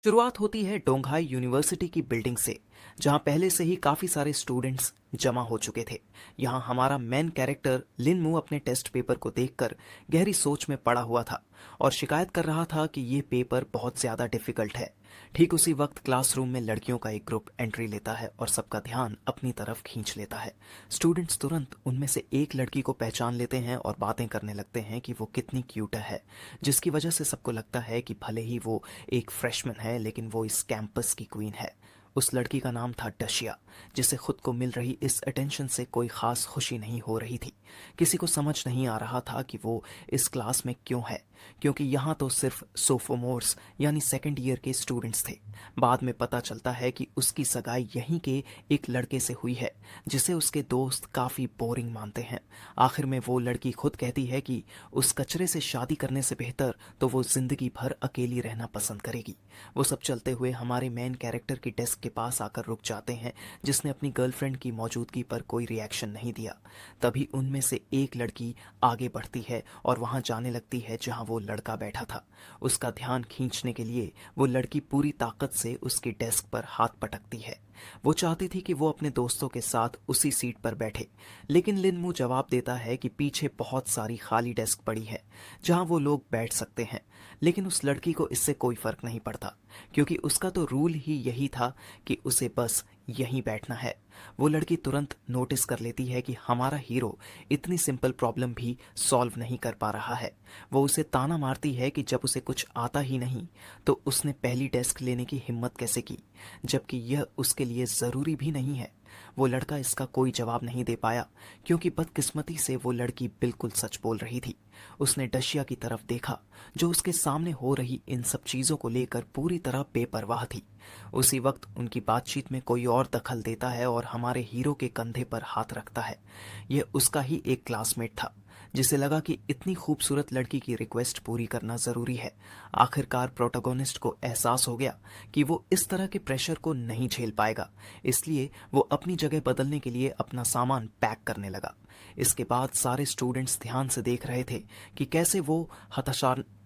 शुरुआत होती है डोंगहाई यूनिवर्सिटी की बिल्डिंग से, जहां पहले से ही काफी सारे स्टूडेंट्स जमा हो चुके थे। यहां हमारा मेन कैरेक्टर लिन मू अपने टेस्ट पेपर को देखकर गहरी सोच में पड़ा हुआ था और शिकायत कर रहा था कि ये पेपर बहुत ज्यादा डिफिकल्ट है। ठीक उसी वक्त क्लासरूम में लड़कियों का एक ग्रुप एंट्री लेता है और सबका ध्यान अपनी तरफ खींच लेता है। स्टूडेंट्स तुरंत उनमें से एक लड़की को पहचान लेते हैं और बातें करने लगते हैं कि वो कितनी क्यूट है, जिसकी वजह से सबको लगता है कि भले ही वो एक फ्रेशमैन है लेकिन वो इस कैंपस की क्वीन है। उस लड़की का नाम था डशिया, जिसे खुद को मिल रही इस अटेंशन से कोई खास खुशी नहीं हो रही थी। किसी को समझ नहीं आ रहा था कि वो इस क्लास में क्यों है, क्योंकि यहाँ तो सिर्फ सोफोमोर्स यानी सेकेंड ईयर के स्टूडेंट्स थे। बाद में पता चलता है कि उसकी सगाई यहीं के एक लड़के से हुई है, जिसे उसके दोस्त काफ़ी बोरिंग मानते हैं। आखिर में वो लड़की खुद कहती है कि उस कचरे से शादी करने से बेहतर तो वो जिंदगी भर अकेली रहना पसंद करेगी। वो सब चलते हुए हमारे मेन कैरेक्टर की डेस्क के पास आकर रुक जाते हैं, जिसने अपनी गर्लफ्रेंड की मौजूदगी पर कोई रिएक्शन नहीं दिया। तभी उनमें से एक लड़की आगे बढ़ती है और वहां जाने लगती है जहां वो लड़का बैठा था। उसका ध्यान खींचने के लिए वो लड़की पूरी ताकत से उसकी डेस्क पर हाथ पटकती है। वो चाहती थी कि वो अपने दोस्तों के साथ उसी सीट पर बैठे, लेकिन लिनमू जवाब देता है कि पीछे बहुत सारी खाली डेस्क पड़ी है जहां वो लोग बैठ सकते हैं। लेकिन उस लड़की को इससे कोई फर्क नहीं पड़ता, क्योंकि उसका तो रूल ही यही था कि उसे बस यहीं बैठना है। वो लड़की तुरंत नोटिस कर लेती है कि हमारा हीरो इतनी सिंपल प्रॉब्लम भी सॉल्व नहीं कर पा रहा है। वो उसे ताना मारती है कि जब उसे कुछ आता ही नहीं तो उसने पहली डेस्क लेने की हिम्मत कैसे की, जबकि यह उसके लिए ज़रूरी भी नहीं है। वो लड़का इसका कोई जवाब नहीं दे पाया, क्योंकि बदकिस्मती से वो लड़की बिल्कुल सच बोल रही थी। उसने डशिया की तरफ देखा, जो उसके सामने हो रही इन सब चीज़ों को लेकर पूरी तरह बेपरवाह थी। उसी वक्त उनकी बातचीत में कोई और दखल देता है और हमारे हीरो के कंधे पर हाथ रखता है। यह उसका ही एक क्लासमेट था, जिसे लगा कि इतनी खूबसूरत लड़की की रिक्वेस्ट पूरी करना ज़रूरी है। आखिरकार प्रोटोगोनिस्ट को एहसास हो गया कि वो इस तरह के प्रेशर को नहीं झेल पाएगा, इसलिए वो अपनी जगह बदलने के लिए अपना सामान पैक करने लगा। इसके बाद सारे स्टूडेंट्स ध्यान से देख रहे थे कि कैसे वो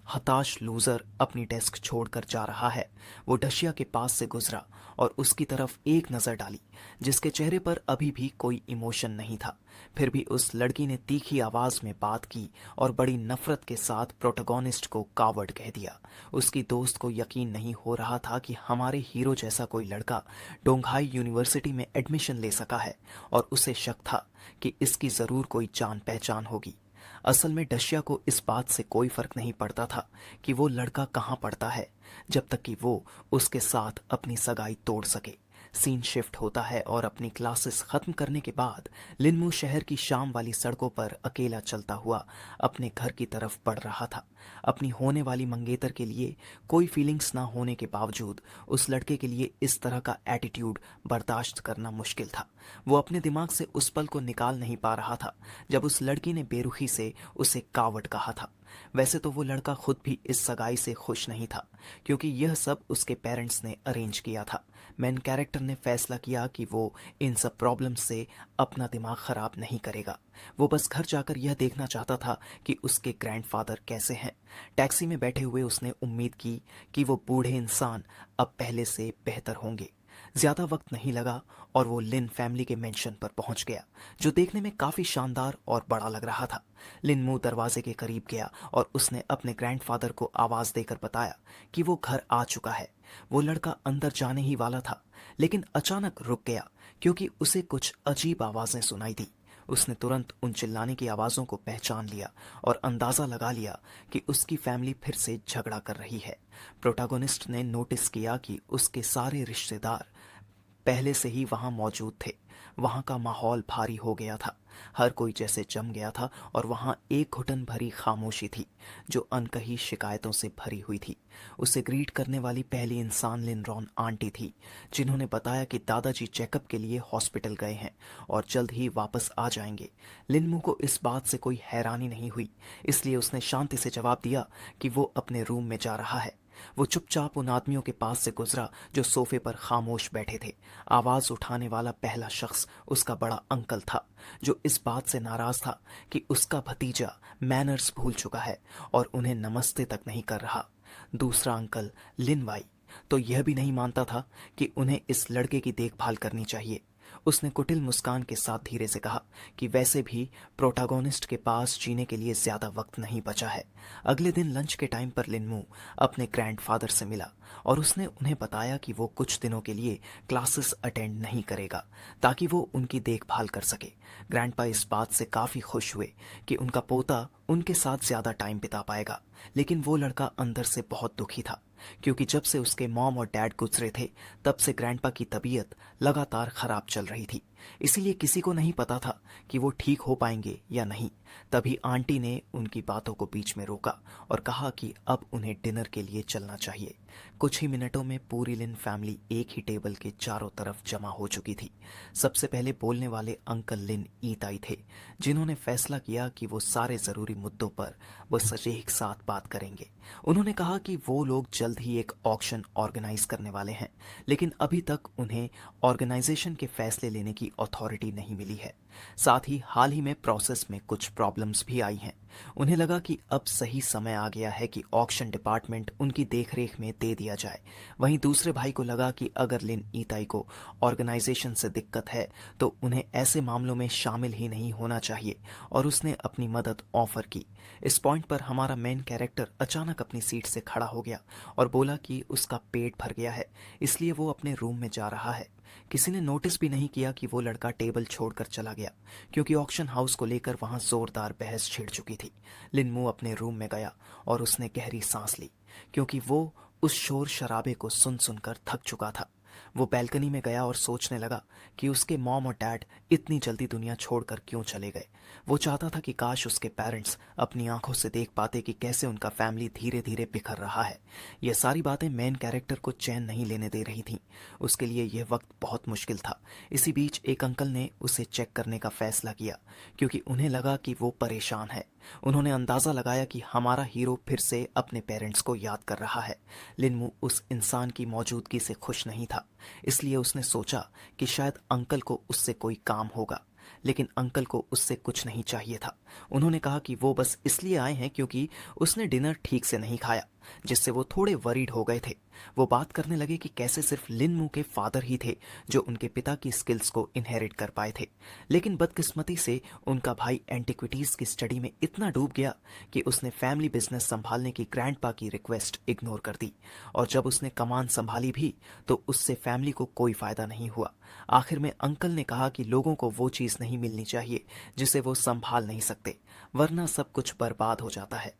हताश लूजर अपनी डेस्क छोड़कर जा रहा है। वो डशिया के पास से गुजरा और उसकी तरफ एक नज़र डाली, जिसके चेहरे पर अभी भी कोई इमोशन नहीं था। फिर भी उस लड़की ने तीखी आवाज में बात की और बड़ी नफरत के साथ प्रोटोगोनिस्ट को कावर्ड कह दिया। उसकी दोस्त को यकीन नहीं हो रहा था कि हमारे हीरो जैसा कोई लड़का डोंगहाई यूनिवर्सिटी में एडमिशन ले सका है, और उसे शक था कि इसकी जरूर कोई जान पहचान होगी। असल में डशिया को इस बात से कोई फर्क नहीं पड़ता था कि वो लड़का कहाँ पढ़ता है, जब तक कि वो उसके साथ अपनी सगाई तोड़ सके। सीन शिफ्ट होता है और अपनी क्लासेस खत्म करने के बाद लिनमू शहर की शाम वाली सड़कों पर अकेला चलता हुआ अपने घर की तरफ बढ़ रहा था। अपनी होने वाली मंगेतर के लिए कोई फीलिंग्स ना होने के बावजूद उस लड़के के लिए इस तरह का एटीट्यूड बर्दाश्त करना मुश्किल था। वो अपने दिमाग से उस पल को निकाल नहीं पा रहा था जब उस लड़की ने बेरुखी से उसे कावड़ कहा था। वैसे तो वो लड़का खुद भी इस सगाई से खुश नहीं था, क्योंकि यह सब उसके पेरेंट्स ने अरेंज किया था। मेन कैरेक्टर ने फैसला किया कि वो इन सब प्रॉब्लम्स से अपना दिमाग खराब नहीं करेगा। वो बस घर जाकर यह देखना चाहता था कि उसके ग्रैंडफादर कैसे हैं। टैक्सी में बैठे हुए उसने उम्मीद की कि वो बूढ़े इंसान अब पहले से बेहतर होंगे। ज्यादा वक्त नहीं लगा और वो लिन फैमिली के मेंशन पर पहुंच गया, जो देखने में काफी शानदार और बड़ा लग रहा था। लिन मुंह दरवाजे के करीब गया और उसने अपने ग्रैंडफादर को आवाज देकर बताया कि वो घर आ चुका है। वो लड़का अंदर जाने ही वाला था, लेकिन अचानक रुक गया, क्योंकि उसे कुछ अजीब आवाजें सुनाई दी। उसने तुरंत उन चिल्लाने की आवाज़ों को पहचान लिया और अंदाज़ा लगा लिया कि उसकी फैमिली फिर से झगड़ा कर रही है। प्रोटैगोनिस्ट ने नोटिस किया कि उसके सारे रिश्तेदार पहले से ही वहां मौजूद थे। वहां का माहौल भारी हो गया था, हर कोई जैसे जम गया था और वहां एक घुटन भरी खामोशी थी जो अनकही शिकायतों से भरी हुई थी। उसे ग्रीट करने वाली पहली इंसान लिनरॉन आंटी थी, जिन्होंने बताया कि दादाजी चेकअप के लिए हॉस्पिटल गए हैं और जल्द ही वापस आ जाएंगे। लिनमू को इस बात से कोई हैरानी नहीं हुई, इसलिए उसने शांति से जवाब दिया कि वो अपने रूम में जा रहा है। वो चुपचाप उन आदमियों के पास से गुजरा जो सोफे पर खामोश बैठे थे। आवाज उठाने वाला पहला शख्स उसका बड़ा अंकल था, जो इस बात से नाराज था कि उसका भतीजा मैनर्स भूल चुका है और उन्हें नमस्ते तक नहीं कर रहा। दूसरा अंकल लिन वाई, तो यह भी नहीं मानता था कि उन्हें इस लड़के की देखभाल करनी चाहिए। उसने कुटिल मुस्कान के साथ धीरे से कहा कि वैसे भी प्रोटैगोनिस्ट के पास जीने के लिए ज्यादा वक्त नहीं बचा है। अगले दिन लंच के टाइम पर लिन मू अपने ग्रैंडफादर से मिला और उसने उन्हें बताया कि वो कुछ दिनों के लिए क्लासेस अटेंड नहीं करेगा ताकि वो उनकी देखभाल कर सके। ग्रैंडपा इस बात से काफी खुश हुए कि उनका पोता उनके साथ ज्यादा टाइम बिता पाएगा, लेकिन वो लड़का अंदर से बहुत दुखी था क्योंकि जब से उसके मॉम और डैड गुजरे थे तब से ग्रैंडपा की तबीयत लगातार खराब चल रही थी। इसीलिए किसी को नहीं पता था कि वो ठीक हो पाएंगे या नहीं। तभी आंटी ने उनकी बातों को बीच में रोका और कहा कि अब उन्हें डिनर के लिए चलना चाहिए। कुछ ही मिनटों में पूरी लिन फैमिली एक ही टेबल के चारों तरफ जमा हो चुकी थी। सबसे पहले बोलने वाले अंकल लिन ईताई थे, जिन्होंने फैसला किया कि वो सारे जरूरी मुद्दों पर वो सच एक साथ बात करेंगे। उन्होंने कहा कि वो लोग जल्द ही एक ऑक्शन ऑर्गेनाइज करने वाले हैं, लेकिन अभी तक उन्हें ऑर्गेनाइजेशन के फैसले लेने की अथॉरिटी नहीं मिली है। साथ ही हाल ही में प्रोसेस में कुछ प्रॉब्लम्स भी आई हैं। उन्हें लगा कि अब सही समय आ गया है कि ऑक्शन डिपार्टमेंट उनकी देखरेख में दे दिया जाए। वहीं दूसरे भाई को लगा कि अगर लिन ईताई को ऑर्गेनाइजेशन से दिक्कत है तो उन्हें ऐसे मामलों में शामिल ही नहीं होना चाहिए और उसने अपनी मदद ऑफर की। इस पॉइंट पर हमारा मेन कैरेक्टर अचानक अपनी सीट से खड़ा हो गया और बोला कि उसका पेट भर गया है, इसलिए वो अपने रूम में जा रहा है। किसी ने नोटिस भी नहीं किया कि वो लड़का टेबल छोड़कर चला गया, क्योंकि ऑक्शन हाउस को लेकर वहां जोरदार बहस छिड़ चुकी थी। लिन मू अपने रूम में गया और उसने गहरी सांस ली, क्योंकि वो उस शोर शराबे को सुन सुनकर थक चुका था। वो बैल्कनी में गया और सोचने लगा कि उसके मॉम और डैड इतनी जल्दी दुनिया छोड़कर क्यों चले गए। वो चाहता था कि काश उसके पेरेंट्स अपनी आंखों से देख पाते कि कैसे उनका फैमिली धीरे धीरे बिखर रहा है। ये सारी बातें मेन कैरेक्टर को चैन नहीं लेने दे रही थीं। उसके लिए यह वक्त बहुत मुश्किल था। इसी बीच एक अंकल ने उसे चेक करने का फैसला किया, क्योंकि उन्हें लगा कि वो परेशान है। उन्होंने अंदाजा लगाया कि हमारा हीरो फिर से अपने पेरेंट्स को याद कर रहा है। लिनमू उस इंसान की मौजूदगी से खुश नहीं था, इसलिए उसने सोचा कि शायद अंकल को उससे कोई काम होगा, लेकिन अंकल को उससे कुछ नहीं चाहिए था। उन्होंने कहा कि वो बस इसलिए आए हैं क्योंकि उसने डिनर ठीक से नहीं खाया, जिससे वो थोड़े वरीड हो गए थे। वो बात करने लगे कि कैसे सिर्फ लिनमू के फादर ही थे जो उनके पिता की स्किल्स को इनहेरिट कर पाए थे, लेकिन बदकिस्मती से उनका भाई एंटिक्विटीज की स्टडी में इतना डूब गया कि उसने फैमिली बिजनेस संभालने की ग्रैंडपा की रिक्वेस्ट इग्नोर कर दी, और जब उसने कमान संभाली भी तो उससे फैमिली को कोई फायदा नहीं हुआ। आखिर में अंकल ने कहा कि लोगों को वो चीज नहीं मिलनी चाहिए जिसे वो संभाल नहीं सकते, वरना सब कुछ बर्बाद हो जाता है।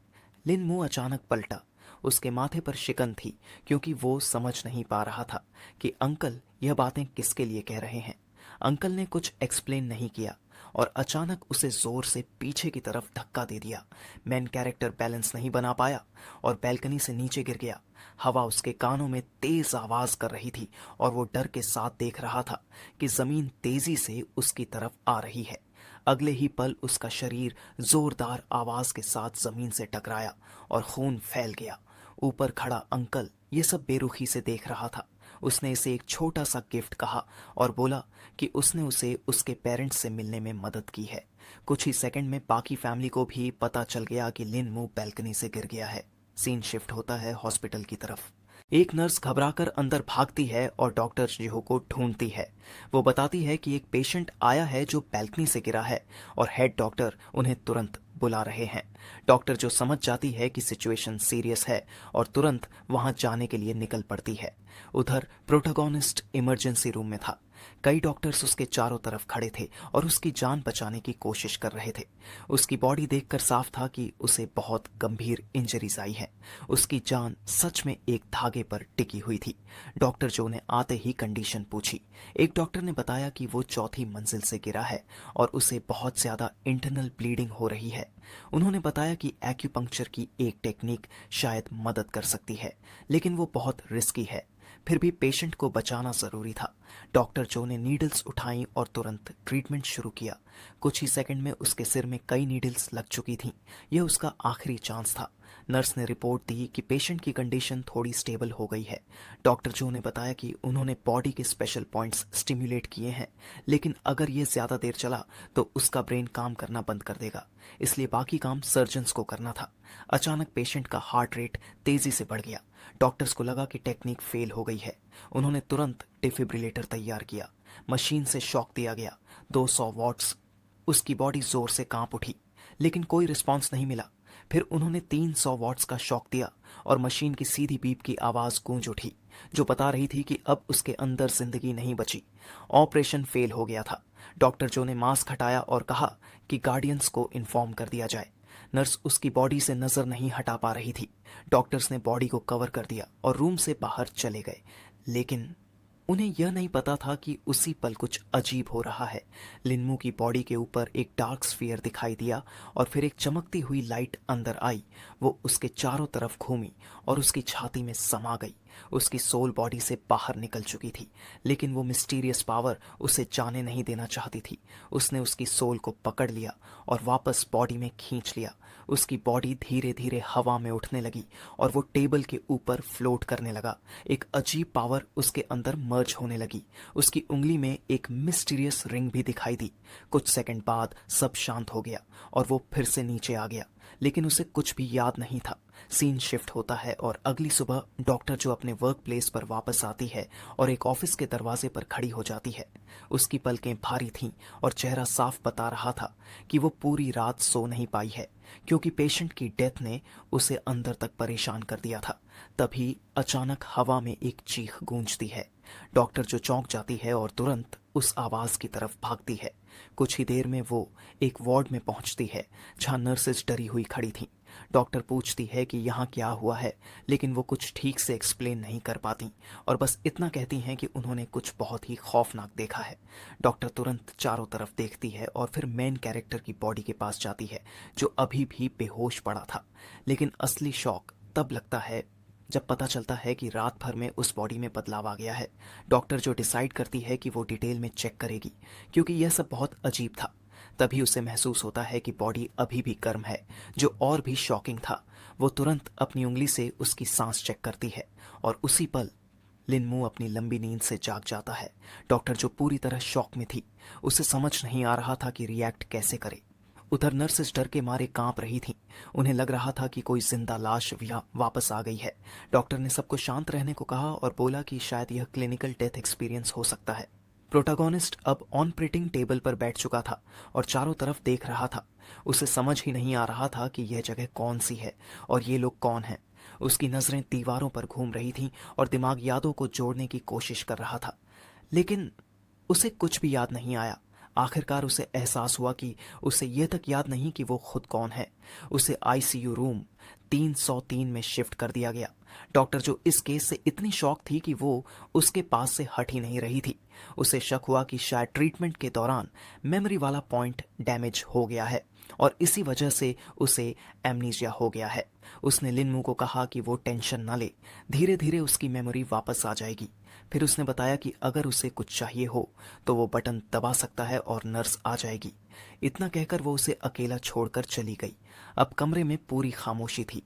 लिनमू अचानक पलटा। उसके माथे पर शिकन थी, क्योंकि वो समझ नहीं पा रहा था कि अंकल यह बातें किसके लिए कह रहे हैं। अंकल ने कुछ एक्सप्लेन नहीं किया और अचानक उसे जोर से पीछे की तरफ धक्का दे दिया। मेन कैरेक्टर बैलेंस नहीं बना पाया और बैल्कनी से नीचे गिर गया। हवा उसके कानों में तेज आवाज कर रही थी और वो डर के साथ देख रहा था कि जमीन तेजी से उसकी तरफ आ रही है। अगले ही पल उसका शरीर जोरदार आवाज के साथ जमीन से टकराया और खून फैल गया। ऊपर खड़ा अंकल ये सब बेरुखी से देख रहा था। उसने इसे एक छोटा सा गिफ्ट कहा और बोला कि उसने उसे उसके पेरेंट्स से मिलने में मदद की है। कुछ ही सेकंड में बाकी फैमिली को भी पता चल गया कि लिनमू बैल्कनी से गिर गया है। सीन शिफ्ट होता है हॉस्पिटल की तरफ। एक नर्स घबराकर अंदर भागती है और डॉक्टर जिहो को ढूंढती है। वो बताती है कि एक पेशेंट आया है जो बैल्कनी से गिरा है और हेड डॉक्टर उन्हें तुरंत बुला रहे हैं। डॉक्टर जो समझ जाती है कि सिचुएशन सीरियस है और तुरंत वहां जाने के लिए निकल पड़ती है। उधर प्रोटैगोनिस्ट इमरजेंसी रूम में था। कई डॉक्टर्स उसके चारों तरफ खड़े थे और उसकी जान बचाने की कोशिश कर रहे थे। उसकी बॉडी देखकर साफ था कि उसे बहुत गंभीर इंजरीज आई है। उसकी जान सच में एक धागे पर टिकी हुई थी। डॉक्टर जो ने आते ही कंडीशन पूछी। एक डॉक्टर ने बताया कि वो चौथी मंजिल से गिरा है और उसे बहुत ज्यादा इंटरनल ब्लीडिंग हो रही है। उन्होंने बताया कि एक्यूपंक्चर की एक टेक्निक शायद मदद कर सकती है, लेकिन वो बहुत रिस्की है। फिर भी पेशेंट को बचाना जरूरी था। डॉक्टर जो ने नीडल्स उठाई और तुरंत ट्रीटमेंट शुरू किया। कुछ ही सेकंड में उसके सिर में कई नीडल्स लग चुकी थीं। यह उसका आखिरी चांस था। नर्स ने रिपोर्ट दी कि पेशेंट की कंडीशन थोड़ी स्टेबल हो गई है। डॉक्टर जो ने बताया कि उन्होंने बॉडी के स्पेशल पॉइंट्स स्टिम्युलेट किए हैं, लेकिन अगर ये ज़्यादा देर चला तो उसका ब्रेन काम करना बंद कर देगा, इसलिए बाकी काम सर्जन्स को करना था। अचानक पेशेंट का हार्ट रेट तेज़ी से बढ़ गया। डॉक्टर्स को लगा कि टेक्निक फेल हो गई है। उन्होंने तुरंत डिफिब्रिलेटर तैयार किया। मशीन से शॉक दिया गया। 200 वॉट्स। उसकी बॉडी जोर से कांप उठी, लेकिन कोई रिस्पॉन्स नहीं मिला। फिर उन्होंने 300 वॉट्स का शॉक दिया और मशीन की सीधी बीप की आवाज़ गूंज उठी, जो बता रही थी कि अब उसके अंदर जिंदगी नहीं बची। ऑपरेशन फेल हो गया था। डॉक्टर जो ने मास्क हटाया और कहा कि गार्डियंस को इन्फॉर्म कर दिया जाए। नर्स उसकी बॉडी से नज़र नहीं हटा पा रही थी। डॉक्टर्स ने बॉडी को कवर कर दिया और रूम से बाहर चले गए, लेकिन उन्हें यह नहीं पता था कि उसी पल कुछ अजीब हो रहा है। लिनमू की बॉडी के ऊपर एक डार्क स्फीयर दिखाई दिया और फिर एक चमकती हुई लाइट अंदर आई। वो उसके चारों तरफ घूमी और उसकी छाती में समा गई। उसकी सोल बॉडी से बाहर निकल चुकी थी, लेकिन वो मिस्टीरियस पावर उसे जाने नहीं देना चाहती थी। उसने उसकी सोल को पकड़ लिया और वापस बॉडी में खींच लिया। उसकी बॉडी धीरे धीरे हवा में उठने लगी और वो टेबल के ऊपर फ्लोट करने लगा। एक अजीब पावर उसके अंदर मर्ज होने लगी। उसकी उंगली में एक मिस्टीरियस रिंग भी दिखाई दी। कुछ सेकंड बाद सब शांत हो गया और वो फिर से नीचे आ गया, लेकिन उसे कुछ भी याद नहीं था। सीन शिफ्ट होता है और अगली सुबह डॉक्टर जो अपने वर्क प्लेस पर वापस आती है और एक ऑफिस के दरवाजे पर खड़ी हो जाती है। उसकी पलकें भारी थीं और चेहरा साफ बता रहा था कि वो पूरी रात सो नहीं पाई है, क्योंकि पेशेंट की डेथ ने उसे अंदर तक परेशान कर दिया था। तभी अचानक हवा में एक चीख गूंजती है। डॉक्टर जो चौंक जाती है और तुरंत उस आवाज की तरफ भागती है। कुछ ही देर में वो एक वार्ड में पहुंचती है जहां नर्सेज डरी हुई खड़ी थीं। डॉक्टर पूछती है कि यहाँ क्या हुआ है, लेकिन वो कुछ ठीक से एक्सप्लेन नहीं कर पाती और बस इतना कहती हैं कि उन्होंने कुछ बहुत ही खौफनाक देखा है। डॉक्टर तुरंत चारों तरफ देखती है और फिर मेन कैरेक्टर की बॉडी के पास जाती है, जो अभी भी बेहोश पड़ा था। लेकिन असली शॉक तब लगता है जब पता चलता है कि रात भर में उस बॉडी में बदलाव आ गया है। डॉक्टर जो डिसाइड करती है कि वो डिटेल में चेक करेगी, क्योंकि यह सब बहुत अजीब था। तभी उसे महसूस होता है कि बॉडी अभी भी गर्म है। जो और भी शॉकिंग था, वो तुरंत अपनी उंगली से उसकी सांस चेक करती है और उसी पल लिनमू अपनी लंबी नींद से जाग जाता है। डॉक्टर जो पूरी तरह शॉक में थी, उसे समझ नहीं आ रहा था कि रिएक्ट कैसे करे। उधर नर्सेस डर के मारे कांप रही थीं। उन्हें लग रहा था कि कोई जिंदा लाश वापस आ गई है। डॉक्टर ने सबको शांत रहने को कहा और बोला कि शायद यह क्लिनिकल डेथ एक्सपीरियंस हो सकता है। प्रोटागोनिस्ट अब ऑपरेटिंग टेबल पर बैठ चुका था और चारों तरफ देख रहा था। उसे समझ ही नहीं आ रहा था कि यह जगह कौन सी है और ये लोग कौन हैं। उसकी नजरें दीवारों पर घूम रही थीं और दिमाग यादों को जोड़ने की कोशिश कर रहा था, लेकिन उसे कुछ भी याद नहीं आया। आखिरकार उसे एहसास हुआ कि उसे यह तक याद नहीं कि वो खुद कौन है। उसे आईसीयू रूम 303 में शिफ्ट कर दिया गया। डॉक्टर जो इस केस से इतनी शॉक थी कि वो उसके पास से हट ही नहीं रही थी। उसे शक हुआ कि शायद ट्रीटमेंट के दौरान मेमोरी वाला पॉइंट डैमेज हो गया है और इसी वजह से उसे एमनीजिया हो गया है। उसने लिनमू को कहा कि वो टेंशन न ले, धीरे धीरे उसकी मेमोरी वापस आ जाएगी। फिर उसने बताया कि अगर उसे कुछ चाहिए हो तो वो बटन दबा सकता है और नर्स आ जाएगी। इतना कहकर वो उसे अकेला छोड़कर चली गई। अब कमरे में पूरी खामोशी थी।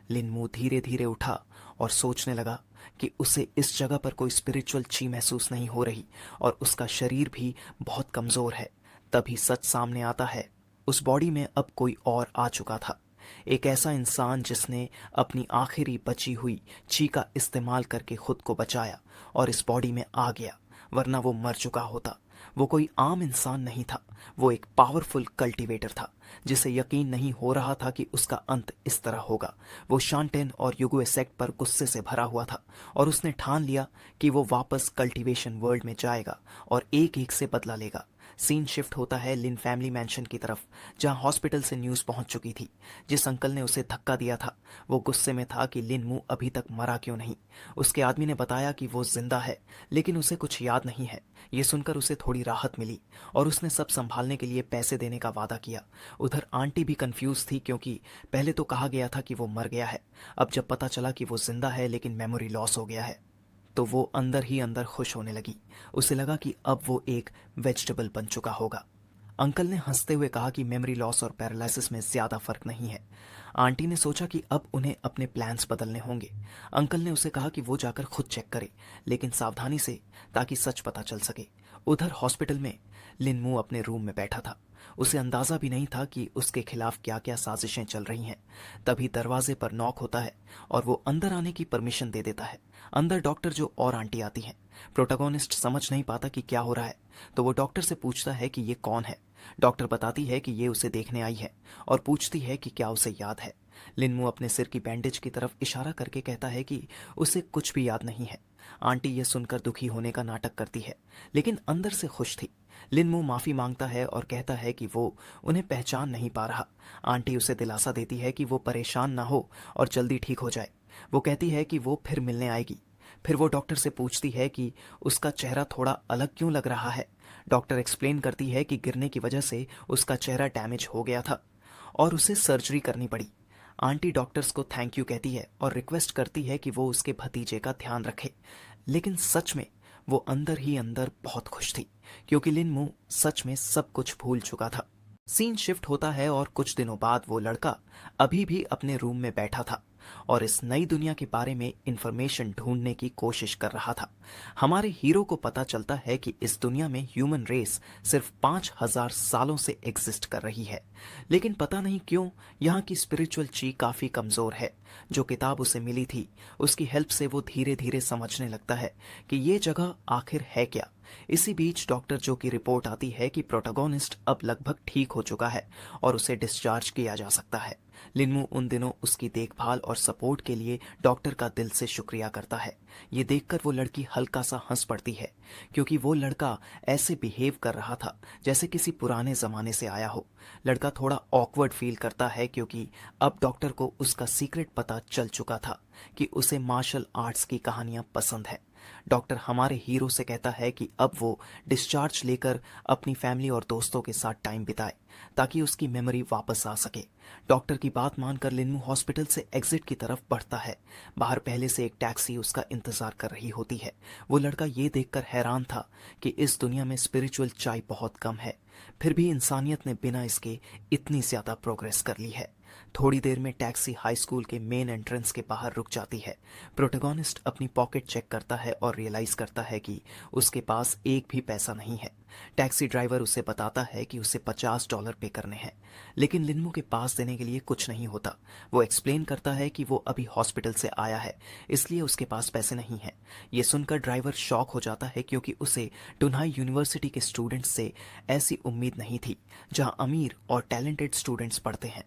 लिनमू धीरे धीरे उठा और सोचने लगा कि उसे इस जगह पर कोई स्पिरिचुअल ची महसूस नहीं हो रही और उसका शरीर भी बहुत कमजोर है। तभी सच सामने आता है, उस बॉडी में अब कोई और आ चुका था। एक ऐसा इंसान जिसने अपनी आखिरी बची हुई ची का इस्तेमाल करके खुद को बचाया और इस बॉडी में आ गया, वरना वो मर चुका होता। वो कोई आम इंसान नहीं था, वो एक पावरफुल कल्टीवेटर था जिसे यकीन नहीं हो रहा था कि उसका अंत इस तरह होगा। वो शांटेन और युगुएसेक्ट पर गुस्से से भरा हुआ था और उसने ठान लिया कि वो वापस कल्टीवेशन वर्ल्ड में जाएगा और एक एक से बदला लेगा। सीन शिफ्ट होता है लिन फैमिली मैंशन की तरफ, जहां हॉस्पिटल से न्यूज़ पहुंच चुकी थी। जिस अंकल ने उसे धक्का दिया था वो गुस्से में था कि लिन मू अभी तक मरा क्यों नहीं। उसके आदमी ने बताया कि वो जिंदा है, लेकिन उसे कुछ याद नहीं है। ये सुनकर उसे थोड़ी राहत मिली और उसने सब संभालने के लिए पैसे देने का वादा किया। उधर आंटी भी कंफ्यूज थी, क्योंकि पहले तो कहा गया था कि वो मर गया है। अब जब पता चला कि वो जिंदा है लेकिन मेमोरी लॉस हो गया है, तो वो अंदर ही अंदर खुश होने लगी। उसे लगा कि अब वो एक वेजिटेबल बन चुका होगा। अंकल ने हंसते हुए कहा कि मेमोरी लॉस और पैरालिसिस में ज्यादा फर्क नहीं है। आंटी ने सोचा कि अब उन्हें अपने प्लान्स बदलने होंगे। अंकल ने उसे कहा कि वो जाकर खुद चेक करे, लेकिन सावधानी से, ताकि सच पता चल सके। उधर हॉस्पिटल में लिन मू अपने रूम में बैठा था। उसे अंदाजा भी नहीं था कि उसके खिलाफ क्या क्या साजिशें चल रही हैं। तभी दरवाजे पर नॉक होता है और वो अंदर आने की परमिशन दे देता है। अंदर डॉक्टर जो और आंटी आती हैं। प्रोटोगोनिस्ट समझ नहीं पाता कि क्या हो रहा है, तो वो डॉक्टर से पूछता है कि ये कौन है। डॉक्टर बताती है कि ये उसे देखने आई है और पूछती है कि क्या उसे याद है। लिनमू अपने सिर की बैंडेज की तरफ इशारा करके कहता है कि उसे कुछ भी याद नहीं है। आंटी ये सुनकर दुखी होने का नाटक करती है, लेकिन अंदर से खुश थी। लिनमू माफी मांगता है और कहता है कि वो उन्हें पहचान नहीं पा रहा। आंटी उसे दिलासा देती है कि वो परेशान ना हो और जल्दी ठीक हो जाए। वो कहती है कि वो फिर मिलने आएगी। फिर वो डॉक्टर से पूछती है कि उसका चेहरा थोड़ा अलग क्यों लग रहा है। डॉक्टर एक्सप्लेन करती है कि गिरने की वजह से उसका चेहरा डैमेज हो गया था और उसे सर्जरी करनी पड़ी। आंटी डॉक्टर्स को थैंक यू कहती है और रिक्वेस्ट करती है कि वो उसके भतीजे का ध्यान रखे। लेकिन सच में वो अंदर ही अंदर बहुत खुश थी, क्योंकि लिनमू सच में सब कुछ भूल चुका था। सीन शिफ्ट होता है और कुछ दिनों बाद वो लड़का अभी भी अपने रूम में बैठा था और इस नई दुनिया के बारे में इंफॉर्मेशन ढूंढने की कोशिश कर रहा था। हमारे हीरो को पता चलता है कि इस दुनिया में ह्यूमन रेस सिर्फ 5000 सालों से एग्जिस्ट कर रही है, लेकिन पता नहीं क्यों यहाँ की स्पिरिचुअल ची काफी कमजोर है। जो किताब उसे मिली थी, उसकी हेल्प से वो धीरे धीरे समझने लगता है कि ये जगह आखिर है क्या। इसी बीच डॉक्टर जो की रिपोर्ट आती है कि प्रोटोगोनिस्ट अब लगभग ठीक हो चुका है और उसे डिस्चार्ज किया जा सकता है। लिनमू उन दिनों उसकी देखभाल और सपोर्ट के लिए डॉक्टर का दिल से शुक्रिया करता है। ये देखकर वो लड़की हल्का सा हंस पड़ती है, क्योंकि वो लड़का ऐसे बिहेव कर रहा था जैसे किसी पुराने जमाने से आया हो। लड़का थोड़ा ऑकवर्ड फील करता है, क्योंकि अब डॉक्टर को उसका सीक्रेट पता चल चुका था कि उसे मार्शल आर्ट्स की कहानियां पसंद है। डॉक्टर हमारे हीरो से कहता है कि अब वो डिस्चार्ज लेकर अपनी फैमिली और दोस्तों के साथ टाइम बिताए, ताकि उसकी मेमोरी वापस आ सके। डॉक्टर की बात मानकर लिनमू हॉस्पिटल से एग्जिट की तरफ बढ़ता है। बाहर पहले से एक टैक्सी उसका इंतजार कर रही होती है। वो लड़का ये देखकर हैरान था कि इस दुनिया में स्पिरिचुअल चाय बहुत कम है, फिर भी इंसानियत ने बिना इसके इतनी ज्यादा प्रोग्रेस कर ली है। थोड़ी देर में टैक्सी हाई स्कूल के मेन एंट्रेंस के बाहर रुक जाती है। प्रोटोगोनिस्ट अपनी पॉकेट चेक करता है और रियलाइज करता है कि उसके पास एक भी पैसा नहीं है। टैक्सी ड्राइवर उसे बताता है कि उसे $50 पे करने हैं, लेकिन लिनमू के पास देने के लिए कुछ नहीं होता। वो एक्सप्लेन करता है कि वो अभी हॉस्पिटल से आया है, इसलिए उसके पास पैसे नहीं हैं। ये सुनकर ड्राइवर शॉक हो जाता है, क्योंकि उसे टुनहाई यूनिवर्सिटी के स्टूडेंट्स से ऐसी उम्मीद नहीं थी, जहां अमीर और टैलेंटेड स्टूडेंट्स पढ़ते हैं।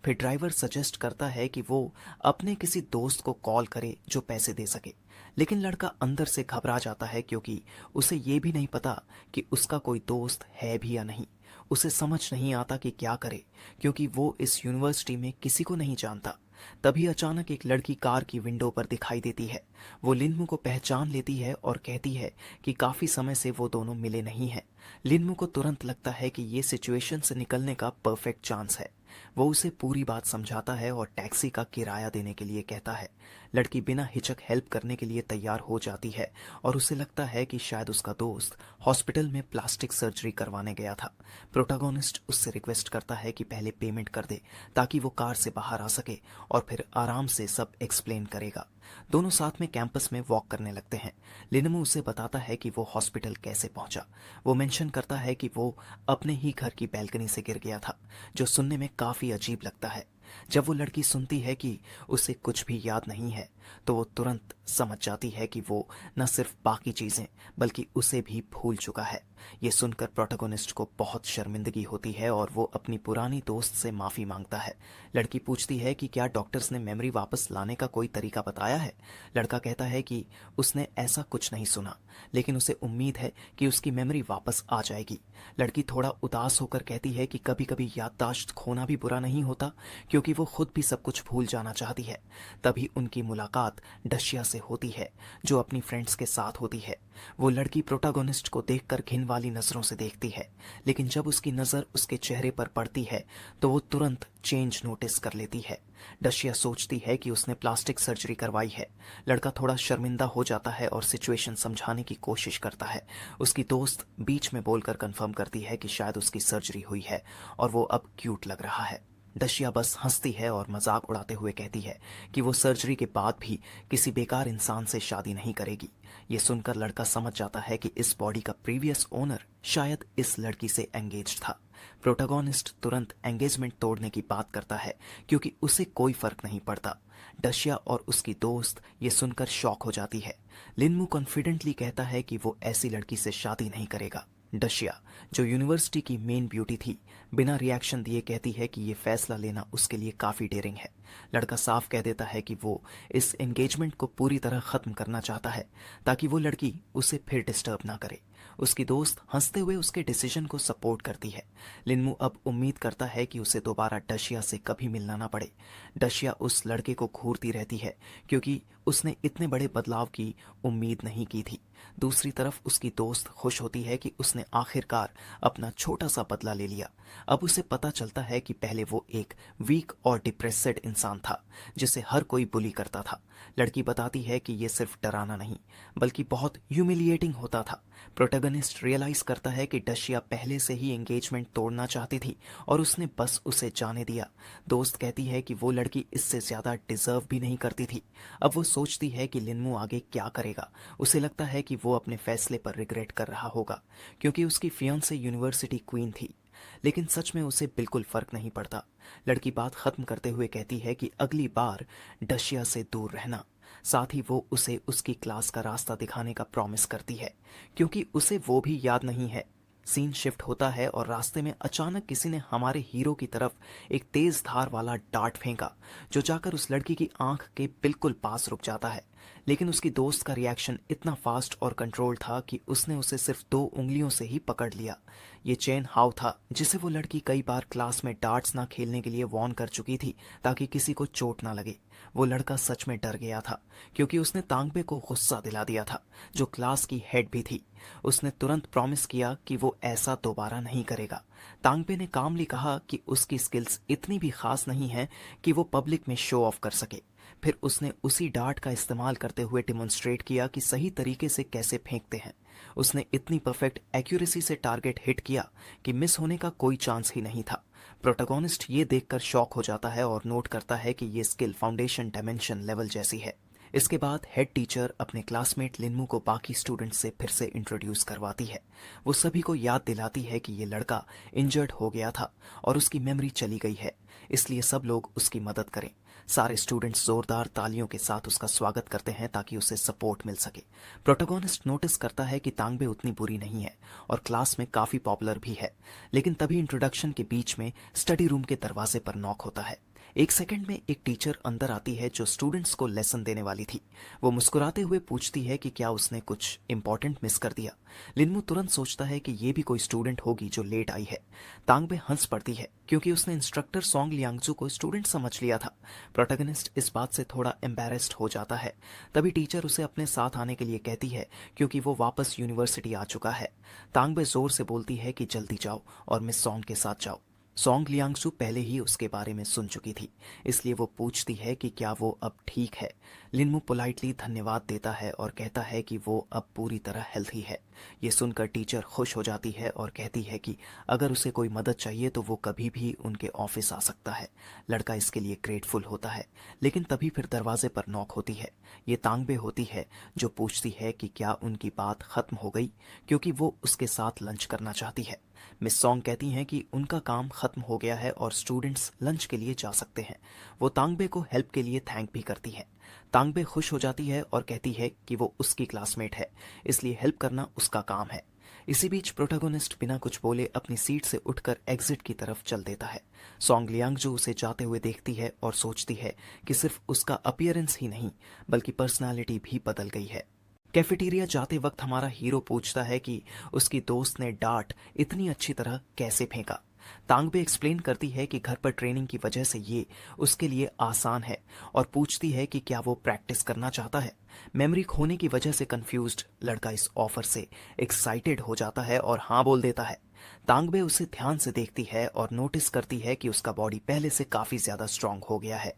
फिर ड्राइवर सजेस्ट करता है कि वो अपने किसी दोस्त को कॉल करे जो पैसे दे सके, लेकिन लड़का अंदर से घबरा जाता है, क्योंकि उसे ये भी नहीं पता कि उसका कोई दोस्त है भी या नहीं। उसे समझ नहीं आता कि क्या करे, क्योंकि वो इस यूनिवर्सिटी में किसी को नहीं जानता। तभी अचानक एक लड़की कार की विंडो पर दिखाई देती है। वो लिनमू को पहचान लेती है और कहती है कि काफी समय से वो दोनों मिले नहीं हैं। लिनमू को तुरंत लगता है कि ये सिचुएशन से निकलने का परफेक्ट चांस है। वो उसे पूरी बात समझाता है और टैक्सी का किराया देने के लिए कहता है। लड़की बिना हिचक हेल्प करने के लिए तैयार हो जाती है और उसे लगता है कि शायद उसका दोस्त हॉस्पिटल में प्लास्टिक सर्जरी करवाने गया था। प्रोटोगोनिस्ट उससे रिक्वेस्ट करता है कि पहले पेमेंट कर दे, ताकि वो कार से बाहर आ सके और फिर आराम से सब एक्सप्लेन करेगा। दोनों साथ में कैंपस में वॉक करने लगते हैं। लिनमू उसे बताता है कि वो हॉस्पिटल कैसे पहुंचा। वो मेंशन करता है कि वो अपने ही घर की बैल्कनी से गिर गया था, जो सुनने में काफी अजीब लगता है। जब वो लड़की सुनती है कि उसे कुछ भी याद नहीं है, तो वो तुरंत समझ जाती है कि वो न सिर्फ बाकी चीजें बल्कि उसे भी भूल चुका है। ये सुनकर प्रोटोगोनिस्ट को बहुत शर्मिंदगी होती है और वो अपनी पुरानी दोस्त से माफी मांगता है। लड़की पूछती है कि क्या डॉक्टर्स ने मेमोरी वापस लाने का कोई तरीका बताया है। लड़का कहता है कि उसने ऐसा कुछ नहीं सुना, लेकिन उसे उम्मीद है कि उसकी मेमोरी वापस आ जाएगी। लड़की थोड़ा उदास होकर कहती है कि कभी कभी याददाश्त खोना भी बुरा नहीं होता, क्योंकि वो खुद भी सब कुछ भूल जाना चाहती है। तभी उनकी मुलाकात डशिया से होती है, जो अपनी फ्रेंड्स के साथ होती है। वो लड़की प्रोटोगोनिस्ट को देखकर घिन वाली नजरों से देखती है, लेकिन जब उसकी नजर उसके चेहरे पर पड़ती है तो वो तुरंत चेंज नोटिस कर लेती है। डशिया सोचती है कि उसने प्लास्टिक सर्जरी करवाई है। लड़का थोड़ा शर्मिंदा हो जाता है और सिचुएशन समझाने की कोशिश करता है। उसकी दोस्त बीच में बोलकर कंफर्म करती है कि शायद उसकी सर्जरी हुई है और वो अब क्यूट लग रहा है। डशिया बस हंसती है और मजाक उड़ाते हुए कहती है कि वो सर्जरी के बाद भी किसी बेकार इंसान से शादी नहीं करेगी। ये सुनकर लड़का समझ जाता है कि इस बॉडी का प्रीवियस ओनर शायद इस लड़की से एंगेज था। प्रोटोगोनिस्ट तुरंत एंगेजमेंट तोड़ने की बात करता है, क्योंकि उसे कोई फर्क नहीं पड़ता। डशिया और उसकी दोस्त ये सुनकर शॉक हो जाती है। लिनमू कॉन्फिडेंटली कहता है कि वो ऐसी लड़की से शादी नहीं करेगा। डशिया, जो यूनिवर्सिटी की मेन ब्यूटी थी, बिना रिएक्शन दिए कहती है कि ये फैसला लेना उसके लिए काफी डेयरिंग है। लड़का साफ कह देता है कि वो इस एंगेजमेंट को पूरी तरह खत्म करना चाहता है, ताकि वो लड़की उसे फिर डिस्टर्ब ना करे। उसकी दोस्त हंसते हुए उसके डिसीजन को सपोर्ट करती है। लिनमू अब उम्मीद करता है कि उसे दोबारा डशिया से कभी मिलना ना पड़े। डशिया उस लड़के को घूरती रहती है, क्योंकि उसने इतने बड़े बदलाव की उम्मीद नहीं की थी। दूसरी तरफ उसकी दोस्त खुश होती है कि उसने आखिरकार अपना छोटा सा बदला ले लिया। अब उसे पता चलता है कि पहले वो एक वीक और डिप्रेस्ड इंसान था, जिसे हर कोई बुली करता था। लड़की बताती है कि ये सिर्फ डराना नहीं, बल्कि बहुत ह्यूमिलिएटिंग होता था। प्रोटैगनिस्ट रियलाइज करता है कि डशिया पहले से ही एंगेजमेंट तोड़ना चाहती थी और उसने बस उसे जाने दिया। दोस्त कहती है कि वो लड़की इससे ज्यादा डिजर्व भी नहीं करती थी। अब वो सोचती है कि लिनमू आगे क्या करेगा। उसे लगता है कि वो अपने फैसले पर रिग्रेट कर रहा होगा, क्योंकि उसकी फियांसे यूनिवर्सिटी क्वीन थी। लेकिन सच में उसे बिल्कुल फर्क नहीं पड़ता। लड़की बात खत्म करते हुए कहती है कि अगली बार डशिया से दूर रहना। साथ ही वो उसे उसकी क्लास का रास्ता दिखाने का प्रॉमिस करती है, क्योंकि उसे वो भी याद नहीं है। सीन शिफ्ट होता है और रास्ते में अचानक किसी ने हमारे हीरो की तरफ एक तेज धार वाला डार्ट फेंका, जो जाकर उस लड़की की आंख के बिल्कुल पास रुक जाता है। लेकिन उसकी दोस्त का रिएक्शन इतना फास्ट और कंट्रोल था कि उसने उसे सिर्फ 2 उंगलियों से ही पकड़ लिया। ये चेन हाउ था, जिसे वो लड़की कई बार क्लास में डार्ट्स ना खेलने के लिए वार्न कर चुकी थी, ताकि किसी को चोट ना लगे। वो लड़का सच में डर गया था, क्योंकि उसने तांगबे को गुस्सा दिला दिया था, जो क्लास की हेड भी थी। उसने तुरंत प्रॉमिस किया कि वो ऐसा दोबारा नहीं करेगा। तांगबे ने कामली कहा कि उसकी स्किल्स इतनी भी खास नहीं है कि वो पब्लिक में शो ऑफ कर सके। फिर उसने उसी डार्ट का इस्तेमाल करते हुए डिमॉन्स्ट्रेट किया कि सही तरीके से कैसे फेंकते हैं। उसने इतनी परफेक्ट एक्यूरेसी से टारगेट हिट किया कि मिस होने का कोई चांस ही नहीं था। प्रोटोगोनिस्ट ये देखकर शॉक हो जाता है और नोट करता है कि ये स्किल फाउंडेशन डायमेंशन लेवल जैसी है। इसके बाद हेड टीचर अपने क्लासमेट लिनमू को बाकी स्टूडेंट्स से फिर से इंट्रोड्यूस करवाती है। वो सभी को याद दिलाती है कि ये लड़का इंजर्ड हो गया था और उसकी मेमोरी चली गई है, इसलिए सब लोग उसकी मदद करें। सारे स्टूडेंट्स जोरदार तालियों के साथ उसका स्वागत करते हैं ताकि उसे सपोर्ट मिल सके। प्रोटोगोनिस्ट नोटिस करता है कि तांगबे उतनी बुरी नहीं है और क्लास में काफी पॉपुलर भी है। लेकिन तभी इंट्रोडक्शन के बीच में स्टडी रूम के दरवाजे पर नॉक होता है। एक सेकंड में एक टीचर अंदर आती है जो स्टूडेंट्स को लेसन देने वाली थी। वो मुस्कुराते हुए पूछती है कि क्या उसने कुछ इंपॉर्टेंट मिस कर दिया। लिनमू तुरंत सोचता है कि ये भी कोई स्टूडेंट होगी जो लेट आई है। तांगबे हंस पड़ती है, क्योंकि उसने इंस्ट्रक्टर सोंग लियांगजू को स्टूडेंट समझ लिया था। प्रोटैगनिस्ट इस बात से थोड़ा एम्बैरेस्ड हो जाता है। तभी टीचर उसे अपने साथ आने के लिए कहती है, क्योंकि वो वापस यूनिवर्सिटी आ चुका है। तांगबे जोर से बोलती है कि जल्दी जाओ और मिस सोंग के साथ जाओ। सोंग लियांगसू पहले ही उसके बारे में सुन चुकी थी, इसलिए वो पूछती है कि क्या वो अब ठीक है। लिनमू पोलाइटली धन्यवाद देता है और कहता है कि वो अब पूरी तरह हेल्थी है। ये सुनकर टीचर खुश हो जाती है और कहती है कि अगर उसे कोई मदद चाहिए तो वो कभी भी उनके ऑफिस आ सकता है। लड़का इसके लिए ग्रेटफुल होता है, लेकिन तभी फिर दरवाजे पर नॉक होती है। ये तांगबे होती है, जो पूछती है कि क्या उनकी बात खत्म हो गई, क्योंकि वो उसके साथ लंच करना चाहती है। मिस सोंग कहती हैं कि उनका काम खत्म हो गया है और स्टूडेंट्स लंच के लिए जा सकते हैं। वो तांगबे को हेल्प के लिए थैंक भी करती है। तांगबे खुश हो जाती है और कहती है कि वो उसकी क्लासमेट है, इसलिए हेल्प करना उसका काम है। इसी बीच प्रोटैगनिस्ट बिना कुछ बोले अपनी सीट से उठकर एग्जिट की तरफ चल देता है। सोंग लियांगजू उसे जाते हुए देखती है और सोचती है कि सिर्फ उसका अपीयरेंस ही नहीं, बल्कि पर्सनालिटी भी बदल गई है। कैफेटेरिया जाते वक्त हमारा हीरो पूछता है कि उसकी दोस्त ने डार्ट इतनी अच्छी तरह कैसे फेंका। तांगबे एक्सप्लेन करती है कि घर पर ट्रेनिंग की वजह से ये उसके लिए आसान है और पूछती है कि क्या वो प्रैक्टिस करना चाहता है। मेमोरी खोने की वजह से कंफ्यूज्ड लड़का इस ऑफर से एक्साइटेड हो जाता है और हाँ बोल देता है। तांगबे उसे ध्यान से देखती है और नोटिस करती है कि उसका बॉडी पहले से काफी ज्यादा स्ट्रांग हो गया है।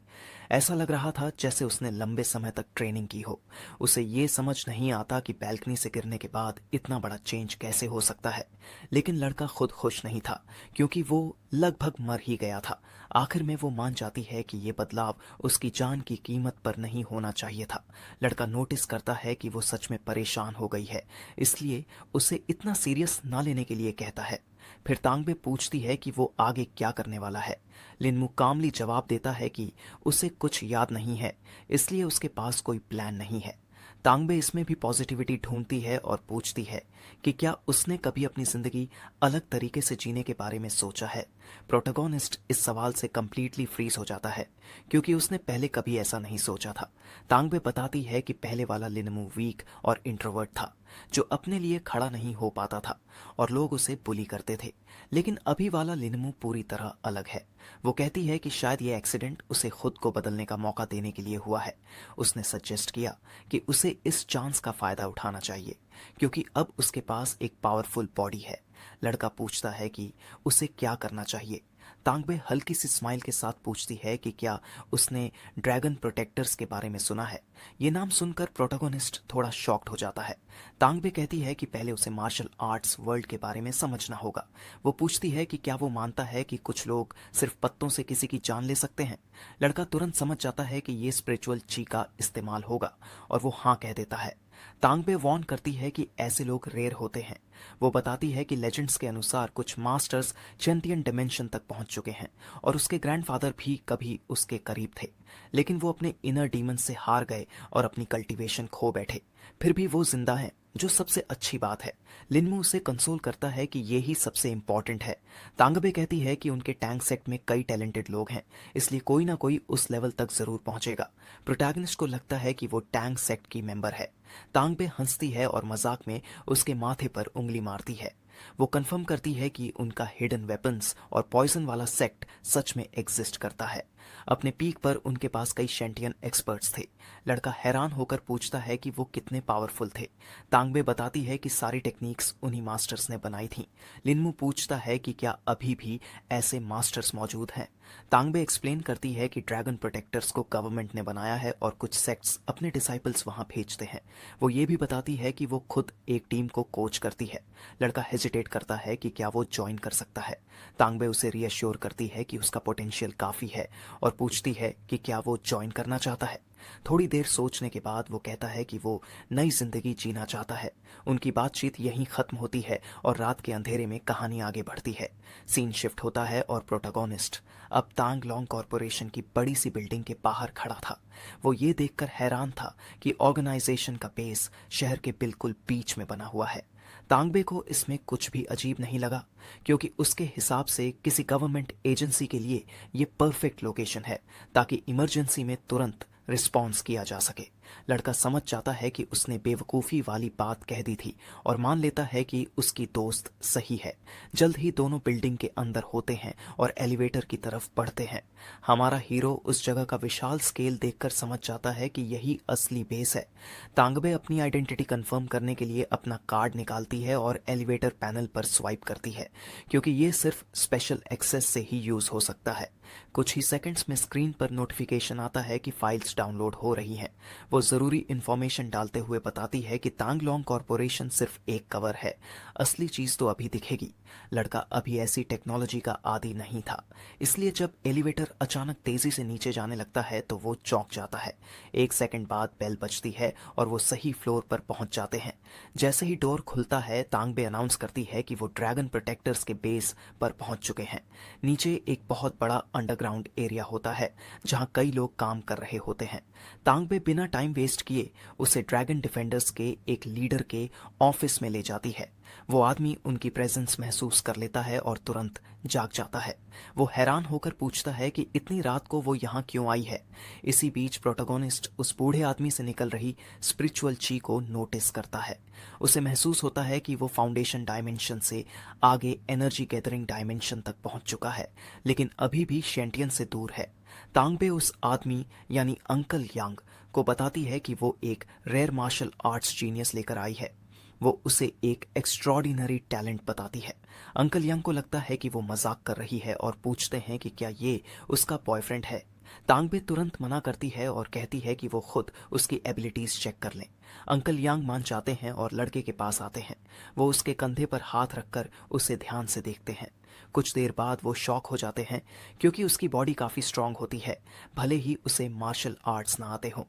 ऐसा लग रहा था जैसे उसने लंबे समय तक ट्रेनिंग की हो। उसे ये समझ नहीं आता कि बैल्कनी से गिरने के बाद इतना बड़ा चेंज कैसे हो सकता है। लेकिन लड़का खुद खुश नहीं था क्योंकि वो लगभग मर ही गया था। आखिर में वो मान जाती है कि ये बदलाव उसकी जान की कीमत पर नहीं होना चाहिए था। लड़का नोटिस करता है कि वो सच में परेशान हो गई है, इसलिए उसे इतना सीरियस ना लेने के लिए कहता है। फिर तांगबे पूछती है कि वो आगे क्या करने वाला है। लिनमू कामली जवाब देता है कि उसे कुछ याद नहीं है, इसलिए उसके पास कोई प्लान नहीं है। तांगबे इसमें भी पॉजिटिविटी ढूंढती है और पूछती है कि क्या उसने कभी अपनी जिंदगी अलग तरीके से जीने के बारे में सोचा है। प्रोटोगोनिस्ट इस सवाल से कंप्लीटली फ्रीज हो जाता है क्योंकि उसने पहले कभी ऐसा नहीं सोचा था। तांगबे बताती है कि पहले वाला लिनमू वीक और इंट्रोवर्ट था, जो अपने लिए खड़ा नहीं हो पाता था और लोग उसे बुली करते थे। लेकिन अभी वाला लिनमू पूरी तरह अलग है। वो कहती है कि शायद ये एक्सीडेंट उसे खुद को बदलने का मौका देने के लिए हुआ है। उसने सजेस्ट किया कि उसे इस चांस का फायदा उठाना चाहिए क्योंकि अब उसके पास एक पावरफुल बॉडी है। लड़का पूछता है कि उसे क्या करना चाहिए। तांगबे हल्की सी स्माइल के साथ पूछती है कि क्या उसने ड्रैगन प्रोटेक्टर्स के बारे में सुना है। ये नाम सुनकर प्रोटोगोनिस्ट थोड़ा शॉक्ड हो जाता है। तांगबे कहती है कि पहले उसे मार्शल आर्ट्स वर्ल्ड के बारे में समझना होगा। वो पूछती है कि क्या वो मानता है कि कुछ लोग सिर्फ पत्तों से किसी की जान ले सकते हैं। लड़का तुरंत समझ जाता है कि ये स्पिरिचुअल ची का इस्तेमाल होगा और वो हाँ कह देता है। तांगबे वॉर्न करती है कि ऐसे लोग रेयर होते हैं। वो बताती है कि लेजेंड्स के अनुसार कुछ मास्टर्स चैंटियन डिमेंशन तक पहुंच चुके हैं और उसके ग्रैंडफादर भी कभी उसके करीब थे, लेकिन वो अपने इनर डीमन से हार गए और अपनी कल्टीवेशन खो बैठे। फिर भी वो जिंदा है, जो सबसे अच्छी बात है। लिनमू उसे कंसोल करता है कि ये ही सबसे इंपॉर्टेंट है। तांगबे कहती है कि उनके टैंक सेक्ट में कई टैलेंटेड लोग हैं, इसलिए कोई ना कोई उस लेवल तक जरूर पहुंचेगा। प्रोटैगनिस्ट को लगता है कि वो टैंक सेक्ट की मेंबर है। तांगबे हंसती है और मजाक में उसके माथे पर उंगली मारती है। वो कंफर्म करती है कि उनका हिडन वेपन्स और पॉइजन वाला सेक्ट सच में एग्जिस्ट करता है। अपने पीक पर उनके पास कई शेंटियन एक्सपर्ट्स थे। लड़का हैरान होकर पूछता है कि वो कितने पावरफुल थे। तांगबे बताती है कि सारी टेक्निक्स उन्हीं मास्टर्स ने बनाई थीं। लिनमू पूछता है कि क्या अभी भी ऐसे मास्टर्स मौजूद हैं। तांगबे एक्सप्लेन करती है कि ड्रैगन प्रोटेक्टर्स को गवर्नमेंट ने बनाया है और कुछ सेक्ट्स अपने डिसाइपल्स वहां भेजते हैं। वो ये भी बताती है कि वो खुद एक टीम को कोच करती है। लड़का हेजिटेट करता है कि क्या वो ज्वाइन कर सकता है। तांगबे उसे रीअश्योर करती है कि उसका पोटेंशियल काफी है और पूछती है कि क्या वो ज्वाइन करना चाहता है। थोड़ी देर सोचने के बाद वो कहता है कि वो नई जिंदगी जीना चाहता है। उनकी बातचीत यहीं खत्म होती है और रात के अंधेरे में कहानी आगे बढ़ती है। सीन शिफ्ट होता है और प्रोटोगोनिस्ट अब तांग लोंग कॉरपोरेशन की बड़ी सी बिल्डिंग के बाहर खड़ा था। वो ये देखकर हैरान था कि ऑर्गेनाइजेशन का बेस शहर के बिल्कुल बीच में बना हुआ है। तांगबे को इसमें कुछ भी अजीब नहीं लगा क्योंकि उसके हिसाब से किसी गवर्नमेंट एजेंसी के लिए ये परफेक्ट लोकेशन है ताकि इमरजेंसी में तुरंत रिस्पॉन्स किया जा सके। लड़का समझ जाता है कि उसने बेवकूफ़ी वाली बात कह दी थी और मान लेता है कि उसकी दोस्त सही है। जल्द ही दोनों बिल्डिंग के अंदर होते हैं और एलिवेटर की तरफ बढ़ते हैं। हमारा हीरो उस जगह का विशाल स्केल देखकर समझ जाता है कि यही असली बेस है। तांगबे अपनी आइडेंटिटी कंफर्म करने के लिए अपना कार्ड निकालती है और एलिवेटर पैनल पर स्वाइप करती है क्योंकि ये सिर्फ स्पेशल एक्सेस से ही यूज हो सकता है। कुछ ही सेकंड्स में स्क्रीन पर नोटिफिकेशन आता है कि फाइल्स डाउनलोड हो रही हैं। वो जरूरी इंफॉर्मेशन डालते हुए बताती है कि तांग लोंग कॉरपोरेशन सिर्फ एक कवर है, असली चीज तो अभी दिखेगी। लड़का अभी ऐसी टेक्नोलॉजी का आदी नहीं था, इसलिए जब एलिवेटर अचानक तेजी से नीचे जाने लगता है तो वो चौंक जाता है। एक सेकंड बाद बेल बजती है और वो सही फ्लोर पर पहुंच जाते हैं। जैसे ही डोर खुलता है तांगबे अनाउंस करती है कि वो ड्रैगन प्रोटेक्टर्स के बेस पर पहुंच चुके हैं। नीचे एक बहुत बड़ा अंडरग्राउंड एरिया होता है जहां कई लोग काम कर रहे होते हैं। तांगबे बिना टाइम टाइम वेस्ट किए उसे ड्रैगन डिफेंडर्स के एक लीडर के ऑफिस में ले जाती है। वो आदमी उनकी प्रेजेंस महसूस कर लेता है और तुरंत जाग जाता है। वो हैरान होकर पूछता है कि इतनी रात को वो यहाँ क्यों आई है। इसी बीच प्रोटोगोनिस्ट उस बूढ़े आदमी से निकल रही स्पिरिचुअल ची को नोटिस करता है। उसे महसूस होता है कि वो फाउंडेशन डायमेंशन से आगे एनर्जी गैदरिंग डायमेंशन तक पहुंच चुका है, लेकिन अभी भी शेंटियन से दूर है। तांगबे उस आदमी यानी अंकल यांग को बताती है कि वो एक रेयर मार्शल आर्ट्स जीनियस लेकर आई है। वो उसे एक एक्स्ट्रॉर्डिनरी टैलेंट बताती है। अंकल यांग को लगता है कि वो मजाक कर रही है और पूछते हैं कि क्या ये उसका बॉयफ्रेंड है। तांगबे तुरंत मना करती है और कहती है कि वो खुद उसकी एबिलिटीज चेक कर लें। अंकल यांग मान जाते हैं और लड़के के पास आते हैं। वो उसके कंधे पर हाथ रखकर उसे ध्यान से देखते हैं। कुछ देर बाद वो शॉक हो जाते हैं क्योंकि उसकी बॉडी काफी स्ट्रांग होती है, भले ही उसे मार्शल आर्ट्स ना आते हों।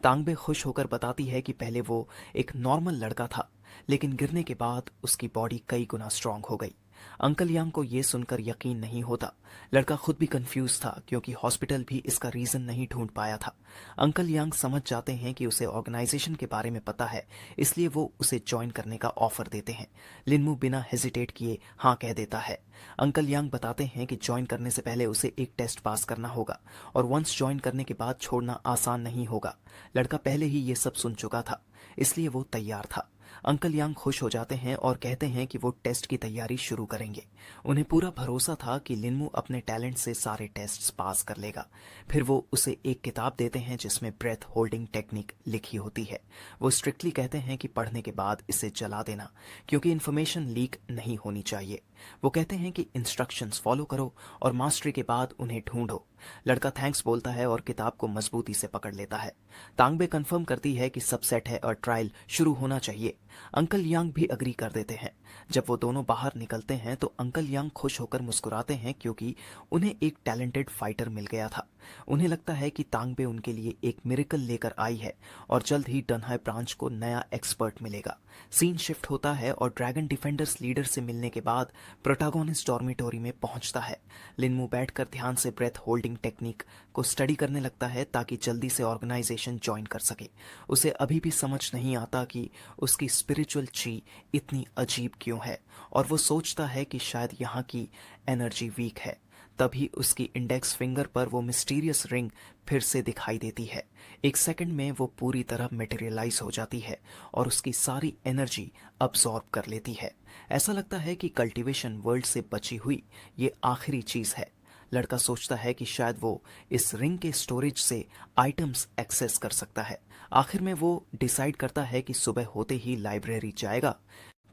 तांगबे खुश होकर बताती है कि पहले वो एक नॉर्मल लड़का था, लेकिन गिरने के बाद उसकी बॉडी कई गुना स्ट्रांग हो गई। अंकल यांग को ये सुनकर यकीन नहीं होता। लड़का खुद भी कंफ्यूज था क्योंकि हॉस्पिटल भी इसका रीजन नहीं ढूंढ पाया था। अंकल यांग समझ जाते हैं कि उसे ऑर्गेनाइजेशन के बारे में पता है, इसलिए वो उसे ज्वाइन करने का ऑफर देते हैं। लिनमू बिना हेजिटेट किए हाँ कह देता है। अंकल यांग बताते हैं कि ज्वाइन करने से पहले उसे एक टेस्ट पास करना होगा और वंस ज्वाइन करने के बाद छोड़ना आसान नहीं होगा। लड़का पहले ही ये सब सुन चुका था, इसलिए वो तैयार था। अंकल यांग खुश हो जाते हैं और कहते हैं कि वो टेस्ट की तैयारी शुरू करेंगे। उन्हें पूरा भरोसा था कि लिनमू अपने टैलेंट से सारे टेस्ट्स पास कर लेगा। फिर वो उसे एक किताब देते हैं जिसमें ब्रेथ होल्डिंग टेक्निक लिखी होती है। वो स्ट्रिक्टली कहते हैं कि पढ़ने के बाद इसे जला देना क्योंकि इन्फॉर्मेशन लीक नहीं होनी चाहिए। वो कहते हैं कि इंस्ट्रक्शंस फॉलो करो और मास्टरी के बाद उन्हें ढूंढो। लड़का थैंक्स बोलता है और किताब को मजबूती से पकड़ लेता है। तांगबे कंफर्म करती है कि सब सेट है और ट्रायल शुरू होना चाहिए। अंकल यांग भी अग्री कर देते हैं। जब वो दोनों बाहर निकलते हैं तो अंकल यांग खुश होकर मुस्कुराते हैं क्योंकि उन्हें एक टैलेंटेड फाइटर मिल गया था। उन्हें लगता है कि तांगबे उनके लिए एक मिरेकल लेकर आई है और जल्द ही डनहाई ब्रांच को नया एक्सपर्ट मिलेगा। सीन शिफ्ट होता है और ड्रैगन डिफेंडर्स लीडर से मिलने के बाद प्रोटैगोनिस्ट डॉर्मिटोरी में पहुंचता है। लिनमू बैठकर ध्यान से ब्रेथ होल्डिंग टेक्निक को स्टडी करने लगता है ताकि जल्दी से ऑर्गेनाइजेशन ज्वाइन कर सके। उसे अभी भी समझ नहीं आता कि उसकी स्पिरिचुअल ची इतनी अजीब क्यों है और वो सोचता है कि शायद यहाँ की एनर्जी वीक है। तभी उसकी इंडेक्स फिंगर पर वो मिस्टीरियस रिंग फिर से दिखाई देती है। एक सेकंड में वो पूरी तरह मटेरियलाइज हो जाती है और उसकी सारी एनर्जी अब्सॉर्ब कर लेती है। ऐसा लगता है कि कल्टीवेशन वर्ल्ड से बची हुई ये आखिरी चीज है। लड़का सोचता है कि शायद वो इस रिंग के स्टोरेज से आइटम्स एक्सेस कर सकता है। आखिर में वो डिसाइड करता है कि सुबह होते ही लाइब्रेरी जाएगा।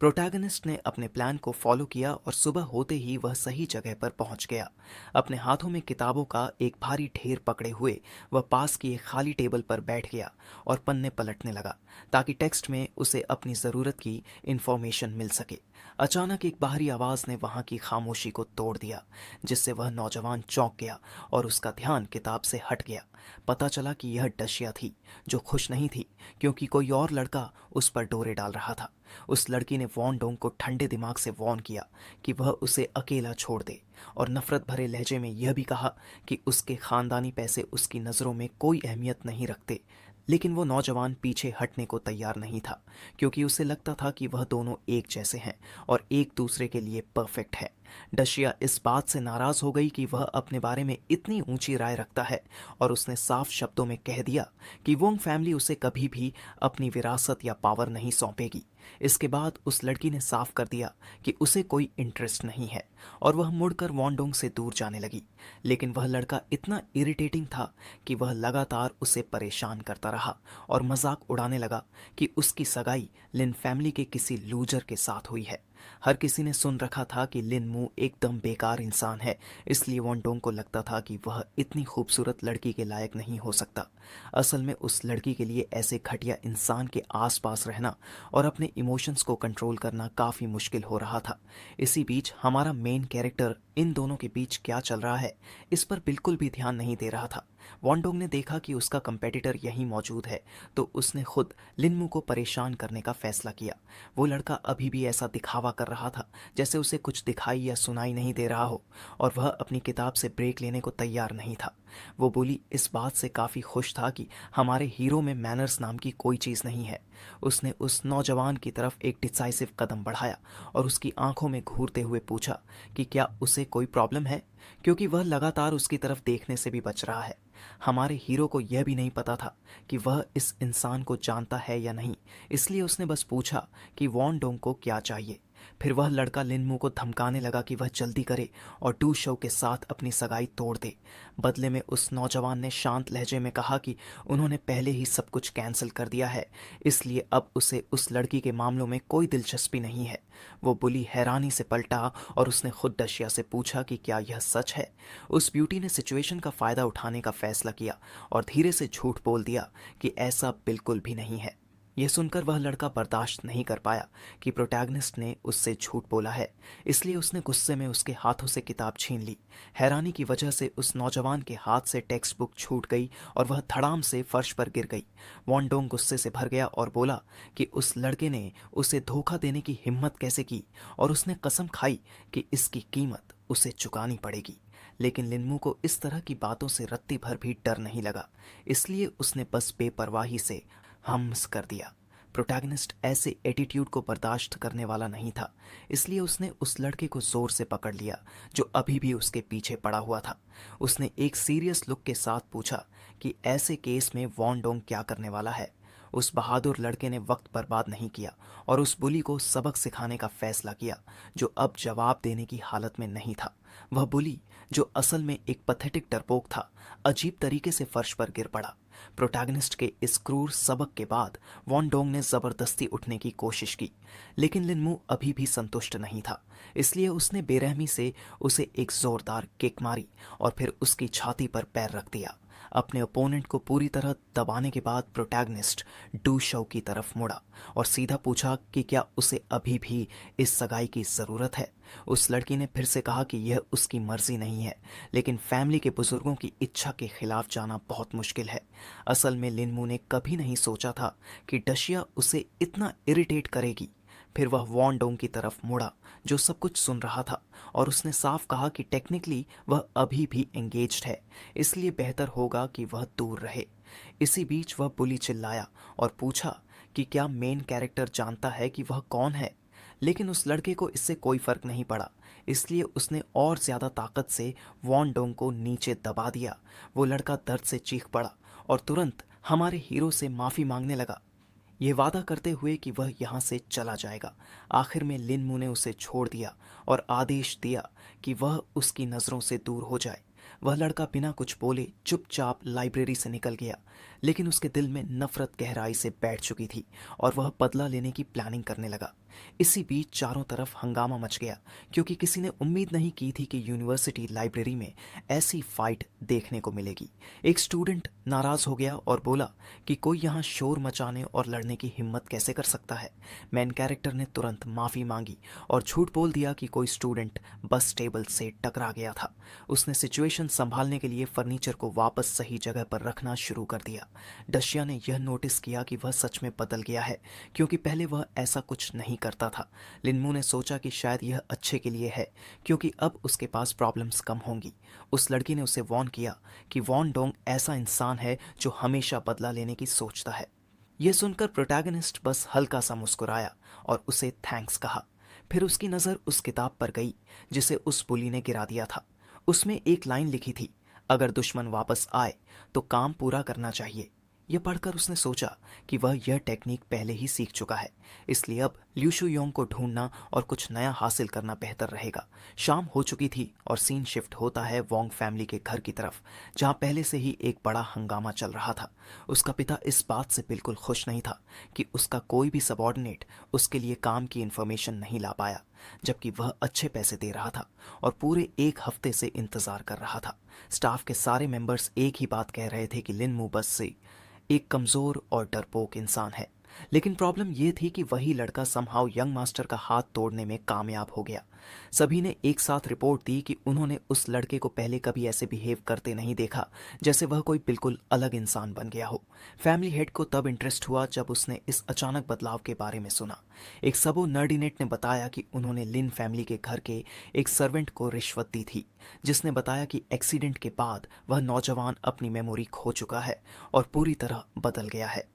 प्रोटैगनिस्ट ने अपने प्लान को फॉलो किया और सुबह होते ही वह सही जगह पर पहुंच गया। अपने हाथों में किताबों का एक भारी ढेर पकड़े हुए वह पास की एक खाली टेबल पर बैठ गया और पन्ने पलटने लगा ताकि टेक्स्ट में उसे अपनी ज़रूरत की इंफॉर्मेशन मिल सके। अचानक एक बाहरी आवाज़ ने वहां की खामोशी को तोड़ दिया, जिससे वह नौजवान चौंक गया और उसका ध्यान किताब से हट गया। पता चला कि यह डशिया थी, जो खुश नहीं थी क्योंकि कोई और लड़का उस पर डोरे डाल रहा था। उस लड़की ने वॉन डोंग को ठंडे दिमाग से वॉर्न किया कि वह उसे अकेला छोड़ दे और नफरत भरे लहजे में यह भी कहा कि उसके खानदानी पैसे उसकी नज़रों में कोई अहमियत नहीं रखते। लेकिन वो नौजवान पीछे हटने को तैयार नहीं था क्योंकि उसे लगता था कि वह दोनों एक जैसे हैं और एक दूसरे के लिए परफेक्ट है। डशिया इस बात से नाराज हो गई कि वह अपने बारे में इतनी ऊंची राय रखता है और उसने साफ शब्दों में कह दिया कि वोंग फैमिली उसे कभी भी अपनी विरासत या पावर नहीं सौंपेगी। इसके बाद उस लड़की ने साफ कर दिया कि उसे कोई इंटरेस्ट नहीं है और वह मुड़कर वॉन्डोंग से दूर जाने लगी। लेकिन वह लड़का इतना इरिटेटिंग था कि वह लगातार उसे परेशान करता रहा और मजाक उड़ाने लगा कि उसकी सगाई लिन फैमिली के किसी लूजर के साथ हुई है। हर किसी ने सुन रखा था कि लिन मू एकदम बेकार इंसान है, इसलिए वॉन्डोंग को लगता था कि वह इतनी खूबसूरत लड़की के लायक नहीं हो सकता। असल में उस लड़की के लिए ऐसे घटिया इंसान के आसपास रहना और अपने इमोशंस को कंट्रोल करना काफ़ी मुश्किल हो रहा था। इसी बीच हमारा मेन कैरेक्टर इन दोनों के बीच क्या चल रहा है इस पर बिल्कुल भी ध्यान नहीं दे रहा था। वॉन्डोंग ने देखा कि उसका कंपेटिटर यहीं मौजूद है तो उसने खुद लिनमू को परेशान करने का फैसला किया। वो लड़का अभी भी ऐसा दिखावा कर रहा था जैसे उसे कुछ दिखाई या सुनाई नहीं दे रहा हो और वह अपनी किताब से ब्रेक लेने को तैयार नहीं था। वो बुली इस बात से काफ़ी खुश था कि हमारे हीरो में मैनर्स नाम की कोई चीज़ नहीं है। उसने उस नौजवान की तरफ एक डिसाइसिव कदम बढ़ाया और उसकी आंखों में घूरते हुए पूछा कि क्या उसे कोई प्रॉब्लम है, क्योंकि वह लगातार उसकी तरफ देखने से भी बच रहा है। हमारे हीरो को यह भी नहीं पता था कि वह इस इंसान को जानता है या नहीं, इसलिए उसने बस पूछा कि वॉन डोंग को क्या चाहिए। फिर वह लड़का लिनमू को धमकाने लगा कि वह जल्दी करे और डू शो के साथ अपनी सगाई तोड़ दे। बदले में उस नौजवान ने शांत लहजे में कहा कि उन्होंने पहले ही सब कुछ कैंसिल कर दिया है, इसलिए अब उसे उस लड़की के मामलों में कोई दिलचस्पी नहीं है। वो बुली हैरानी से पलटा और उसने खुद डशिया से पूछा कि क्या यह सच है। उस ब्यूटी ने सिचुएशन का फ़ायदा उठाने का फैसला किया और धीरे से झूठ बोल दिया कि ऐसा बिल्कुल भी नहीं है। यह सुनकर वह लड़का बर्दाश्त नहीं कर पाया कि प्रोटैगनिस्ट ने उससे झूठ बोला है, इसलिए उसने गुस्से में उसके हाथों से किताब छीन ली। हैरानी की वजह से उस नौजवान के हाथ से टेक्स्ट बुक छूट गई और वह धड़ाम से फर्श पर गिर गई। वॉन डोंग गुस्से से भर गया और बोला कि उस लड़के ने उसे धोखा देने की हिम्मत कैसे की, और उसने कसम खाई कि इसकी कीमत उसे चुकानी पड़ेगी। लेकिन लिनमू को इस तरह की बातों से रत्ती भर भी डर नहीं लगा, इसलिए उसने बस बेपरवाही से हम्स कर दिया। प्रोटैगनिस्ट ऐसे एटीट्यूड को बर्दाश्त करने वाला नहीं था, इसलिए उसने उस लड़के को जोर से पकड़ लिया जो अभी भी उसके पीछे पड़ा हुआ था। उसने एक सीरियस लुक के साथ पूछा कि ऐसे केस में वॉन डोंग क्या करने वाला है। उस बहादुर लड़के ने वक्त बर्बाद नहीं किया और उस बुली को सबक सिखाने का फैसला किया जो अब जवाब देने की हालत में नहीं था। वह बुली, जो असल में एक पथेटिक डरपोक था, अजीब तरीके से फर्श पर गिर पड़ा। प्रोटैगनिस्ट के इस क्रूर सबक के बाद वॉन डोंग ने जबरदस्ती उठने की कोशिश की, लेकिन लिनमू अभी भी संतुष्ट नहीं था, इसलिए उसने बेरहमी से उसे एक जोरदार किक मारी और फिर उसकी छाती पर पैर रख दिया। अपने ओपोनेंट को पूरी तरह दबाने के बाद प्रोटैगनिस्ट डू शो की तरफ मुड़ा और सीधा पूछा कि क्या उसे अभी भी इस सगाई की ज़रूरत है। उस लड़की ने फिर से कहा कि यह उसकी मर्जी नहीं है, लेकिन फैमिली के बुजुर्गों की इच्छा के खिलाफ जाना बहुत मुश्किल है। असल में लिनमू ने कभी नहीं सोचा था कि डशिया उसे इतना इरिटेट करेगी। फिर वह वॉन डोंग की तरफ मुड़ा जो सब कुछ सुन रहा था, और उसने साफ कहा कि टेक्निकली वह अभी भी एंगेज्ड है, इसलिए बेहतर होगा कि वह दूर रहे। इसी बीच वह बुली चिल्लाया और पूछा कि क्या मेन कैरेक्टर जानता है कि वह कौन है, लेकिन उस लड़के को इससे कोई फर्क नहीं पड़ा, इसलिए उसने और ज्यादा ताकत से वॉन डोंग को नीचे दबा दिया। वो लड़का दर्द से चीख पड़ा और तुरंत हमारे हीरो से माफी मांगने लगा, ये वादा करते हुए कि वह यहाँ से चला जाएगा। आखिर में लिनमू ने उसे छोड़ दिया और आदेश दिया कि वह उसकी नज़रों से दूर हो जाए। वह लड़का बिना कुछ बोले चुपचाप लाइब्रेरी से निकल गया, लेकिन उसके दिल में नफरत गहराई से बैठ चुकी थी और वह बदला लेने की प्लानिंग करने लगा। इसी बीच चारों तरफ हंगामा मच गया, क्योंकि किसी ने उम्मीद नहीं की थी कि यूनिवर्सिटी लाइब्रेरी में ऐसी फाइट देखने को मिलेगी। एक स्टूडेंट नाराज हो गया और बोला कि कोई यहाँ शोर मचाने और लड़ने की हिम्मत कैसे कर सकता है। मेन कैरेक्टर ने तुरंत माफ़ी मांगी और झूठ बोल दिया कि कोई स्टूडेंट बस टेबल से टकरा गया था। उसने सिचुएशन संभालने के लिए फर्नीचर को वापस सही जगह पर रखना शुरू कर दिया। डशिया ने यह नोटिस किया कि वह सच में बदल गया है, क्योंकि पहले वह ऐसा कुछ नहीं करता था। लिनमू ने सोचा कि शायद यह अच्छे के लिए है, क्योंकि अब उसके पास प्रॉब्लम्स कम होंगी। उस लड़की ने उसे वॉर्न किया कि वॉन डोंग ऐसा इंसान है जो हमेशा बदला लेने की सोचता है। यह सुनकर प्रोटैगनिस्ट बस हल्का सा मुस्कुराया और उसे थैंक्स कहा। फिर उसकी नज़र उस किताब पर गई जिसे उस बुली ने गिरा दिया था। उसमें एक लाइन लिखी थी, अगर दुश्मन वापस आए तो काम पूरा करना चाहिए। यह पढ़कर उसने सोचा कि वह यह टेक्निक पहले ही सीख चुका है, इसलिए अब लिu शुयोंग को ढूंढना और कुछ नया हासिल करना बेहतर रहेगा। शाम हो चुकी थी और सीन शिफ्ट होता है वोंग फैमिली के घर की तरफ, जहां पहले से ही एक बड़ा हंगामा चल रहा था। उसका पिता इस बात से बिल्कुल खुश नहीं था कि उसका कोई भी सबॉर्डिनेट उसके लिए काम की इन्फॉर्मेशन नहीं ला पाया, जबकि वह अच्छे पैसे दे रहा था और पूरे एक हफ्ते से इंतजार कर रहा था। स्टाफ के सारे मेंबर्स एक ही बात कह रहे थे कि लिनमू बस से एक कमज़ोर और डरपोक इंसान है। लेकिन प्रॉब्लम ये थी कि वही लड़का समहाउ यंग मास्टर का हाथ तोड़ने में कामयाब हो गया। सभी ने एक साथ रिपोर्ट दी कि उन्होंने उस लड़के को पहले कभी ऐसे बिहेव करते नहीं देखा, जैसे वह कोई बिल्कुल अलग इंसान बन गया हो। फैमिली हेड को तब इंटरेस्ट हुआ जब उसने इस अचानक बदलाव के बारे में सुना। एक सबो नर्डिनेट ने बताया कि उन्होंने लिन फैमिली के घर के एक सर्वेंट को रिश्वत दी थी, जिसने बताया कि एक्सीडेंट के बाद वह नौजवान अपनी मेमोरी खो चुका है और पूरी तरह बदल गया है।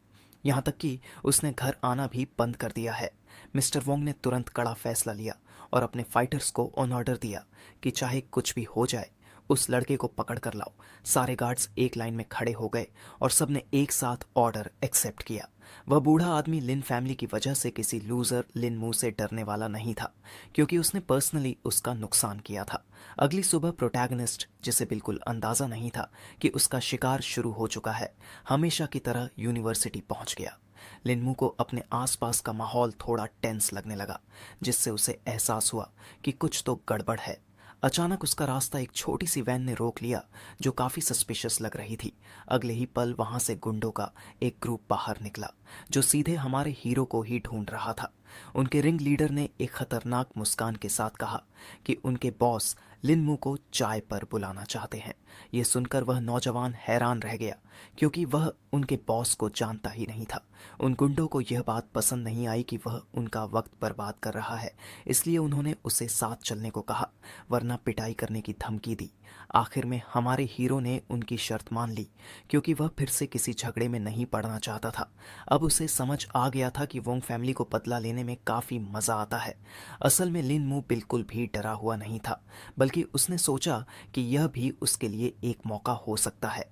यहाँ तक कि उसने घर आना भी बंद कर दिया है। मिस्टर वोंग ने तुरंत कड़ा फैसला लिया और अपने फाइटर्स को ऑन ऑर्डर दिया कि चाहे कुछ भी हो जाए, उस लड़के को पकड़ कर लाओ। सारे गार्ड्स एक लाइन में खड़े हो गए और सबने एक साथ ऑर्डर एक्सेप्ट किया। वह बूढ़ा आदमी लिन फैमिली की वजह से किसी लूजर लिन मू से डरने वाला नहीं था, क्योंकि उसने पर्सनली उसका नुकसान किया था। अगली सुबह प्रोटैगनिस्ट, जिसे बिल्कुल अंदाजा नहीं था कि उसका शिकार शुरू हो चुका है, हमेशा की तरह यूनिवर्सिटी पहुंच गया। लिनमू को अपने आसपास का माहौल थोड़ा टेंस लगने लगा, जिससे उसे एहसास हुआ कि कुछ तो गड़बड़ है। अचानक उसका रास्ता एक छोटी सी वैन ने रोक लिया, जो काफी सस्पिशियस लग रही थी। अगले ही पल वहां से गुंडों का एक ग्रुप बाहर निकला, जो सीधे हमारे हीरो को ही ढूंढ रहा था। उनके रिंग लीडर ने एक खतरनाक मुस्कान के साथ कहा कि उनके बॉस लिनमू को चाय पर बुलाना चाहते हैं। यह सुनकर वह नौजवान हैरान रह गया, क्योंकि वह उनके बॉस को जानता ही नहीं था। उन गुंडों को यह बात पसंद नहीं आई कि वह उनका वक्त बर्बाद कर रहा है, इसलिए उन्होंने उसे साथ चलने को कहा, वरना पिटाई करने की धमकी दी। आखिर में हमारे हीरो ने उनकी शर्त मान ली, क्योंकि वह फिर से किसी झगड़े में नहीं पड़ना चाहता था। अब उसे समझ आ गया था कि वोंग फैमिली को बदला लेने में काफी मजा आता है। असल में लिन मू बिल्कुल भी डरा हुआ नहीं था, बल्कि उसने सोचा कि यह भी उसके लिए एक मौका हो सकता है।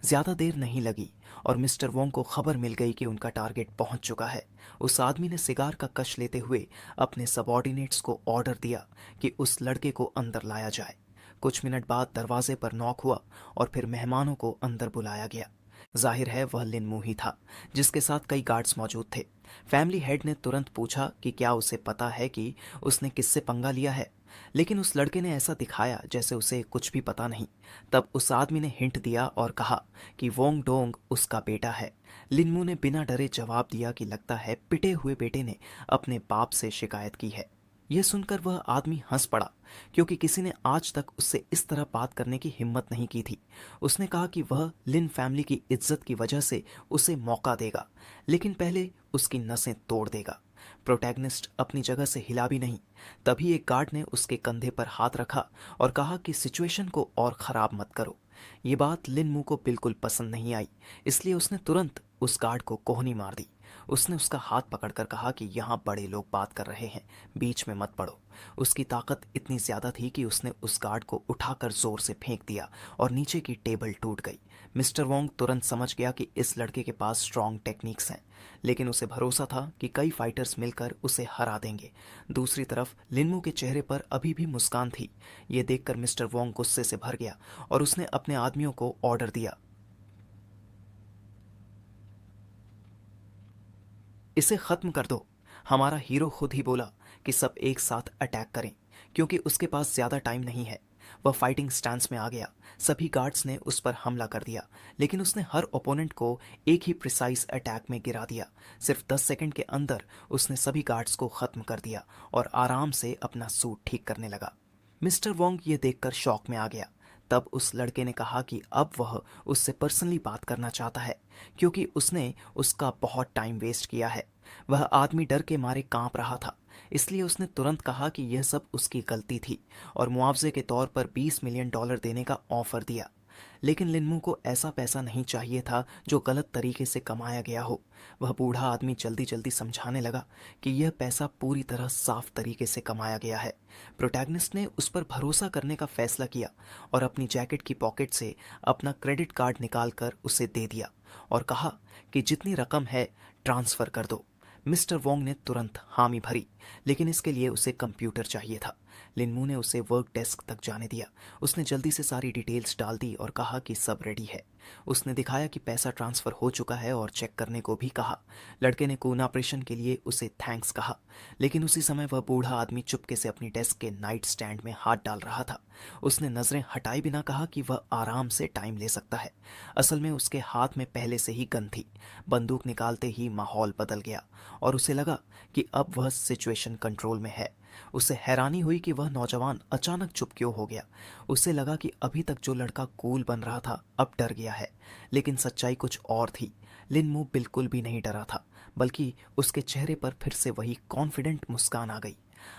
ज्यादा देर नहीं लगी और मिस्टर वोंग को खबर मिल गई कि उनका टारगेट पहुंच चुका है। उस आदमी ने सिगार का कश लेते हुए अपने सबऑर्डिनेट्स को ऑर्डर दिया कि उस लड़के को अंदर लाया जाए। कुछ मिनट बाद दरवाजे पर नॉक हुआ और फिर मेहमानों को अंदर बुलाया गया। जाहिर है वह लिन मू ही था, जिसके साथ कई गार्ड्स मौजूद थे। फैमिली हेड ने तुरंत पूछा कि क्या उसे पता है कि उसने किससे पंगा लिया है, लेकिन उस लड़के ने ऐसा दिखाया जैसे उसे कुछ भी पता नहीं। तब उस आदमी ने हिंट दिया और कहा कि वोंग डोंग उसका बेटा है। लिनमू ने बिना डरे जवाब दिया कि लगता है पिटे हुए बेटे ने अपने बाप से शिकायत की है। यह सुनकर वह आदमी हंस पड़ा, क्योंकि किसी ने आज तक उससे इस तरह बात करने की हिम्मत नहीं की थी। उसने कहा कि वह लिन फैमिली की इज्जत की वजह से उसे मौका देगा, लेकिन पहले उसकी नसें तोड़ देगा। प्रोटैगनिस्ट अपनी जगह से हिला भी नहीं। तभी एक गार्ड ने उसके कंधे पर हाथ रखा और कहा कि सिचुएशन को और खराब मत करो। ये बात लिन मू को बिल्कुल पसंद नहीं आई, इसलिए उसने तुरंत उस गार्ड को कोहनी मार दी। उसने उसका हाथ पकड़कर कहा कि यहाँ बड़े लोग बात कर रहे हैं, बीच में मत पड़ो। उसकी ताकत इतनी ज्यादा थी कि उसने उस गार्ड को उठाकर जोर से फेंक दिया और नीचे की टेबल टूट गई। मिस्टर वोंग तुरंत समझ गया कि इस लड़के के पास स्ट्रॉन्ग टेक्निक्स हैं, लेकिन उसे भरोसा था कि कई फाइटर्स मिलकर उसे हरा देंगे। दूसरी तरफ लिनमू के चेहरे पर अभी भी मुस्कान थी। ये देखकर मिस्टर वोंग गुस्से से भर गया और उसने अपने आदमियों को ऑर्डर दिया, इसे खत्म कर दो। हमारा हीरो खुद ही बोला कि सब एक साथ अटैक करें, क्योंकि उसके पास ज्यादा टाइम नहीं है। वह फाइटिंग स्टांस में आ गया। सभी गार्ड्स ने उस पर हमला कर दिया, लेकिन उसने हर ओपोनेंट को एक ही प्रिसाइज अटैक में गिरा दिया। सिर्फ 10 सेकंड के अंदर उसने सभी गार्ड्स को खत्म कर दिया और आराम से अपना सूट ठीक करने लगा। मिस्टर वोंग ये देखकर शॉक में आ गया। तब उस लड़के ने कहा कि अब वह उससे पर्सनली बात करना चाहता है, क्योंकि उसने उसका बहुत टाइम वेस्ट किया है। वह आदमी डर के मारे कांप रहा था, इसलिए उसने तुरंत कहा कि यह सब उसकी गलती थी और मुआवजे के तौर पर $20 मिलियन देने का ऑफर दिया। लेकिन लिनमू को ऐसा पैसा नहीं चाहिए था जो गलत तरीके से कमाया गया हो। वह बूढ़ा आदमी जल्दी जल्दी समझाने लगा कि यह पैसा पूरी तरह साफ तरीके से कमाया गया है। प्रोटैगनिस्ट ने उस पर भरोसा करने का फैसला किया और अपनी जैकेट की पॉकेट से अपना क्रेडिट कार्ड निकालकर उसे दे दिया और कहा कि जितनी रकम है ट्रांसफर कर दो। मिस्टर वोंग ने तुरंत हामी भरी, लेकिन इसके लिए उसे कंप्यूटर चाहिए था। लिनमू ने उसे वर्क डेस्क तक जाने दिया। उसने जल्दी से सारी डिटेल्स डाल दी और कहा कि सब रेडी है। उसने दिखाया कि पैसा ट्रांसफ़र हो चुका है और चेक करने को भी कहा। लड़के ने खून ऑपरेशन के लिए उसे थैंक्स कहा, लेकिन उसी समय वह बूढ़ा आदमी चुपके से अपनी डेस्क के नाइट स्टैंड में हाथ डाल रहा था। उसने नज़रें हटाए बिना कहा कि वह आराम से टाइम ले सकता है। असल में उसके हाथ में पहले से ही गन थी। बंदूक निकालते ही माहौल बदल गया और उसे लगा कि अब वह सिचुएशन कंट्रोल में है। उसे हैरानी हुई कि वह नौजवान अचानक चुप क्यों हो गया। उसे लगा कि अभी तक जो लड़का कूल बन रहा था अब डर गया है, लेकिन सच्चाई कुछ और थी। लिन मू बिल्कुल भी नहीं डरा था, बल्कि उसके चेहरे पर फिर से वही कॉन्फिडेंट मुस्कान आ गई।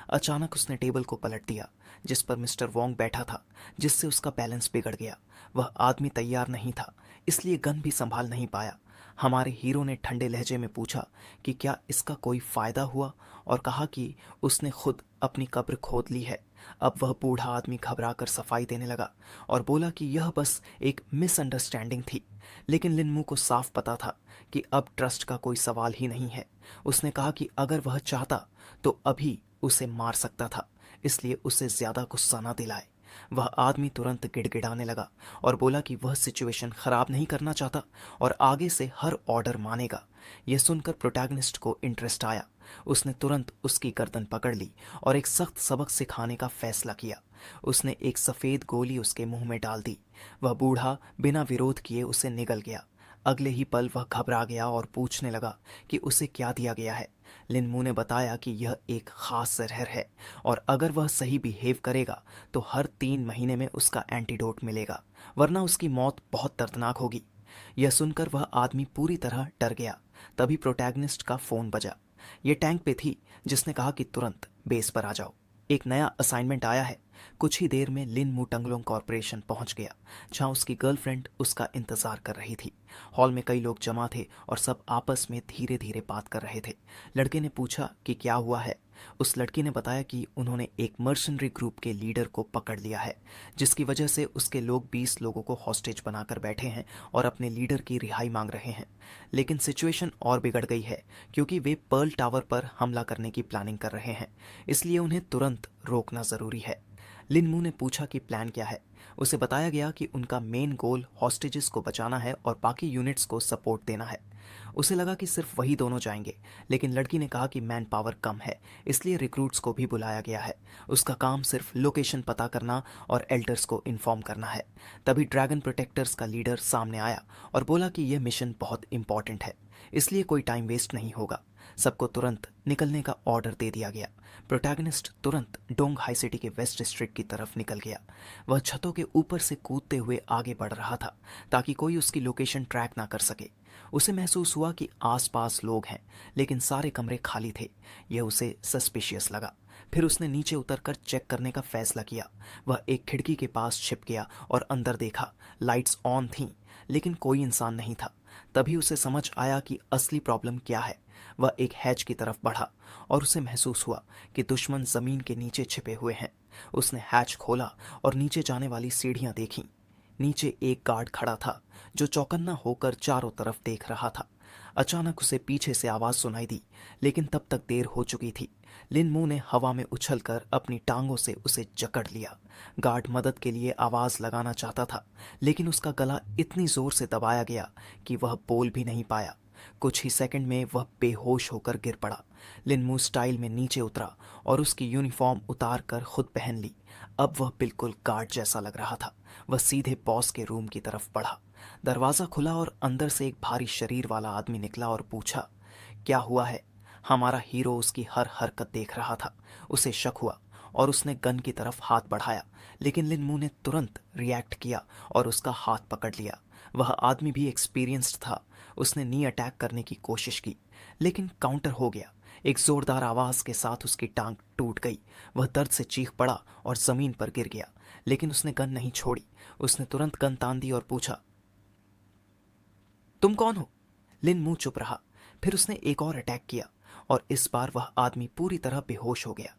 अचानक उसने टेबल को पलट दिया जिस पर मिस्टर वोंग बैठा था, जिससे उसका बैलेंस बिगड़ गया। वह आदमी तैयार नहीं था, इसलिए गन भी संभाल नहीं पाया। हमारे हीरो ने ठंडे लहजे में पूछा कि क्या इसका कोई फायदा हुआ, और कहा कि उसने खुद अपनी कब्र खोद ली है। अब वह बूढ़ा आदमी घबरा कर सफाई देने लगा और बोला कि यह बस एक मिसअंडरस्टैंडिंग थी। लेकिन लिनमू को साफ पता था कि अब ट्रस्ट का कोई सवाल ही नहीं है। उसने कहा कि अगर वह चाहता तो अभी उसे मार सकता था, इसलिए उसे ज्यादा गुस्सा ना दिलाए। वह आदमी तुरंत गिड़गिड़ाने लगा और बोला कि वह सिचुएशन खराब नहीं करना चाहता और आगे से हर ऑर्डर मानेगा। यह सुनकर प्रोटैगनिस्ट को इंटरेस्ट आया। उसने तुरंत उसकी गर्दन पकड़ ली और एक सख्त सबक सिखाने का फैसला किया। उसने एक सफेद गोली उसके मुंह में डाल दी। वह बूढ़ा बिना विरोध किए उसे निगल गया। अगले ही पल वह घबरा गया और पूछने लगा कि उसे क्या दिया गया है। लिनमू ने बताया कि यह एक खास जहर है और अगर वह सही बिहेव करेगा तो हर 3 महीने में उसका एंटीडोट मिलेगा, वरना उसकी मौत बहुत दर्दनाक होगी। यह सुनकर वह आदमी पूरी तरह डर गया। तभी प्रोटैगनिस्ट का फोन बजा। ये टैंक पे थी, जिसने कहा कि तुरंत बेस पर आ जाओ, एक नया असाइनमेंट आया है। कुछ ही देर में लिन मुटंगलोंग कॉरपोरेशन पहुंच गया, जहां उसकी गर्लफ्रेंड उसका इंतजार कर रही थी। हॉल में कई लोग जमा थे और सब आपस में धीरे धीरे बात कर रहे थे। लड़के ने पूछा कि क्या हुआ है। उस लड़की ने बताया कि उन्होंने एक मर्सनरी ग्रुप के लीडर को पकड़ लिया है, जिसकी वजह से उसके लोग 20 लोगों को हॉस्टेज बनाकर बैठे हैं और अपने लीडर की रिहाई मांग रहे हैं। लेकिन सिचुएशन और बिगड़ गई है, क्योंकि वे पर्ल टावर पर हमला करने की प्लानिंग कर रहे हैं, इसलिए उन्हें तुरंत रोकना ज़रूरी है। लिनमू ने पूछा कि प्लान क्या है। उसे बताया गया कि उनका मेन गोल हॉस्टेजेस को बचाना है और बाकी यूनिट्स को सपोर्ट देना है। उसे लगा कि सिर्फ वही दोनों जाएंगे, लेकिन लड़की ने कहा कि मैन पावर कम है, इसलिए रिक्रूट्स को भी बुलाया गया है। उसका काम सिर्फ लोकेशन पता करना और एल्डर्स को इन्फॉर्म करना है। तभी ड्रैगन प्रोटेक्टर्स का लीडर सामने आया और बोला कि यह मिशन बहुत इंपॉर्टेंट है, इसलिए कोई टाइम वेस्ट नहीं होगा। सबको तुरंत निकलने का ऑर्डर दे दिया गया। प्रोटैगनिस्ट तुरंत डोंग हाई सिटी के वेस्ट डिस्ट्रिक्ट की तरफ निकल गया। वह छतों के ऊपर से कूदते हुए आगे बढ़ रहा था, ताकि कोई उसकी लोकेशन ट्रैक ना कर सके। उसे महसूस हुआ कि आसपास लोग हैं, लेकिन सारे कमरे खाली थे। यह उसे सस्पिशियस लगा। फिर उसने नीचे उतरकर चेक करने का फैसला किया। वह एक खिड़की के पास छिप गया और अंदर देखा। लाइट्स ऑन थीं, लेकिन कोई इंसान नहीं था। तभी उसे समझ आया कि असली प्रॉब्लम क्या है। वह एक हैच की तरफ बढ़ा और उसे महसूस हुआ कि दुश्मन जमीन के नीचे छिपे हुए हैं। उसने हैच खोला और नीचे जाने वाली सीढ़ियां देखीं। नीचे एक गार्ड खड़ा था, जो चौकन्ना होकर चारों तरफ देख रहा था। अचानक उसे पीछे से आवाज सुनाई दी, लेकिन तब तक देर हो चुकी थी। लिन मू ने हवा में उछलकर अपनी टांगों से उसे जकड़ लिया। गार्ड मदद के लिए आवाज लगाना चाहता था, लेकिन उसका गला इतनी जोर से दबाया गया कि वह बोल भी नहीं पाया। कुछ ही सेकंड में वह बेहोश होकर गिर पड़ा। लिनमू स्टाइल में नीचे उतरा और उसकी यूनिफॉर्म उतार कर खुद पहन ली। अब वह बिल्कुल गार्ड जैसा लग रहा था। वह सीधे बॉस के रूम की तरफ बढ़ा। दरवाजा खुला और अंदर से एक भारी शरीर वाला आदमी निकला और पूछा, क्या हुआ है। हमारा हीरो उसकी हर हरकत देख रहा था। उसे शक हुआ और उसने गन की तरफ हाथ बढ़ाया, लेकिन लिनमू ने तुरंत रिएक्ट किया और उसका हाथ पकड़ लिया। वह आदमी भी एक्सपीरियंस्ड था। उसने नी अटैक करने की कोशिश की, लेकिन काउंटर हो गया। एक जोरदार आवाज के साथ उसकी टांग टूट गई। वह दर्द से चीख पड़ा और जमीन पर गिर गया, लेकिन उसने गन नहीं छोड़ी। उसने तुरंत गन तान दी और पूछा, तुम कौन हो। लिन मुंह चुप रहा। फिर उसने एक और अटैक किया और इस बार वह आदमी पूरी तरह बेहोश हो गया।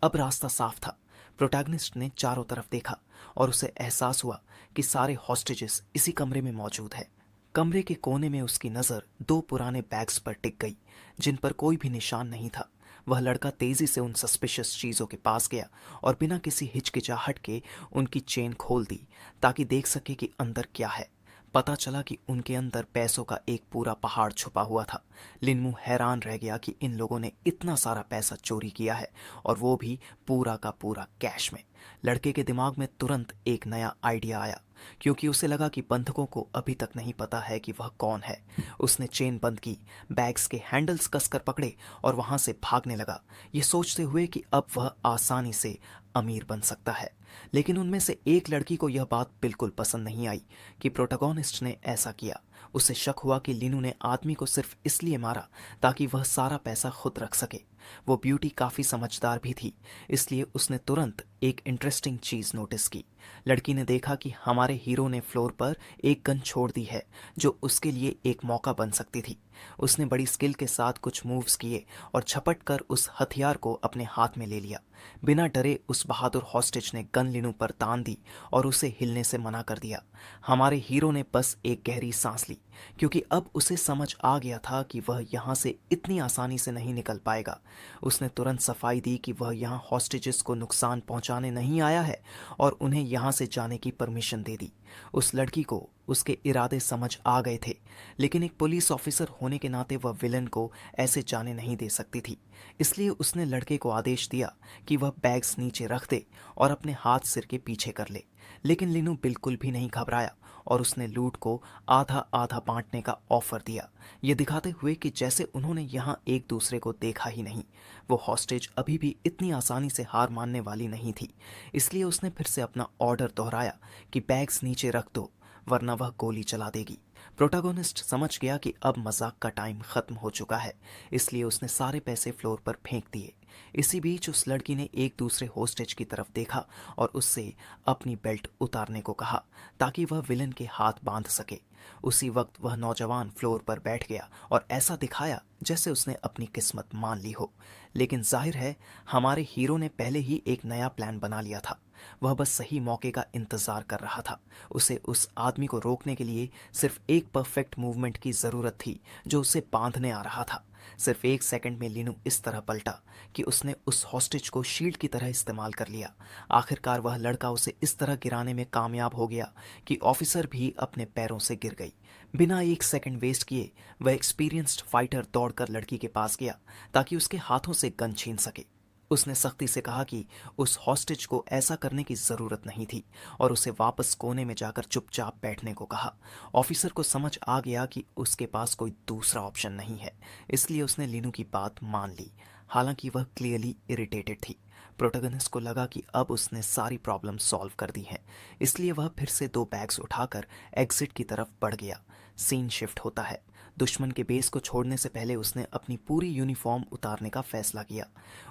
अब रास्ता साफ था। प्रोटैगनिस्ट ने चारों तरफ देखा और उसे एहसास हुआ कि सारे हॉस्टेजेस इसी कमरे में मौजूद है। कमरे के कोने में उसकी नजर 2 पुराने बैग्स पर टिक गई, जिन पर कोई भी निशान नहीं था। वह लड़का तेजी से उन सस्पिशियस चीजों के पास गया और बिना किसी हिचकिचाहट के उनकी चेन खोल दी, ताकि देख सके कि अंदर क्या है। पता चला कि उनके अंदर पैसों का एक पूरा पहाड़ छुपा हुआ था। लिनमू हैरान रह गया कि इन लोगों ने इतना सारा पैसा चोरी किया है, और वो भी पूरा का पूरा कैश में। लड़के के दिमाग में तुरंत एक नया आइडिया आया, क्योंकि उसे लगा कि बंधकों को अभी तक नहीं पता है कि वह कौन है। उसने चेन बंद की, बैग्स के हैंडल्स कसकर पकड़े और वहां से भागने लगा, ये सोचते हुए कि अब वह आसानी से अमीर बन सकता है। लेकिन उनमें से एक लड़की को यह बात बिल्कुल पसंद नहीं आई कि प्रोटोगोनिस्ट ने ऐसा किया। उसे शक हुआ कि लिनू ने आदमी को सिर्फ इसलिए मारा ताकि वह सारा पैसा खुद रख सके। वो ब्यूटी काफी समझदार भी थी, इसलिए उसने तुरंत एक इंटरेस्टिंग चीज नोटिस की। लड़की ने देखा कि हमारे हीरो ने फ्लोर पर एक गन छोड़ दी है जो उसके लिए एक मौका बन सकती थी। उसने बड़ी स्किल के साथ कुछ मूव्स किए और झपट कर उस हथियार को अपने हाथ में ले लिया। बिना डरे उस बहादुर हॉस्टेज ने गन लिनू पर तान दी और उसे हिलने से मना कर दिया। हमारे हीरो ने बस एक गहरी सांस ली, क्योंकि अब उसे समझ आ गया था कि वह यहाँ से इतनी आसानी से नहीं निकल पाएगा। उसने तुरंत सफाई दी कि वह यहाँ हॉस्टेजेस को नुकसान पहुंचाने नहीं आया है और उन्हें यहाँ से जाने की परमिशन दे दी। उस लड़की को उसके इरादे समझ आ गए थे, लेकिन एक पुलिस ऑफिसर होने के नाते वह विलन को ऐसे जाने नहीं दे सकती थी। इसलिए उसने लड़के को आदेश दिया कि वह बैग्स नीचे रख दे और अपने हाथ सिर के पीछे कर ले। लेकिन लिनू बिल्कुल भी नहीं घबराया और उसने लूट को आधा आधा बांटने का ऑफर दिया, ये दिखाते हुए कि जैसे उन्होंने यहाँ एक दूसरे को देखा ही नहीं। वो हॉस्टेज अभी भी इतनी आसानी से हार मानने वाली नहीं थी, इसलिए उसने फिर से अपना ऑर्डर दोहराया कि बैग्स नीचे रख दो, वरना वह गोली चला देगी। प्रोटोगोनिस्ट समझ गया कि अब मजाक का टाइम खत्म हो चुका है, इसलिए उसने सारे पैसे फ्लोर पर फेंक दिए। इसी बीच उस लड़की ने एक दूसरे होस्टेज की तरफ देखा और उससे अपनी बेल्ट उतारने को कहा ताकि वह विलन के हाथ बांध सके। उसी वक्त वह नौजवान फ्लोर पर बैठ गया और ऐसा दिखाया जैसे उसने अपनी किस्मत मान ली हो। लेकिन जाहिर है हमारे हीरो ने पहले ही एक नया प्लान बना लिया था। वह बस सही मौके का इंतजार कर रहा था। उसे उस आदमी को रोकने के लिए सिर्फ एक परफेक्ट मूवमेंट की जरूरत थी जो उसे बांधने आ रहा था। सिर्फ एक सेकंड में लिनू इस तरह पलटा कि उसने उस हॉस्टेज को शील्ड की तरह इस्तेमाल कर लिया। आखिरकार वह लड़का उसे इस तरह गिराने में कामयाब हो गया कि ऑफिसर भी अपने पैरों से गिर गई। बिना एक सेकंड वेस्ट किए वह एक्सपीरियंस्ड फाइटर दौड़कर लड़की के पास गया ताकि उसके हाथों से गन छीन सके। उसने सख्ती से कहा कि उस हॉस्टेज को ऐसा करने की जरूरत नहीं थी और उसे वापस कोने में जाकर चुपचाप बैठने को कहा। ऑफिसर को समझ आ गया कि उसके पास कोई दूसरा ऑप्शन नहीं है, इसलिए उसने लिनू की बात मान ली, हालांकि वह क्लियरली इरिटेटेड थी। प्रोटोगनिस्ट को लगा कि अब उसने सारी प्रॉब्लम सॉल्व कर दी है, इसलिए वह फिर से 2 बैग्स उठाकर एग्जिट की तरफ बढ़ गया। सीन शिफ्ट होता है। दुश्मन के बेस को छोड़ने से पहले उसने अपनी पूरी यूनिफॉर्म उतारने का फैसला किया।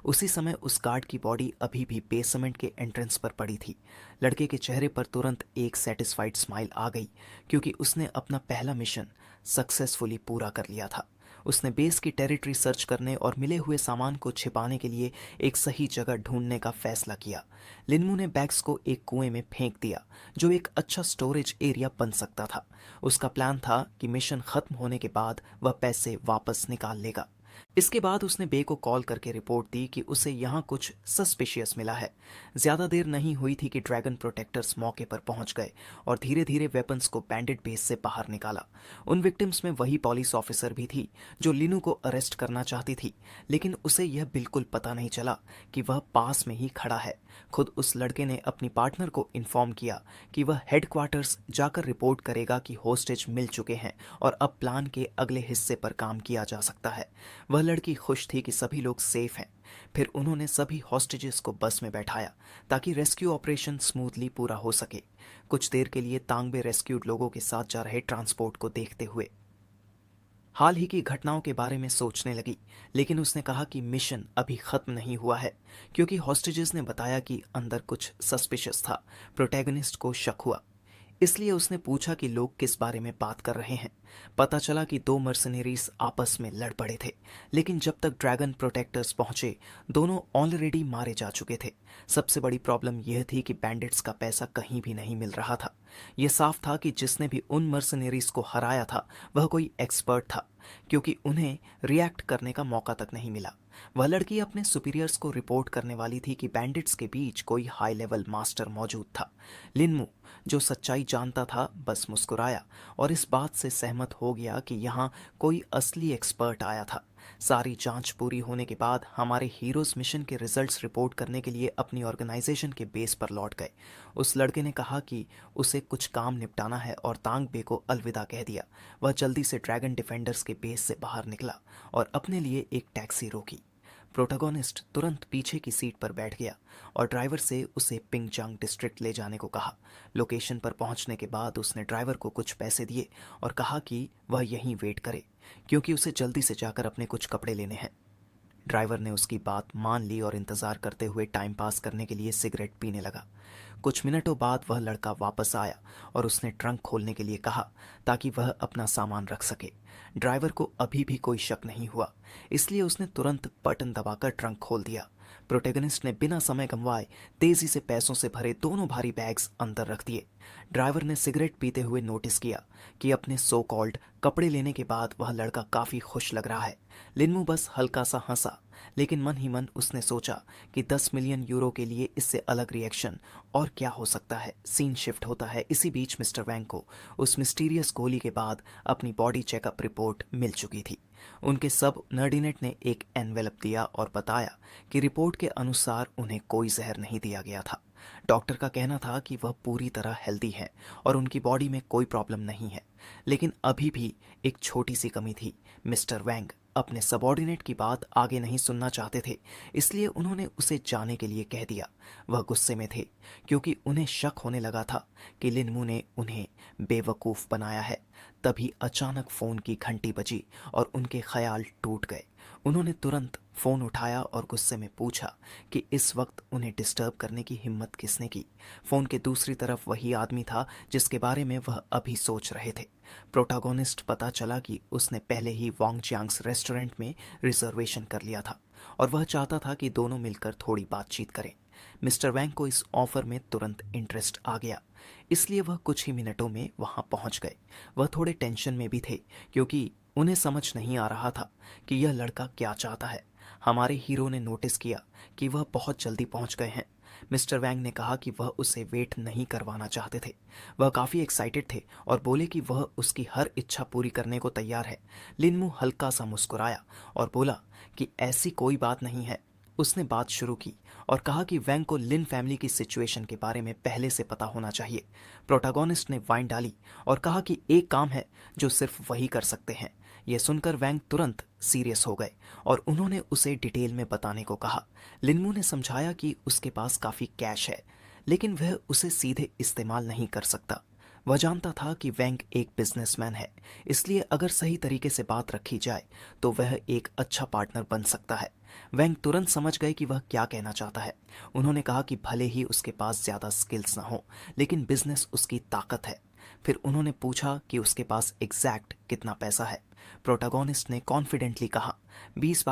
उसी समय उस गार्ड की बॉडी अभी भी बेसमेंट के एंट्रेंस पर पड़ी थी। लड़के के चेहरे पर तुरंत एक सेटिस्फाइड स्माइल आ गई, क्योंकि उसने अपना पहला मिशन सक्सेसफुली पूरा कर लिया था। उसने बेस की टेरिटरी सर्च करने और मिले हुए सामान को छिपाने के लिए एक सही जगह ढूंढने का फैसला किया। लिनमू ने बैग्स को एक कुएं में फेंक दिया जो एक अच्छा स्टोरेज एरिया बन सकता था। उसका प्लान था कि मिशन खत्म होने के बाद वह पैसे वापस निकाल लेगा। इसके बाद उसने बे को कॉल करके रिपोर्ट दी कि उसे यहाँ कुछ सस्पिशियस मिला है। ज्यादा देर नहीं हुई थी कि ड्रैगन प्रोटेक्टर्स मौके पर पहुंच गए और धीरे धीरे वेपन्स को बैंडेड बेस से बाहर निकाला। उन विक्टिम्स में वही पुलिस ऑफिसर भी थी जो लिनू को अरेस्ट करना चाहती थी, लेकिन उसे यह बिल्कुल पता नहीं चला कि वह पास में ही खड़ा है। खुद उस लड़के ने अपनी पार्टनर को इन्फॉर्म किया कि वह हेडक्वार्टर्स जाकर रिपोर्ट करेगा कि होस्टेज मिल चुके हैं और अब प्लान के अगले हिस्से पर काम किया जा सकता है। वह लड़की खुश थी कि सभी लोग सेफ हैं। फिर उन्होंने सभी हॉस्टेजेस को बस में बैठाया ताकि रेस्क्यू ऑपरेशन स्मूथली पूरा हो सके। कुछ देर के लिए तांगबे रेस्क्यूड लोगों के साथ जा रहे ट्रांसपोर्ट को देखते हुए हाल ही की घटनाओं के बारे में सोचने लगी, लेकिन उसने कहा कि मिशन अभी खत्म नहीं हुआ है, क्योंकि हॉस्टेजेस ने बताया कि अंदर कुछ सस्पिशियस था। प्रोटैगनिस्ट को शक हुआ, इसलिए उसने पूछा कि लोग किस बारे में बात कर रहे हैं। पता चला कि 2 मर्सनरीज आपस में लड़ पड़े थे, लेकिन जब तक ड्रैगन प्रोटेक्टर्स पहुंचे दोनों ऑलरेडी मारे जा चुके थे। सबसे बड़ी प्रॉब्लम यह थी कि बैंडिट्स का पैसा कहीं भी नहीं मिल रहा था। यह साफ था कि जिसने भी उन मर्सनरीज को हराया था वह कोई एक्सपर्ट था, क्योंकि उन्हें रिएक्ट करने का मौका तक नहीं मिला। वह लड़की अपने सुपीरियर्स को रिपोर्ट करने वाली थी कि बैंडिट्स के बीच कोई हाई लेवल मास्टर मौजूद था। लिनमू, जो सच्चाई जानता था बस मुस्कुराया और इस बात से सहमत हो गया कि यहाँ कोई असली एक्सपर्ट आया था। सारी जांच पूरी होने के बाद हमारे हीरोज मिशन के रिजल्ट्स रिपोर्ट करने के लिए अपनी ऑर्गेनाइजेशन के बेस पर लौट गए। उस लड़के ने कहा कि उसे कुछ काम निपटाना है और तांग बे को अलविदा कह दिया। वह जल्दी से ड्रैगन डिफेंडर्स के बेस से बाहर निकला और अपने लिए एक टैक्सी रोकी। प्रोटोगोनिस्ट तुरंत पीछे की सीट पर बैठ गया और ड्राइवर से उसे पिंगचांग डिस्ट्रिक्ट ले जाने को कहा। लोकेशन पर पहुंचने के बाद उसने ड्राइवर को कुछ पैसे दिए और कहा कि वह यहीं वेट करे क्योंकि उसे जल्दी से जाकर अपने कुछ कपड़े लेने हैं। ड्राइवर ने उसकी बात मान ली और इंतजार करते हुए टाइम पास करने के लिए सिगरेट पीने लगा। कुछ मिनटों बाद वह लड़का वापस आया और उसने ट्रंक खोलने के लिए कहा ताकि वह अपना सामान रख सके। ड्राइवर को अभी भी कोई शक नहीं हुआ, इसलिए उसने तुरंत बटन दबाकर ट्रंक खोल दिया। प्रोटैगनिस्ट ने बिना समय गंवाए तेजी से पैसों से भरे दोनों भारी बैग्स अंदर रख दिए। ड्राइवर ने सिगरेट पीते हुए नोटिस किया कि अपने सो कॉल्ड कपड़े लेने के बाद वह लड़का काफी खुश लग रहा है। लिनमू बस हल्का सा हंसा, लेकिन मन ही मन उसने सोचा कि 10 मिलियन यूरो के लिए इससे अलग रिएक्शन और क्या हो सकता है। सीन शिफ्ट होता है। इसी बीच मिस्टर वैंग को उस मिस्टीरियस गोली के बाद अपनी बॉडी चेकअप रिपोर्ट मिल चुकी थी। उनके सब नर्डिनेट ने एक एनवेलप दिया और बताया कि रिपोर्ट के अनुसार उन्हें कोई जहर नहीं दिया गया था। डॉक्टर का कहना था कि वह पूरी तरह हेल्दी हैं और उनकी बॉडी में कोई प्रॉब्लम नहीं है, लेकिन अभी भी एक छोटी सी कमी थी। मिस्टर वैंग अपने सबॉर्डिनेट की बात आगे नहीं सुनना चाहते थे, इसलिए उन्होंने उसे जाने के लिए कह दिया। वह गुस्से में थे क्योंकि उन्हें शक होने लगा था कि लिनमू ने उन्हें बेवकूफ़ बनाया है। तभी अचानक फ़ोन की घंटी बजी और उनके ख्याल टूट गए। उन्होंने तुरंत फ़ोन उठाया और गुस्से में पूछा कि इस वक्त उन्हें डिस्टर्ब करने की हिम्मत किसने की। फ़ोन के दूसरी तरफ वही आदमी था जिसके बारे में वह अभी सोच रहे थे। प्रोटैगनिस्ट पता चला कि उसने पहले ही वांगजियांग्स रेस्टोरेंट में रिजर्वेशन कर लिया था और वह चाहता था कि दोनों मिलकर थोड़ी बातचीत करें। मिस्टर वैंग को इस ऑफर में तुरंत इंटरेस्ट आ गया, इसलिए वह कुछ ही मिनटों में वहां पहुंच गए। वह थोड़े टेंशन में भी थे क्योंकि उन्हें समझ नहीं आ रहा था कि यह लड़का क्या चाहता है। हमारे हीरो ने नोटिस किया कि वह बहुत जल्दी पहुंच गए हैं। मिस्टर वैंग ने कहा कि वह उसे वेट नहीं करवाना चाहते थे। वह काफ़ी एक्साइटेड थे और बोले कि वह उसकी हर इच्छा पूरी करने को तैयार है। लिनमू हल्का सा मुस्कुराया और बोला कि ऐसी कोई बात नहीं है। उसने बात शुरू की और कहा कि वैंग को लिन फैमिली की सिचुएशन के बारे में पहले से पता होना चाहिए। प्रोटैगनिस्ट ने वाइन डाली और कहा कि एक काम है जो सिर्फ वही कर सकते हैं। यह सुनकर वैंग तुरंत सीरियस हो गए और उन्होंने उसे डिटेल में बताने को कहा। लिनमू ने समझाया कि उसके पास काफ़ी कैश है, लेकिन वह उसे सीधे इस्तेमाल नहीं कर सकता। वह जानता था कि वैंग एक बिजनेसमैन है, इसलिए अगर सही तरीके से बात रखी जाए तो वह एक अच्छा पार्टनर बन सकता है। वैंग तुरंत समझ गए कि वह क्या कहना चाहता है। उन्होंने कहा कि भले ही उसके पास ज़्यादा स्किल्स ना हो, लेकिन बिजनेस उसकी ताकत है। फिर उन्होंने पूछा कि उसके पास एग्जैक्ट कितना पैसा है। प्रोटैगनिस्ट ने कॉन्फिडेंटली कहा 20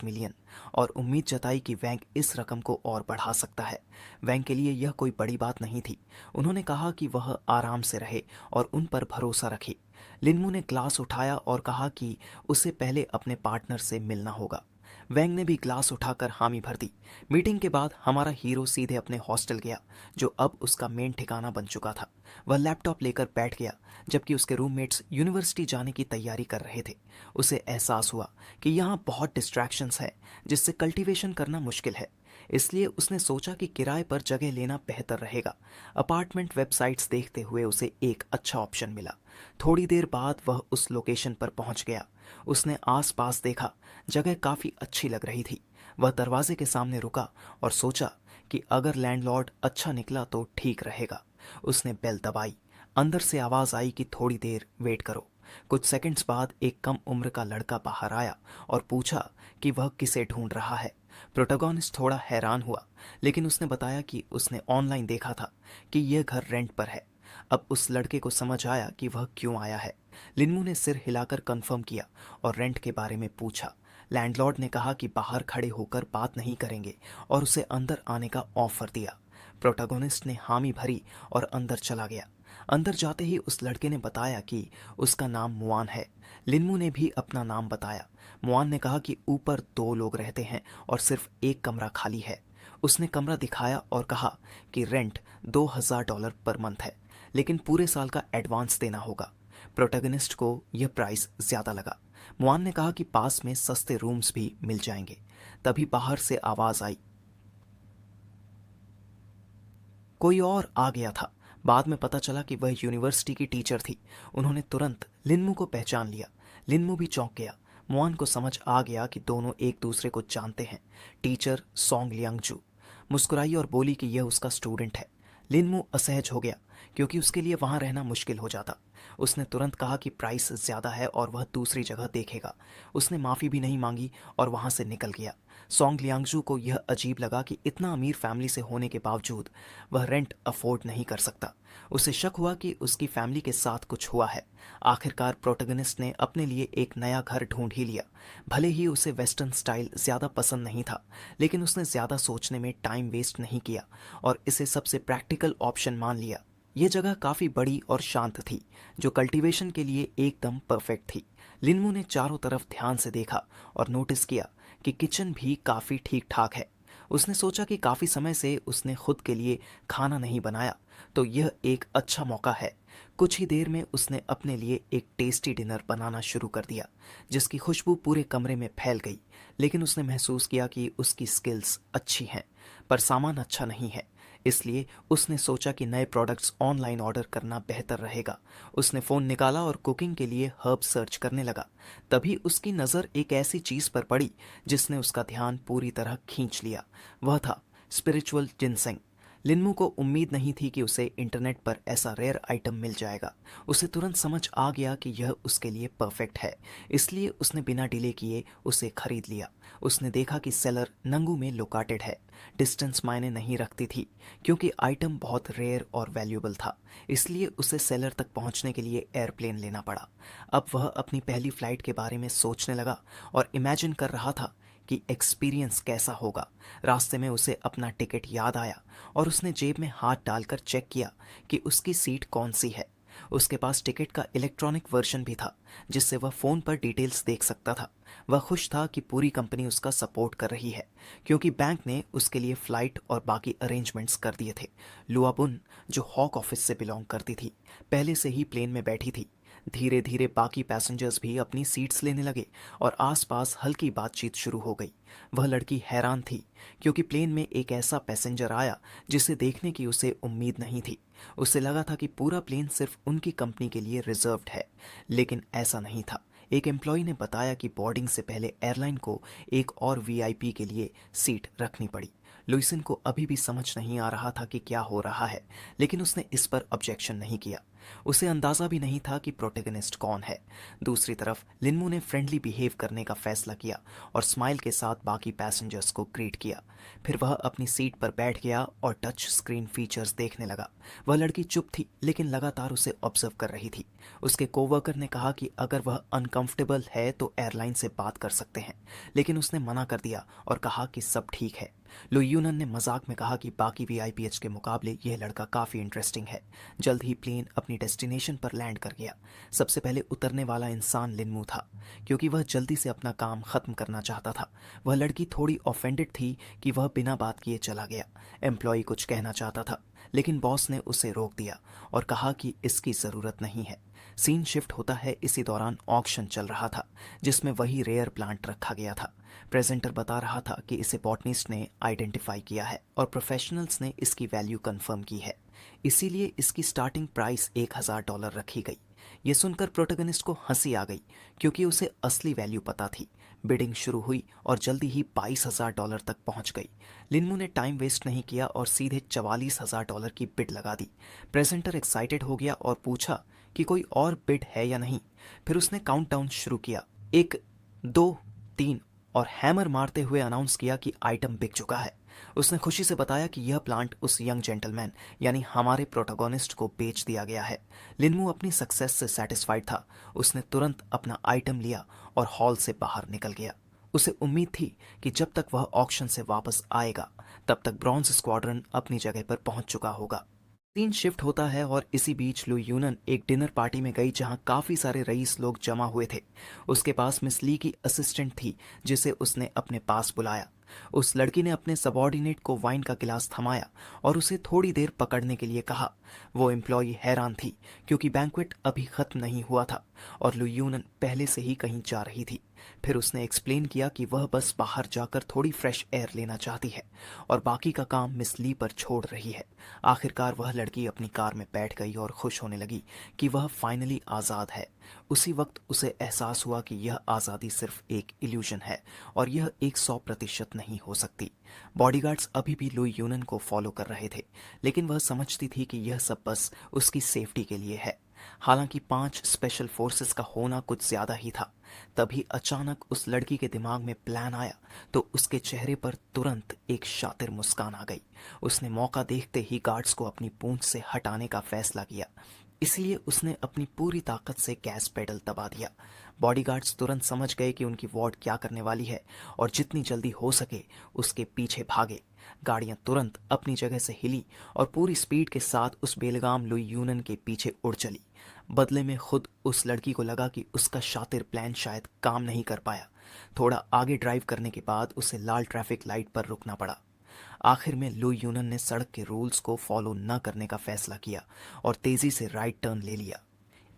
मिलियन और उम्मीद जताई कि वैंग इस रकम को और बढ़ा सकता है। वैंग के लिए यह कोई बड़ी बात नहीं थी। उन्होंने कहा कि वह आराम से रहे और उन पर भरोसा रखे। लिनमू ने ग्लास उठाया और कहा कि उसे पहले अपने पार्टनर से मिलना होगा। वैंग ने भी ग्लास उठाकर हामी भर दी। मीटिंग के बाद हमारा हीरो सीधे अपने हॉस्टल गया, जो अब उसका मेन ठिकाना बन चुका था। वह लैपटॉप लेकर बैठ गया, जबकि उसके रूममेट्स यूनिवर्सिटी जाने की तैयारी कर रहे थे। उसे एहसास हुआ कि यहाँ बहुत डिस्ट्रैक्शंस है, जिससे कल्टीवेशन करना मुश्किल है। इसलिए उसने सोचा कि किराए पर जगह लेना बेहतर रहेगा। अपार्टमेंट वेबसाइट्स देखते हुए उसे एक अच्छा ऑप्शन मिला। थोड़ी देर बाद वह उस लोकेशन पर पहुंच गया। उसने आसपास देखा, जगह काफ़ी अच्छी लग रही थी। वह दरवाजे के सामने रुका और सोचा कि अगर लैंडलॉर्ड अच्छा निकला तो ठीक रहेगा। उसने बेल दबाई। अंदर से आवाज़ आई कि थोड़ी देर वेट करो। कुछ सेकंड्स बाद एक कम उम्र का लड़का बाहर आया और पूछा कि वह किसे ढूंढ रहा है। प्रोटैगनिस्ट थोड़ा हैरान हुआ, लेकिन उसने बताया कि उसने ऑनलाइन देखा था कि यह घर रेंट पर है। अब उस लड़के को समझ आया कि वह क्यों आया है। लिनमू ने सिर हिलाकर कंफर्म किया और रेंट के बारे में पूछा। लैंडलॉर्ड ने कहा कि बाहर खड़े होकर बात नहीं करेंगे और उसे अंदर आने का ऑफर दिया। प्रोटैगनिस्ट ने हामी भरी और अंदर चला गया। अंदर जाते ही उस लड़के ने बताया कि उसका नाम मुआन है। लिनमू ने भी अपना नाम बताया। मुआन ने कहा कि ऊपर 2 लोग रहते हैं और सिर्फ एक कमरा खाली है। उसने कमरा दिखाया और कहा कि रेंट $2000 पर मंथ है, लेकिन पूरे साल का एडवांस देना होगा। प्रोटैगनिस्ट को यह प्राइस ज्यादा लगा। मुआन ने कहा कि पास में सस्ते रूम्स भी मिल जाएंगे। तभी बाहर से आवाज आई, कोई और आ गया था। बाद में पता चला कि वह यूनिवर्सिटी की टीचर थी। उन्होंने तुरंत लिनमू को पहचान लिया। लिनमू भी चौंक गया। मुआन को समझ आ गया कि दोनों एक दूसरे को जानते हैं। टीचर सोंग लियांगजू मुस्कुराई और बोली कि यह उसका स्टूडेंट है। लिनमू असहज हो गया क्योंकि उसके लिए वहां रहना मुश्किल हो जाता। उसने तुरंत कहा कि प्राइस ज्यादा है और वह दूसरी जगह देखेगा। उसने माफी भी नहीं मांगी और वहां से निकल गया। सोंग लियांगजू को यह अजीब लगा कि इतना अमीर फैमिली से होने के बावजूद वह रेंट अफोर्ड नहीं कर सकता। उसे शक हुआ कि उसकी फैमिली के साथ कुछ हुआ है। आखिरकार प्रोटैगनिस्ट ने अपने लिए एक नया घर ढूंढ ही लिया। भले ही उसे वेस्टर्न स्टाइल ज्यादा पसंद नहीं था, लेकिन उसने ज्यादा सोचने में टाइम वेस्ट नहीं किया और इसे सबसे प्रैक्टिकल ऑप्शन मान लिया। ये जगह काफी बड़ी और शांत थी, जो कल्टीवेशन के लिए एकदम परफेक्ट थी। लिनमू ने चारों तरफ ध्यान से देखा और नोटिस किया कि किचन भी काफी ठीक ठाक है। उसने सोचा कि काफी समय से उसने खुद के लिए खाना नहीं बनाया, तो यह एक अच्छा मौका है। कुछ ही देर में उसने अपने लिए एक टेस्टी डिनर बनाना शुरू कर दिया, जिसकी खुशबू पूरे कमरे में फैल गई। लेकिन उसने महसूस किया कि उसकी स्किल्स अच्छी हैं, पर सामान अच्छा नहीं है। इसलिए उसने सोचा कि नए प्रोडक्ट्स ऑनलाइन ऑर्डर करना बेहतर रहेगा। उसने फ़ोन निकाला और कुकिंग के लिए हर्ब सर्च करने लगा। तभी उसकी नज़र एक ऐसी चीज़ पर पड़ी जिसने उसका ध्यान पूरी तरह खींच लिया। वह था स्पिरिचुअल जिनसेंग। लिनमू को उम्मीद नहीं थी कि उसे इंटरनेट पर ऐसा रेयर आइटम मिल जाएगा। उसे तुरंत समझ आ गया कि यह उसके लिए परफेक्ट है, इसलिए उसने बिना डिले किए उसे खरीद लिया। उसने देखा कि सेलर नंगू में लोकेटेड है। डिस्टेंस मायने नहीं रखती थी, क्योंकि आइटम बहुत रेयर और वैल्यूएबल था। इसलिए उसे सेलर तक पहुंचने के लिए एयरप्लेन लेना पड़ा। अब वह अपनी पहली फ्लाइट के बारे में सोचने लगा और इमेजिन कर रहा था कि एक्सपीरियंस कैसा होगा। रास्ते में उसे अपना टिकट याद आया और उसने जेब में हाथ डालकर चेक किया कि उसकी सीट कौन सी है। उसके पास टिकट का इलेक्ट्रॉनिक वर्जन भी था, जिससे वह फोन पर डिटेल्स देख सकता था। वह खुश था कि पूरी कंपनी उसका सपोर्ट कर रही है, क्योंकि बैंक ने उसके लिए फ्लाइट और बाकी अरेंजमेंट्स कर दिए थे। लुआबुन, जो हॉक ऑफिस से बिलोंग करती थी, पहले से ही प्लेन में बैठी थी। धीरे धीरे बाकी पैसेंजर्स भी अपनी सीट्स लेने लगे और आसपास हल्की बातचीत शुरू हो गई। वह लड़की हैरान थी, क्योंकि प्लेन में एक ऐसा पैसेंजर आया जिसे देखने की उसे उम्मीद नहीं थी। उसे लगा था कि पूरा प्लेन सिर्फ उनकी कंपनी के लिए रिजर्व्ड है, लेकिन ऐसा नहीं था। एक एम्प्लॉय ने बताया कि बोर्डिंग से पहले एयरलाइन को एक और वीआईपी के लिए सीट रखनी पड़ी। लुइसन को अभी भी समझ नहीं आ रहा था कि क्या हो रहा है, लेकिन उसने इस पर ऑब्जेक्शन नहीं किया। उसे अंदाजा भी नहीं था कि प्रोटैगनिस्ट कौन है। दूसरी तरफ लिनमू ने फ्रेंडली बिहेव करने का फैसला किया और स्माइल के साथ बाकी पैसेंजर्स को ग्रीट किया। फिर वह अपनी सीट पर बैठ गया और टच स्क्रीन फीचर्स देखने लगा। वह लड़की चुप थी, लेकिन लगातार उसे ऑब्जर्व कर रही थी। उसके कोवर्कर ने कहा कि अगर वह अनकंफर्टेबल है तो एयरलाइन से बात कर सकते हैं, लेकिन उसने मना कर दिया और कहा कि सब ठीक है। लो यूनन ने मजाक में कहा कि बाकी वीआईपीएच के मुकाबले यह लड़का काफ़ी इंटरेस्टिंग है। जल्द ही प्लेन अपनी डेस्टिनेशन पर लैंड कर गया। सबसे पहले उतरने वाला इंसान लिनमू था, क्योंकि वह जल्दी से अपना काम ख़त्म करना चाहता था। वह लड़की थोड़ी ऑफेंडेड थी कि वह बिना बात किए चला गया। एम्प्लॉय कुछ कहना चाहता था, लेकिन बॉस ने उसे रोक दिया और कहा कि इसकी ज़रूरत नहीं है। सीन शिफ्ट होता है। इसी दौरान ऑक्शन चल रहा था, जिसमें वही रेयर प्लांट रखा गया था। प्रेजेंटर बता रहा था कि इसे बॉटनिस्ट ने आइडेंटिफाई किया है और प्रोफेशनल्स ने इसकी वैल्यू कंफर्म की है। इसीलिए इसकी स्टार्टिंग प्राइस $1000 रखी गई। ये सुनकर प्रोटैगनिस्ट को हंसी आ गई, क्योंकि उसे असली वैल्यू पता थी। बिडिंग शुरू हुई और जल्दी ही $22,000 तक पहुंच गई। लिनमू ने टाइम वेस्ट नहीं किया और सीधे $44,000 की बिड लगा दी। प्रेजेंटर एक्साइटेड हो गया और पूछा कि कोई और बिड है या नहीं। फिर उसने काउंटडाउन शुरू किया, 1, 2, 3, और हैमर मारते हुए अनाउंस किया कि आइटम बिक चुका है। उसने खुशी से बताया कि यह प्लांट उस यंग जेंटलमैन यानी हमारे प्रोटोगोनिस्ट को बेच दिया गया है। लिनमू अपनी सक्सेस से सेटिस्फाइड था। उसने तुरंत अपना आइटम लिया और हॉल से बाहर निकल गया। उसे उम्मीद थी कि जब तक वह ऑक्शन से वापस आएगा, तब तक ब्रॉन्ज स्क्वाड्रन अपनी जगह पर पहुंच चुका होगा। सीन शिफ्ट होता है और इसी बीच लुई यूनन एक डिनर पार्टी में गई जहां काफी सारे रईस लोग जमा हुए थे। उसके पास मिस ली की असिस्टेंट थी जिसे उसने अपने पास बुलाया। उस लड़की ने अपने सबॉर्डिनेट को वाइन का गिलास थमाया और उसे थोड़ी देर पकड़ने के लिए कहा। वो एम्प्लॉई हैरान थी क्योंकि बैंक्वेट अभी खत्म नहीं हुआ था और लुई यूनन पहले से ही कहीं जा रही थी। फिर उसने एक्सप्लेन किया कि वह बस बाहर जाकर थोड़ी फ्रेश एयर लेना चाहती है और बाकी का काम मिस ली पर छोड़ रही है। आखिरकार वह लड़की अपनी कार में बैठ गई और खुश होने लगी कि वह फाइनली आज़ाद है। उसी वक्त उसे एहसास हुआ कि यह आज़ादी सिर्फ एक इल्यूजन है और यह 100% नहीं हो सकती। बॉडीगार्ड्स अभी भी लुई यूनन को फॉलो कर रहे थे, लेकिन वह समझती थी कि यह सब बस उसकी सेफ्टी के लिए है। हालांकि 5 स्पेशल फोर्सेस का होना कुछ ज्यादा ही था। तभी अचानक उस लड़की के दिमाग में प्लान आया तो उसके चेहरे पर तुरंत एक शातिर मुस्कान आ गई। उसने मौका देखते ही गार्ड्स को अपनी पूंछ से हटाने का फैसला किया, इसलिए उसने अपनी पूरी ताकत से गैस पेडल दबा दिया। बॉडीगार्ड्स तुरंत समझ गए कि उनकी वार्ड क्या करने वाली है और जितनी जल्दी हो सके उसके पीछे भागे। गाड़ियां तुरंत अपनी जगह से हिली और पूरी स्पीड के साथ उस बेलगाम लुई यूनन के पीछे उड़ चली। बदले में खुद उस लड़की को लगा कि उसका शातिर प्लान शायद काम नहीं कर पाया। थोड़ा आगे ड्राइव करने के बाद उसे लाल ट्रैफिक लाइट पर रुकना पड़ा। आखिर में लुई यूनन ने सड़क के रूल्स को फॉलो न करने का फैसला किया और तेजी से राइट टर्न ले लिया।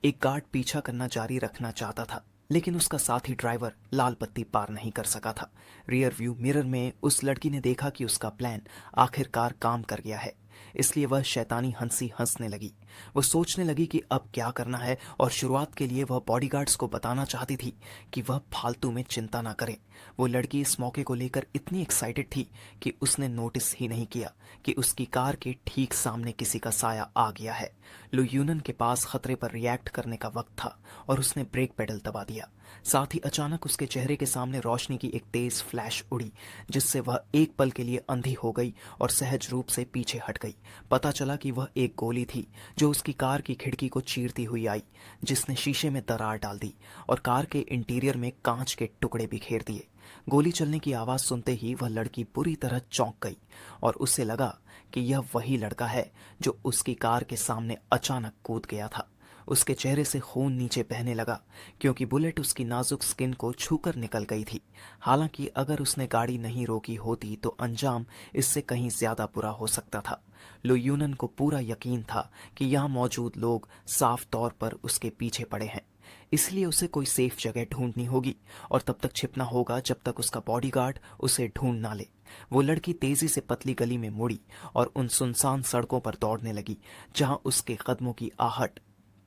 एक गार्ड पीछा करना जारी रखना चाहता था, लेकिन उसका साथी ड्राइवर लाल बत्ती पार नहीं कर सका था। रियर व्यू मिरर में उस लड़की ने देखा कि उसका प्लान आखिरकार काम कर गया है, इसलिए वह शैतानी हंसी हंसने लगी। वो सोचने लगी कि अब क्या करना है और शुरुआत के लिए वह बॉडीगार्ड्स को बताना चाहती थी कि वह फालतू में चिंता ना करें। वो लड़की इस मौके को लेकर इतनी एक्साइटेड थी कि उसने नोटिस ही नहीं किया कि उसकी कार के ठीक सामने किसी का साया आ गया है। लुई यूनन के पास खतरे पर रिएक्ट करने का वक्त था और उसने ब्रेक पेडल दबा दिया। साथ ही अचानक उसके चेहरे के सामने रोशनी की एक तेज फ्लैश उड़ी, जिससे वह एक पल के लिए अंधी हो गई और सहज रूप से पीछे हट गई। पता चला कि वह एक गोली थी जो उसकी कार की खिड़की को चीरती हुई आई, जिसने शीशे में दरार डाल दी और कार के इंटीरियर में कांच के टुकड़े बिखेर दिए। गोली चलने की आवाज सुनते ही वह लड़की बुरी तरह चौंक गई और उसे लगा कि यह वही लड़का है जो उसकी कार के सामने अचानक कूद गया था। उसके चेहरे से खून नीचे बहने लगा क्योंकि बुलेट उसकी नाजुक स्किन को छूकर निकल गई थी। हालांकि अगर उसने गाड़ी नहीं रोकी होती तो अंजाम इससे कहीं ज्यादा बुरा हो सकता था। लुई यूनन को पूरा यकीन था कि यहाँ मौजूद लोग साफ तौर पर उसके पीछे पड़े हैं, इसलिए उसे कोई सेफ जगह ढूंढनी होगी और तब तक छिपना होगा जब तक उसका बॉडीगार्ड उसे ढूंढ ना ले। वो लड़की तेजी से पतली गली में मुड़ी और उन सुनसान सड़कों पर दौड़ने लगी जहां उसके कदमों की आहट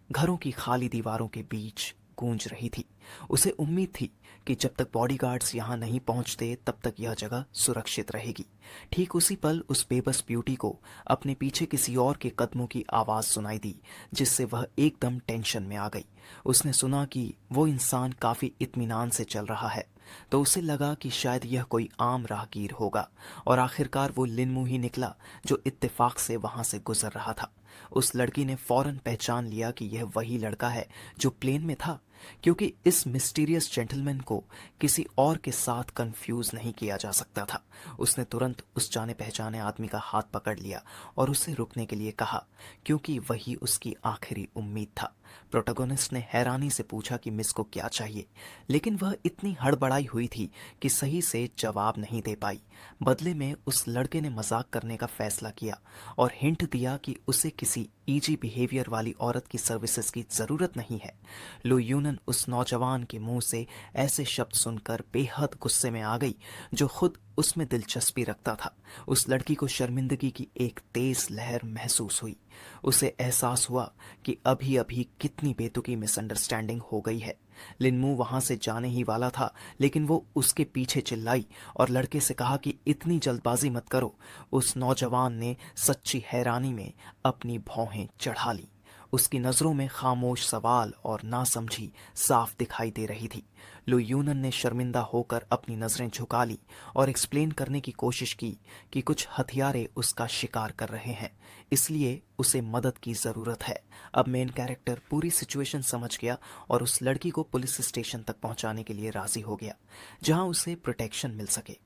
घरों की खाली दीवारों के बीच गूंज रही थी। उसे उम्मीद थी कि जब तक बॉडीगार्ड्स यहां नहीं पहुंचते तब तक यह जगह सुरक्षित रहेगी। ठीक उसी पल उस बेबस ब्यूटी को अपने पीछे किसी और के कदमों की आवाज सुनाई दी, जिससे वह एकदम टेंशन में आ गई। उसने सुना कि वो इंसान काफी इत्मीनान से चल रहा है, तो उसे लगा कि शायद यह कोई आम राहगीर होगा और आखिरकार वो लिनमू ही निकला जो इत्तेफाक से वहां से गुजर रहा था। उस लड़की ने फौरन पहचान लिया कि यह वही लड़का है जो प्लेन में था, क्योंकि इस मिस्टीरियस जेंटलमैन को किसी और के साथ कंफ्यूज नहीं किया जा सकता था। उसने तुरंत उस जाने पहचाने आदमी का हाथ पकड़ लिया और उसे रुकने के लिए कहा, क्योंकि वही उसकी आखिरी उम्मीद था। प्रोटोगोनिस्ट ने हैरानी से पूछा कि मिस को क्या चाहिए, लेकिन वह इतनी हड़बड़ाई हुई थी कि सही से जवाब नहीं दे पाई। बदले में उस लड़के ने मजाक करने का फैसला किया और हिंट दिया कि उसे किसी ईजी बिहेवियर वाली औरत की सर्विसेज की जरूरत नहीं है। लुई यूनन उस नौजवान के मुंह से ऐसे शब्द सुनकर बेहद गुस्से में आ गई जो खुद उसमें दिलचस्पी रखता था। उस लड़की को शर्मिंदगी की एक तेज लहर महसूस हुई। उसे एहसास हुआ कि अभी अभी कितनी बेतुकी मिसअंडरस्टैंडिंग हो गई है। लिनमू वहां से जाने ही वाला था, लेकिन वो उसके पीछे चिल्लाई और लड़के से कहा कि इतनी जल्दबाजी मत करो। उस नौजवान ने सच्ची हैरानी में अपनी भौहें चढ़ा ली। उसकी नजरों में खामोश सवाल और नासमझी साफ दिखाई दे रही थी। लुई यूनन ने शर्मिंदा होकर अपनी नजरें झुका ली और एक्सप्लेन करने की कोशिश की कि कुछ हथियारे उसका शिकार कर रहे हैं, इसलिए उसे मदद की जरूरत है। अब मेन कैरेक्टर पूरी सिचुएशन समझ गया और उस लड़की को पुलिस स्टेशन तक पहुंचाने के लिए राजी हो गया, जहां उसे प्रोटेक्शन मिल सके।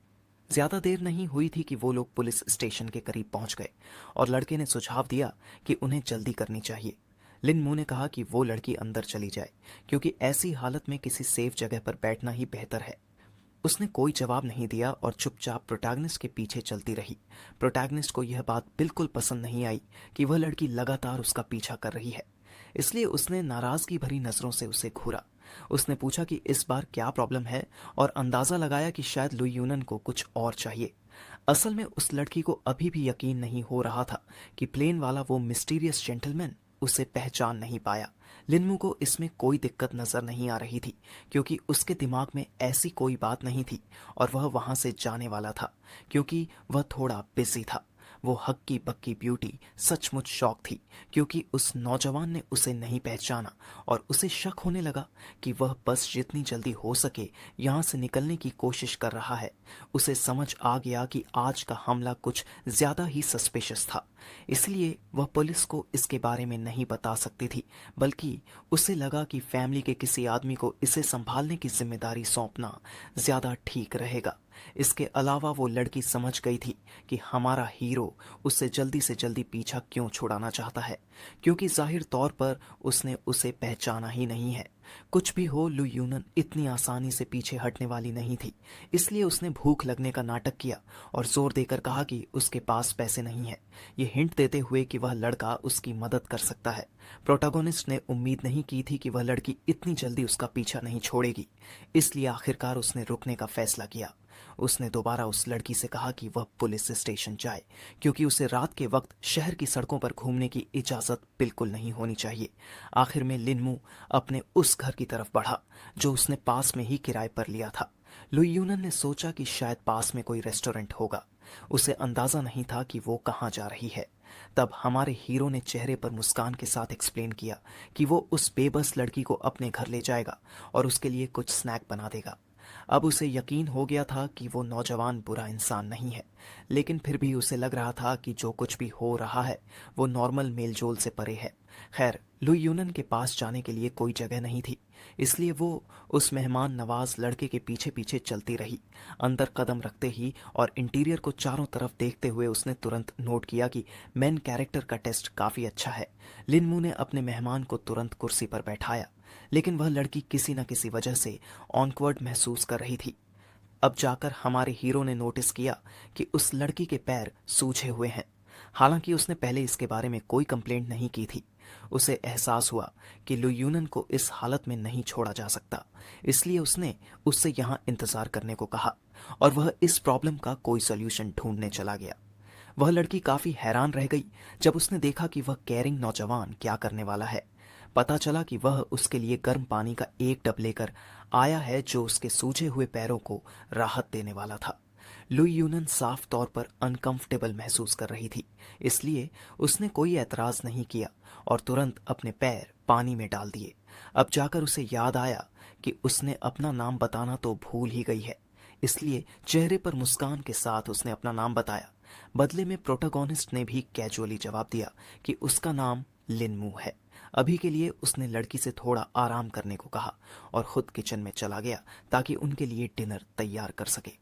ज्यादा देर नहीं हुई थी कि वो लोग पुलिस स्टेशन के करीब पहुंच गए और लड़के ने सुझाव दिया कि उन्हें जल्दी करनी चाहिए। लिन मू ने कहा कि वो लड़की अंदर चली जाए क्योंकि ऐसी हालत में किसी सेफ जगह पर बैठना ही बेहतर है। उसने कोई जवाब नहीं दिया और चुपचाप प्रोटैगनिस्ट के पीछे चलती रही। प्रोटैगनिस्ट को यह बात बिल्कुल पसंद नहीं आई कि वह लड़की लगातार उसका पीछा कर रही है, इसलिए उसने नाराजगी भरी नजरों से उसे घूरा। उसने पूछा कि इस बार क्या प्रॉब्लम है और अंदाजा लगाया कि शायद लुई यूनन को कुछ और चाहिए। असल में उस लड़की को अभी भी यकीन नहीं हो रहा था कि प्लेन वाला वो मिस्टीरियस जेंटलमैन उसे पहचान नहीं पाया। लिनमू को इसमें कोई दिक्कत नजर नहीं आ रही थी क्योंकि उसके दिमाग में ऐसी कोई बात नहीं थी और वह वहां से जाने वाला था क्योंकि वह थोड़ा बिजी था। वो हक्की बक्की ब्यूटी सचमुच शौक थी क्योंकि उस नौजवान ने उसे नहीं पहचाना और उसे शक होने लगा कि वह बस जितनी जल्दी हो सके यहाँ से निकलने की कोशिश कर रहा है। उसे समझ आ गया कि आज का हमला कुछ ज्यादा ही सस्पिशियस था, इसलिए वह पुलिस को इसके बारे में नहीं बता सकती थी, बल्कि उसे लगा कि फैमिली के किसी आदमी को इसे संभालने की जिम्मेदारी सौंपना ज्यादा ठीक रहेगा। इसके अलावा वो लड़की समझ गई थी कि हमारा हीरो उससे जल्दी से जल्दी पीछा क्यों छुड़ाना चाहता है, क्योंकि जाहिर तौर पर उसने उसे पहचाना ही नहीं है। कुछ भी हो, लुई यूनन इतनी आसानी से पीछे हटने वाली नहीं थी, इसलिए उसने भूख लगने का नाटक किया और जोर देकर कहा कि उसके पास पैसे नहीं है, ये हिंट देते हुए कि वह लड़का उसकी मदद कर सकता है। प्रोटैगनिस्ट ने उम्मीद नहीं की थी कि वह लड़की इतनी जल्दी उसका पीछा नहीं छोड़ेगी, इसलिए आखिरकार उसने रुकने का फैसला किया। उसने दोबारा उस लड़की से कहा कि वह पुलिस स्टेशन जाए क्योंकि उसे रात के वक्त शहर की सड़कों पर घूमने की इजाजत बिल्कुल नहीं होनी चाहिए। आखिर में लिनमू अपने उस घर की तरफ बढ़ा जो उसने पास में ही किराए पर लिया था। लुई यूनन ने सोचा कि शायद पास में कोई रेस्टोरेंट होगा। उसे अंदाजा नहीं था कि वो कहाँ जा रही है। तब हमारे हीरो ने चेहरे पर मुस्कान के साथ एक्सप्लेन किया कि वो उस बेबस लड़की को अपने घर ले जाएगा और उसके लिए कुछ स्नैक बना देगा। अब उसे यकीन हो गया था कि वो नौजवान बुरा इंसान नहीं है, लेकिन फिर भी उसे लग रहा था कि जो कुछ भी हो रहा है वो नॉर्मल मेलजोल से परे है। खैर, लुई यूनन के पास जाने के लिए कोई जगह नहीं थी, इसलिए वो उस मेहमान नवाज लड़के के पीछे पीछे चलती रही। अंदर कदम रखते ही और इंटीरियर को चारों तरफ देखते हुए उसने तुरंत नोट किया कि मेन कैरेक्टर का टेस्ट काफी अच्छा है। लिनमू ने अपने मेहमान को तुरंत कुर्सी पर बैठाया, लेकिन वह लड़की किसी न किसी वजह से ऑनवर्ड महसूस कर रही थी। अब जाकर हमारे हीरो ने नोटिस किया कि उस लड़की के पैर सूजे हुए हैं। हालांकि उसने पहले इसके बारे में कोई कंप्लेंट नहीं की थी। उसे एहसास हुआ कि लुई यूनन को इस हालत में नहीं छोड़ा जा सकता, इसलिए उसने उससे यहाँ इंतजार करने को कहा और वह इस प्रॉब्लम का कोई सॉल्यूशन ढूंढने चला गया। वह लड़की काफी हैरान रह गई जब उसने देखा कि वह केयरिंग नौजवान क्या करने वाला है। पता चला कि वह उसके लिए गर्म पानी का एक टब लेकर आया है जो उसके सूजे हुए पैरों को राहत देने वाला था। लुई यूनन साफ तौर पर अनकंफर्टेबल महसूस कर रही थी, इसलिए उसने कोई एतराज नहीं किया और तुरंत अपने पैर पानी में डाल दिए। अब जाकर उसे याद आया कि उसने अपना नाम बताना तो भूल ही गई है, इसलिए चेहरे पर मुस्कान के साथ उसने अपना नाम बताया। बदले में प्रोटैगनिस्ट ने भी कैजुअली जवाब दिया कि उसका नाम लिनमू है। अभी के लिए उसने लड़की से थोड़ा आराम करने को कहा और खुद किचन में चला गया ताकि उनके लिए डिनर तैयार कर सके।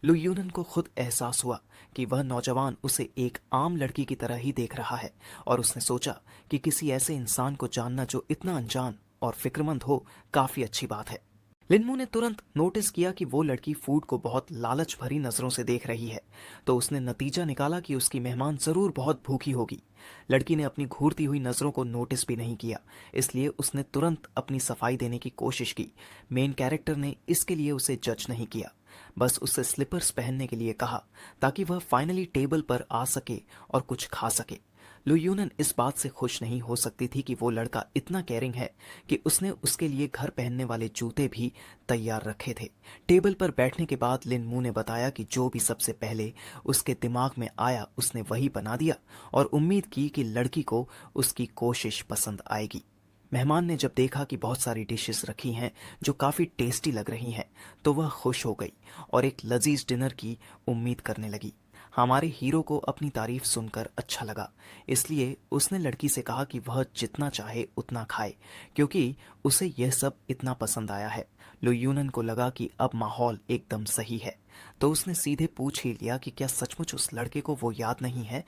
लुई यूनन को खुद एहसास हुआ कि वह नौजवान उसे एक आम लड़की की तरह ही देख रहा है और उसने सोचा कि किसी ऐसे इंसान को जानना जो इतना अनजान और फिक्रमंद हो काफी अच्छी बात है। लिनमू ने तुरंत नोटिस किया कि वो लड़की फूड को बहुत लालच भरी नजरों से देख रही है, तो उसने नतीजा निकाला कि उसकी मेहमान जरूर बहुत भूखी होगी। लड़की ने अपनी घूरती हुई नजरों को नोटिस भी नहीं किया, इसलिए उसने तुरंत अपनी सफाई देने की कोशिश की। मेन कैरेक्टर ने इसके लिए उसे जज नहीं किया, बस उससे स्लीपर्स पहनने के लिए कहा ताकि वह फाइनली टेबल पर आ सके और कुछ खा सके। लुई यूनन इस बात से खुश नहीं हो सकती थी कि वो लड़का इतना केयरिंग है कि उसने उसके लिए घर पहनने वाले जूते भी तैयार रखे थे। टेबल पर बैठने के बाद लिनमू ने बताया कि जो भी सबसे पहले उसके दिमाग में आया उसने वही बना दिया और उम्मीद की कि लड़की को उसकी कोशिश पसंद आएगी। मेहमान ने जब देखा कि बहुत सारी डिशेस रखी हैं जो काफ़ी टेस्टी लग रही हैं, तो वह खुश हो गई और एक लजीज डिनर की उम्मीद करने लगी। हमारे हीरो को अपनी तारीफ सुनकर अच्छा लगा, इसलिए उसने लड़की से कहा कि वह जितना चाहे उतना खाए, क्योंकि उसे यह सब इतना पसंद आया है। लुई यूनन को लगा कि अब माहौल एकदम सही है, तो उसने सीधे पूछ ही लिया कि क्या सचमुच उस लड़के को वो याद नहीं है।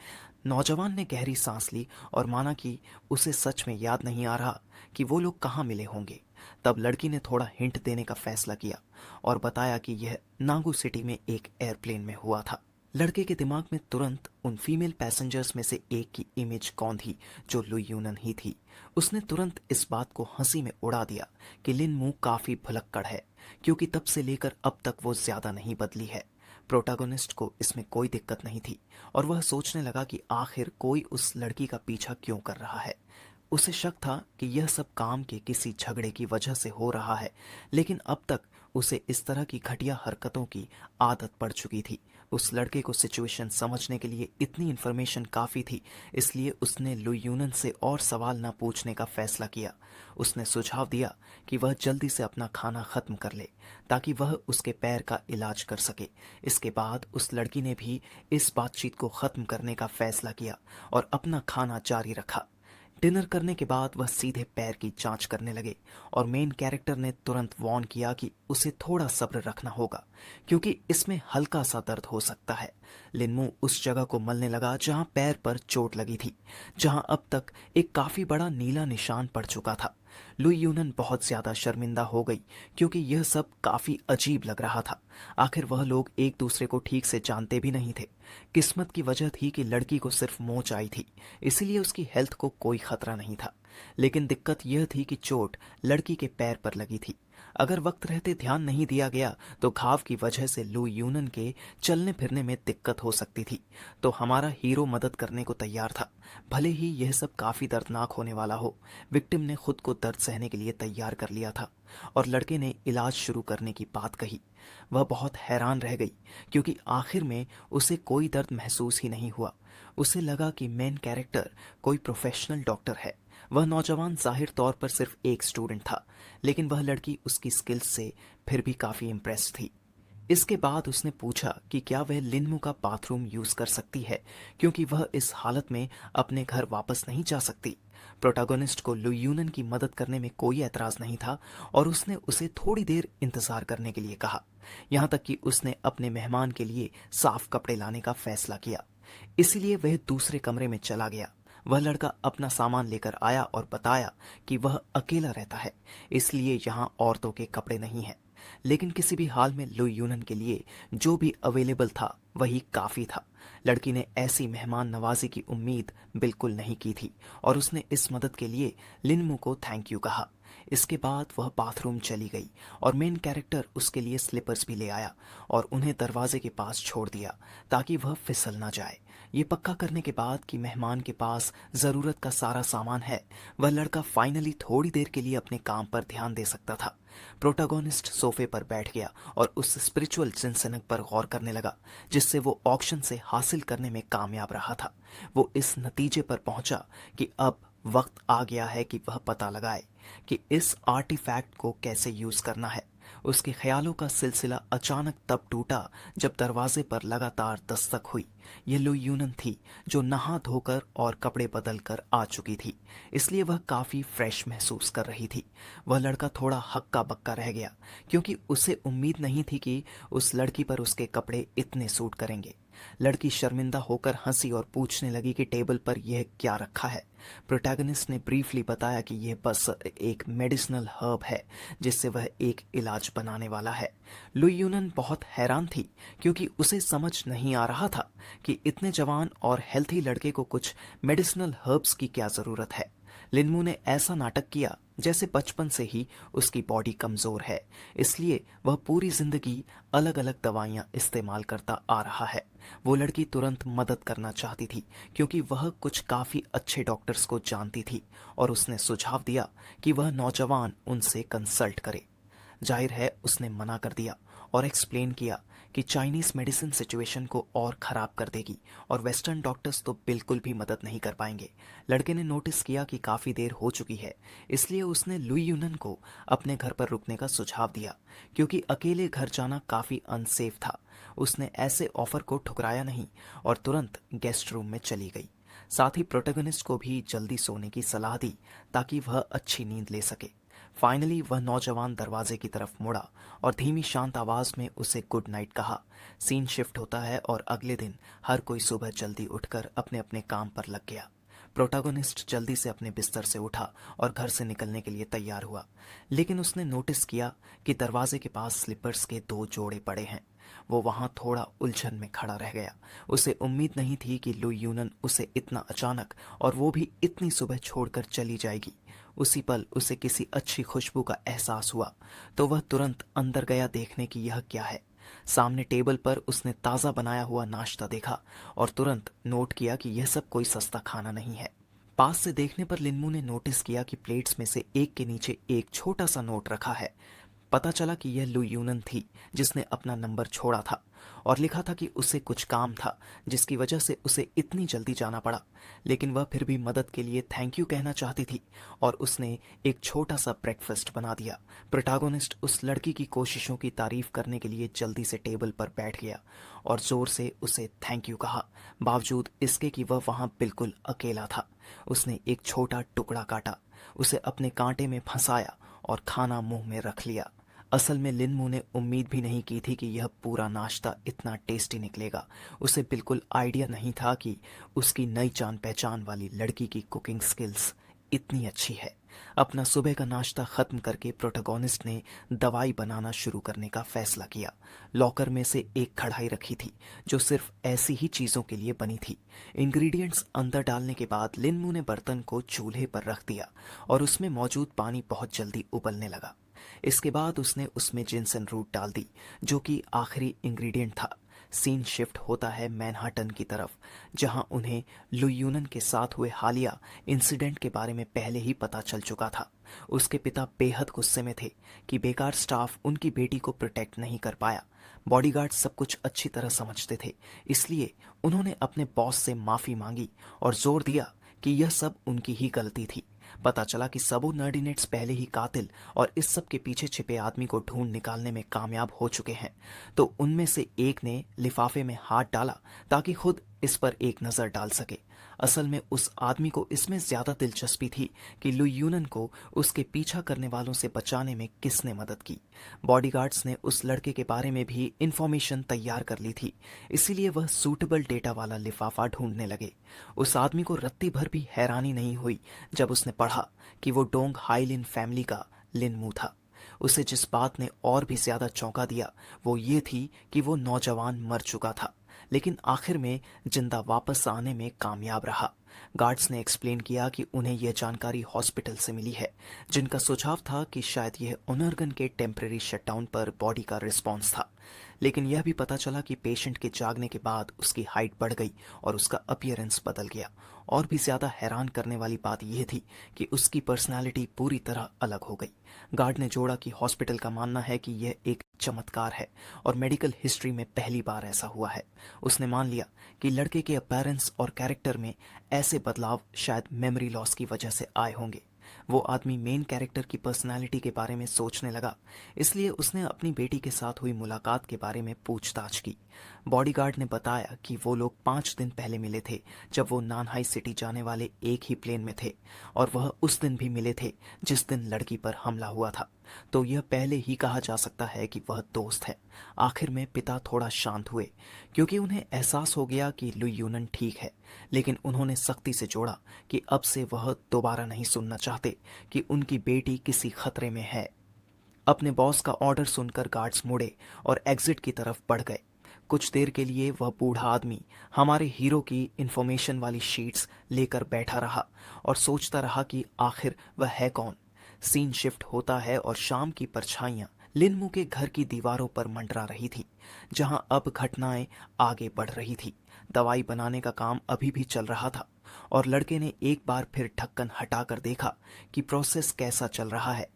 नौजवान ने गहरी सांस ली और माना कि उसे सच में याद नहीं आ रहा कि वो लोग कहाँ मिले होंगे। तब लड़की ने थोड़ा हिंट देने का फैसला किया और बताया कि यह नागू सिटी में एक एयरप्लेन में हुआ था। लड़के के दिमाग में तुरंत उन फीमेल पैसेंजर्स में से एक की इमेज कौन थी, जो लुई यूनन ही थी। उसने तुरंत इस बात को हंसी में उड़ा दिया कि लिन मू काफी भुलक्कड़ है, क्योंकि तब से लेकर अब तक वो ज्यादा नहीं बदली है। प्रोटैगनिस्ट को इसमें कोई दिक्कत नहीं थी और वह सोचने लगा कि आखिर कोई उस लड़की का पीछा क्यों कर रहा है। उसे शक था कि यह सब काम के किसी झगड़े की वजह से हो रहा है, लेकिन अब तक उसे इस तरह की घटिया हरकतों की आदत पड़ चुकी थी। उस लड़के को सिचुएशन समझने के लिए इतनी इन्फॉर्मेशन काफ़ी थी, इसलिए उसने लुई यूनन से और सवाल न पूछने का फैसला किया। उसने सुझाव दिया कि वह जल्दी से अपना खाना ख़त्म कर ले ताकि वह उसके पैर का इलाज कर सके। इसके बाद उस लड़की ने भी इस बातचीत को ख़त्म करने का फैसला किया और अपना खाना जारी रखा। डिनर करने के बाद वह सीधे पैर की जांच करने लगे और मेन कैरेक्टर ने तुरंत वार्न किया कि उसे थोड़ा सब्र रखना होगा, क्योंकि इसमें हल्का सा दर्द हो सकता है। लिनमू उस जगह को मलने लगा जहां पैर पर चोट लगी थी, जहां अब तक एक काफी बड़ा नीला निशान पड़ चुका था। लुई यूनन बहुत ज्यादा शर्मिंदा हो गई, क्योंकि यह सब काफी अजीब लग रहा था। आखिर वह लोग एक दूसरे को ठीक से जानते भी नहीं थे। किस्मत की वजह थी कि लड़की को सिर्फ मोच आई थी, इसीलिए उसकी हेल्थ को कोई खतरा नहीं था। लेकिन दिक्कत यह थी कि चोट लड़की के पैर पर लगी थी। अगर वक्त रहते ध्यान नहीं दिया गया तो घाव की वजह से लुई यूनन के चलने फिरने में दिक्कत हो सकती थी। तो हमारा हीरो मदद करने को तैयार था, भले ही यह सब काफी दर्दनाक होने वाला हो। विक्टिम ने खुद को दर्द सहने के लिए तैयार कर लिया था और लड़के ने इलाज शुरू करने की बात कही। वह बहुत हैरान रह गई, क्योंकि आखिर में उसे कोई दर्द महसूस ही नहीं हुआ। उसे लगा कि मेन कैरेक्टर कोई प्रोफेशनल डॉक्टर है। वह नौजवान जाहिर तौर पर सिर्फ एक स्टूडेंट था, लेकिन वह लड़की उसकी स्किल्स से फिर भी काफी इम्प्रेस थी। इसके बाद उसने पूछा कि क्या वह लिनमू का बाथरूम यूज कर सकती है, क्योंकि वह इस हालत में अपने घर वापस नहीं जा सकती। प्रोटैगनिस्ट को लुई यूनन की मदद करने में कोई एतराज नहीं था और उसने उसे थोड़ी देर इंतजार करने के लिए कहा, यहाँ तक कि उसने अपने मेहमान के लिए साफ कपड़े लाने का फैसला किया। इसलिए वह दूसरे कमरे में चला गया। वह लड़का अपना सामान लेकर आया और बताया कि वह अकेला रहता है, इसलिए यहाँ औरतों के कपड़े नहीं हैं। लेकिन किसी भी हाल में लुई यूनन के लिए जो भी अवेलेबल था वही काफी था। लड़की ने ऐसी मेहमान नवाजी की उम्मीद बिल्कुल नहीं की थी और उसने इस मदद के लिए लिनमू को थैंक यू कहा। इसके बाद वह बाथरूम चली गई और मेन कैरेक्टर उसके लिए स्लीपर्स भी ले आया और उन्हें दरवाजे के पास छोड़ दिया ताकि वह फिसल ना जाए। ये पक्का करने के बाद कि मेहमान के पास जरूरत का सारा सामान है, वह लड़का फाइनली थोड़ी देर के लिए अपने काम पर ध्यान दे सकता था। प्रोटैगनिस्ट सोफे पर बैठ गया और उस स्पिरिचुअल जिनसनक पर गौर करने लगा जिससे वो ऑक्शन से हासिल करने में कामयाब रहा था। वो इस नतीजे पर पहुंचा कि अब वक्त आ गया है कि वह पता लगाए कि इस आर्टिफैक्ट को कैसे यूज करना है। उसके ख्यालों का सिलसिला अचानक तब टूटा जब दरवाजे पर लगातार दस्तक हुई। यह लुई यूनन थी, जो नहा धोकर और कपड़े बदल कर आ चुकी थी, इसलिए वह काफी फ्रेश महसूस कर रही थी। वह लड़का थोड़ा हक्का बक्का रह गया, क्योंकि उसे उम्मीद नहीं थी कि उस लड़की पर उसके कपड़े इतने सूट करेंगे। लड़की शर्मिंदा होकर हंसी और पूछने लगी कि टेबल पर यह क्या रखा है। प्रोटैगनिस्ट ने ब्रीफली बताया कि यह बस एक मेडिसिनल हर्ब है जिससे वह एक इलाज बनाने वाला है। लुई यूनन बहुत हैरान थी, क्योंकि उसे समझ नहीं आ रहा था कि इतने जवान और हेल्थी लड़के को कुछ मेडिसिनल हर्ब्स की क्या जरूरत है। लिनमू ने ऐसा नाटक किया जैसे बचपन से ही उसकी बॉडी कमजोर है, इसलिए वह पूरी जिंदगी अलग अलग दवाइयां इस्तेमाल करता आ रहा है। वो लड़की तुरंत मदद करना चाहती थी, क्योंकि वह कुछ काफी अच्छे डॉक्टर्स को जानती थी और उसने सुझाव दिया कि वह नौजवान उनसे कंसल्ट करे। जाहिर है उसने मना कर दिया और एक्सप्लेन किया कि चाइनीज़ मेडिसिन सिचुएशन को और ख़राब कर देगी और वेस्टर्न डॉक्टर्स तो बिल्कुल भी मदद नहीं कर पाएंगे। लड़के ने नोटिस किया कि काफ़ी देर हो चुकी है, इसलिए उसने लुई यूनन को अपने घर पर रुकने का सुझाव दिया, क्योंकि अकेले घर जाना काफ़ी अनसेफ था। उसने ऐसे ऑफर को ठुकराया नहीं और तुरंत गेस्ट रूम में चली गई। साथ ही प्रोटैगनिस्ट को भी जल्दी सोने की सलाह दी ताकि वह अच्छी नींद ले सके। फाइनली वह नौजवान दरवाजे की तरफ मुड़ा और धीमी शांत आवाज में उसे गुड नाइट कहा। सीन शिफ्ट होता है और अगले दिन हर कोई सुबह जल्दी उठकर अपने अपने काम पर लग गया। प्रोटैगनिस्ट जल्दी से अपने बिस्तर से उठा और घर से निकलने के लिए तैयार हुआ, लेकिन उसने नोटिस किया कि दरवाजे के पास स्लीपर्स के 2 जोड़े पड़े हैं। वो वहां थोड़ा उलझन में खड़ा रह गया। उसे उम्मीद नहीं थी कि लुई यूनन उसे इतना अचानक और वो भी इतनी सुबह छोड़कर चली जाएगी। उसी पल उसे किसी अच्छी खुशबू का एहसास हुआ, तो वह तुरंत अंदर गया देखने की यह क्या है। सामने टेबल पर उसने ताज़ा बनाया हुआ नाश्ता देखा और तुरंत नोट किया कि यह सब कोई सस्ता खाना नहीं है। पास से देखने पर लिनमू ने नोटिस किया कि प्लेट्स में से एक के नीचे एक छोटा सा नोट रखा है। पता चला कि यह लुई यूनन थी जिसने अपना नंबर छोड़ा था और लिखा था कि उसे कुछ काम था जिसकी वजह से उसे इतनी जल्दी जाना पड़ा, लेकिन वह फिर भी मदद के लिए थैंक यू कहना चाहती थी और उसने एक छोटा सा ब्रेकफास्ट बना दिया। प्रोटैगनिस्ट उस लड़की की कोशिशों की तारीफ करने के लिए जल्दी से टेबल पर बैठ गया और जोर से उसे थैंक यू कहा, बावजूद इसके कि वह वहां बिल्कुल अकेला था। उसने एक छोटा टुकड़ा काटा, उसे अपने कांटे में फंसाया और खाना मुंह में रख लिया। असल में लिनमू ने उम्मीद भी नहीं की थी कि यह पूरा नाश्ता इतना टेस्टी निकलेगा। उसे बिल्कुल आइडिया नहीं था कि उसकी नई जान पहचान वाली लड़की की कुकिंग स्किल्स इतनी अच्छी है। अपना सुबह का नाश्ता खत्म करके प्रोटैगनिस्ट ने दवाई बनाना शुरू करने का फैसला किया। लॉकर में से एक कढ़ाई रखी थी जो सिर्फ ऐसी ही चीजों के लिए बनी थी। इंग्रेडिएंट्स अंदर डालने के बाद लिनमू ने बर्तन को चूल्हे पर रख दिया और उसमें मौजूद पानी बहुत जल्दी उबलने लगा। इसके बाद उसने उसमें जिनसन रूट डाल दी, जो कि आखिरी इंग्रेडिएंट था। सीन शिफ्ट होता है मैनहट्टन की तरफ, जहां उन्हें लुई यूनन के साथ हुए हालिया इंसिडेंट के बारे में पहले ही पता चल चुका था। उसके पिता बेहद गुस्से में थे कि बेकार स्टाफ उनकी बेटी को प्रोटेक्ट नहीं कर पाया। बॉडीगार्ड सब कुछ अच्छी तरह समझते थे, इसलिए उन्होंने अपने बॉस से माफी मांगी और जोर दिया कि यह सब उनकी ही गलती थी। पता चला कि सबोर्डिनेट्स पहले ही कातिल और इस सब के पीछे छिपे आदमी को ढूंढ निकालने में कामयाब हो चुके हैं, तो उनमें से एक ने लिफाफे में हाथ डाला ताकि खुद इस पर एक नजर डाल सके। असल में उस आदमी को इसमें ज्यादा दिलचस्पी थी कि लुई यूनन को उसके पीछा करने वालों से बचाने में किसने मदद की। बॉडीगार्ड्स ने उस लड़के के बारे में भी इंफॉर्मेशन तैयार कर ली थी, इसीलिए वह सूटेबल डेटा वाला लिफाफा ढूंढने लगे। उस आदमी को रत्ती भर भी हैरानी नहीं हुई जब उसने पढ़ा कि वो डोंग हाईलिन फैमिली का लिनमू था। उसे जिस बात ने और भी ज्यादा चौंका दिया वो ये थी कि वो नौजवान मर चुका था, लेकिन आखिर में जिंदा वापस आने में कामयाब रहा। गार्ड्स ने एक्सप्लेन किया कि उन्हें यह जानकारी हॉस्पिटल से मिली है, जिनका सुझाव था कि शायद यह ओनर्गन के टेम्परेरी शटडाउन पर बॉडी का रिस्पॉन्स था। लेकिन यह भी पता चला कि पेशेंट के जागने के बाद उसकी हाइट बढ़ गई और उसका अपीयरेंस बदल गया। और भी ज्यादा हैरान करने वाली बात यह थी कि उसकी पर्सनालिटी पूरी तरह अलग हो गई। गार्ड ने जोड़ा कि हॉस्पिटल का मानना है कि यह एक चमत्कार है और मेडिकल हिस्ट्री में पहली बार ऐसा हुआ है। उसने मान लिया कि लड़के के अपीयरेंस और कैरेक्टर में ऐसे बदलाव शायद मेमोरी लॉस की वजह से आए होंगे। वो आदमी मेन कैरेक्टर की पर्सनालिटी के बारे में सोचने लगा, इसलिए उसने अपनी बेटी के साथ हुई मुलाकात के बारे में पूछताछ की। बॉडीगार्ड ने बताया कि वो लोग 5 दिन पहले मिले थे जब वो नानहाई सिटी जाने वाले एक ही प्लेन में थे, और वह उस दिन भी मिले थे जिस दिन लड़की पर हमला हुआ था। तो यह पहले ही कहा जा सकता है कि वह दोस्त है। आखिर में पिता थोड़ा शांत हुए क्योंकि उन्हें एहसास हो गया कि लुई यूनन ठीक है, लेकिन उन्होंने सख्ती से जोड़ा कि अब से वह दोबारा नहीं सुनना चाहते कि उनकी बेटी किसी खतरे में है। अपने बॉस का ऑर्डर सुनकर गार्ड्स मुड़े और एग्जिट की तरफ बढ़ गए। कुछ देर के लिए वह बूढ़ा आदमी हमारे हीरो की इंफॉर्मेशन वाली शीट्स लेकर बैठा रहा और सोचता रहा कि आखिर वह है कौन। सीन शिफ्ट होता है और शाम की परछाइयां लिनमू के घर की दीवारों पर मंडरा रही थी, जहां अब घटनाएं आगे बढ़ रही थी। दवाई बनाने का काम अभी भी चल रहा था और लड़के ने एक बार फिर ढक्कन हटाकर देखा कि प्रोसेस कैसा चल रहा है।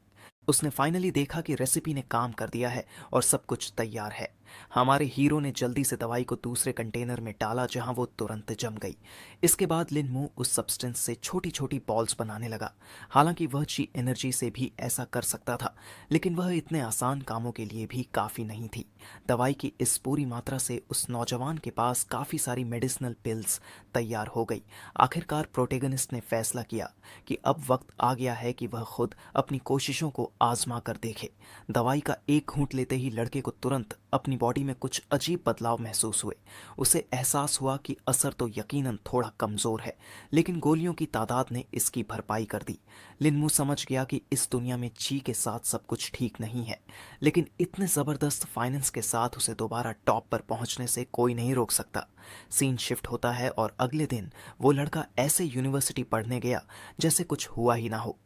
उसने फाइनली देखा कि रेसिपी ने काम कर दिया है और सब कुछ तैयार है। हमारे हीरो ने जल्दी से दवाई को दूसरे कंटेनर में डाला जहां वो तुरंत जम गई। इसके बाद लिन मू उस सब्सटेंस से छोटी छोटी बॉल्स बनाने लगा। हालांकि वह ची एनर्जी से भी ऐसा कर सकता था, लेकिन वह इतने आसान कामों के लिए भी काफ़ी नहीं थी। दवाई की इस पूरी मात्रा से उस नौजवान के पास काफ़ी सारी मेडिसिनल पिल्स तैयार हो गई। आखिरकार प्रोटेगनिस्ट ने फैसला किया कि अब वक्त आ गया है कि वह खुद अपनी कोशिशों को आजमा कर देखे। दवाई का एक घूंट लेते ही लड़के को तुरंत अपनी बॉडी में कुछ अजीब बदलाव महसूस हुए। उसे एहसास हुआ कि असर तो यकीनन थोड़ा कमज़ोर है, लेकिन गोलियों की तादाद ने इसकी भरपाई कर दी। लिनमू समझ गया कि इस दुनिया में ची के साथ सब कुछ ठीक नहीं है, लेकिन इतने ज़बरदस्त फाइनेंस के साथ उसे दोबारा टॉप पर पहुंचने से कोई नहीं रोक सकता। सीन शिफ्ट होता है और अगले दिन वो लड़का ऐसे यूनिवर्सिटी पढ़ने गया जैसे कुछ हुआ ही ना हो।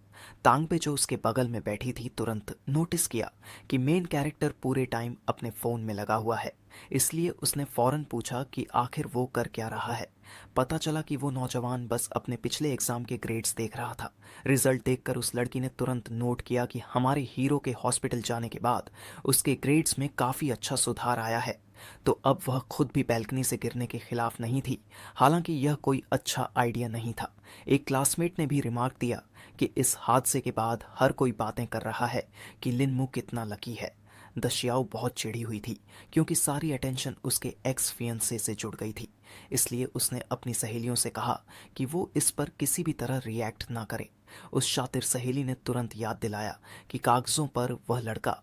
तांगबे जो उसके बगल में बैठी थी तुरंत नोटिस किया कि मेन कैरेक्टर पूरे टाइम अपने फ़ोन में लगा हुआ है। इसलिए उसने फौरन पूछा कि आखिर वो कर क्या रहा है। पता चला कि वो नौजवान बस अपने पिछले एग्ज़ाम के ग्रेड्स देख रहा था। रिजल्ट देखकर उस लड़की ने तुरंत नोट किया कि हमारे हीरो के हॉस्पिटल जाने के बाद उसके ग्रेड्स में काफ़ी अच्छा सुधार आया है। तो अब वह खुद भी बैल्कनी से गिरने के खिलाफ नहीं थी। हालांकि यह कोई अच्छा आइडिया नहीं था। एक क्लासमेट ने भी रिमार्क दिया कि इस हादसे के बाद हर कोई बातें कर रहा है कि लिनमू कितना लकी है। दशियाओ बहुत चिढ़ी हुई थी क्योंकि सारी अटेंशन उसके एक्स फियंसे से जुड़ गई थी। इसलिए उसने अपनी सहेलियों से कहा कि वो इस पर किसी भी तरह रिएक्ट ना करे। उस शातिर सहेली ने तुरंत याद दिलाया कि कागजों पर वह लड़का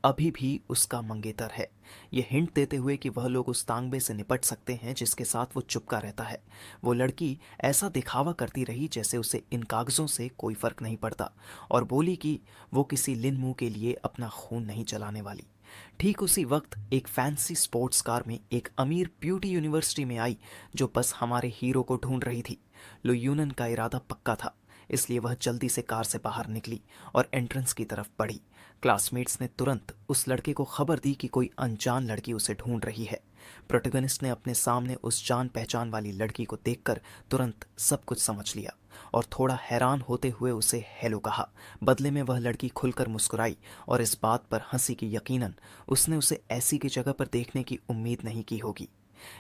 अभी भी उसका मंगेतर है, ये हिंट देते हुए कि वह लोग उस तांगबे से निपट सकते हैं जिसके साथ वो चुपका रहता है। वो लड़की ऐसा दिखावा करती रही जैसे उसे इन कागजों से कोई फर्क नहीं पड़ता और बोली कि वो किसी लिनमू के लिए अपना खून नहीं जलाने वाली। ठीक उसी वक्त एक फैंसी स्पोर्ट्स कार में एक अमीर ब्यूटी यूनिवर्सिटी में आई जो बस हमारे हीरो को ढूंढ रही थी। लुयूनन का इरादा पक्का था, इसलिए वह जल्दी से कार से बाहर निकली और एंट्रेंस की तरफ बढ़ी। क्लासमेट्स ने तुरंत उस लड़के को खबर दी कि कोई अनजान लड़की उसे ढूंढ रही है। प्रोटैगनिस्ट ने अपने सामने उस जान पहचान वाली लड़की को देखकर तुरंत सब कुछ समझ लिया और थोड़ा हैरान होते हुए उसे हेलो कहा। बदले में वह लड़की खुलकर मुस्कुराई और इस बात पर हंसी कि यकीनन उसने उसे ऐसी की जगह पर देखने की उम्मीद नहीं की होगी।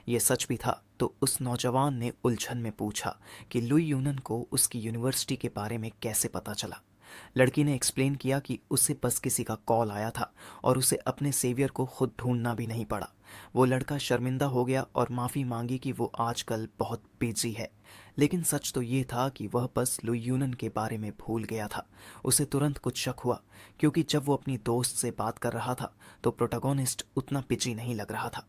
ये सच भी था तो उस नौजवान ने उलझन में पूछा कि लुई यूनन को उसकी यूनिवर्सिटी के बारे में कैसे पता चला। लड़की ने एक्सप्लेन किया कि उसे बस किसी का कॉल आया था और उसे अपने सेवियर को खुद ढूंढना भी नहीं पड़ा। वो लड़का शर्मिंदा हो गया और माफ़ी मांगी कि वो आजकल बहुत बिजी है, लेकिन सच तो ये था कि वह बस लुई यूनन के बारे में भूल गया था। उसे तुरंत कुछ शक हुआ क्योंकि जब वो अपनी दोस्त से बात कर रहा था तो प्रोटैगनिस्ट उतना बिजी नहीं लग रहा था।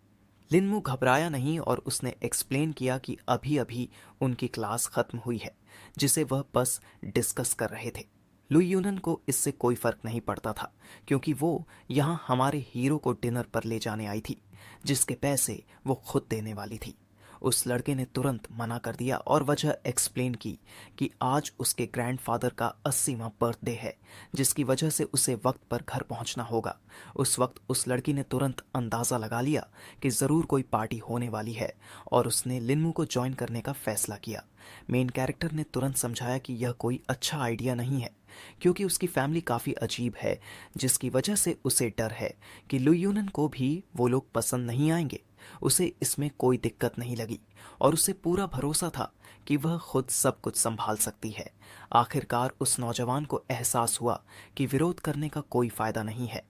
लिनमू घबराया नहीं और उसने एक्सप्लेन किया कि अभी अभी उनकी क्लास खत्म हुई है जिसे वह बस डिस्कस कर रहे थे। लुई यूनन को इससे कोई फर्क नहीं पड़ता था क्योंकि वो यहाँ हमारे हीरो को डिनर पर ले जाने आई थी जिसके पैसे वो खुद देने वाली थी। उस लड़के ने तुरंत मना कर दिया और वजह एक्सप्लेन की कि आज उसके ग्रैंडफादर का 80वां बर्थडे है जिसकी वजह से उसे वक्त पर घर पहुंचना होगा। उस वक्त उस लड़की ने तुरंत अंदाज़ा लगा लिया कि ज़रूर कोई पार्टी होने वाली है और उसने लिनमू को ज्वाइन करने का फैसला किया। मेन कैरेक्टर ने तुरंत समझाया कि यह कोई अच्छा आइडिया नहीं है क्योंकि उसकी फैमिली काफ़ी अजीब है जिसकी वजह से उसे डर है कि लुई यूनन को भी वो लोग पसंद नहीं आएंगे। उसे इसमें कोई दिक्कत नहीं लगी और उसे पूरा भरोसा था कि वह खुद सब कुछ संभाल सकती है। आखिरकार उस नौजवान को एहसास हुआ कि विरोध करने का कोई फायदा नहीं है,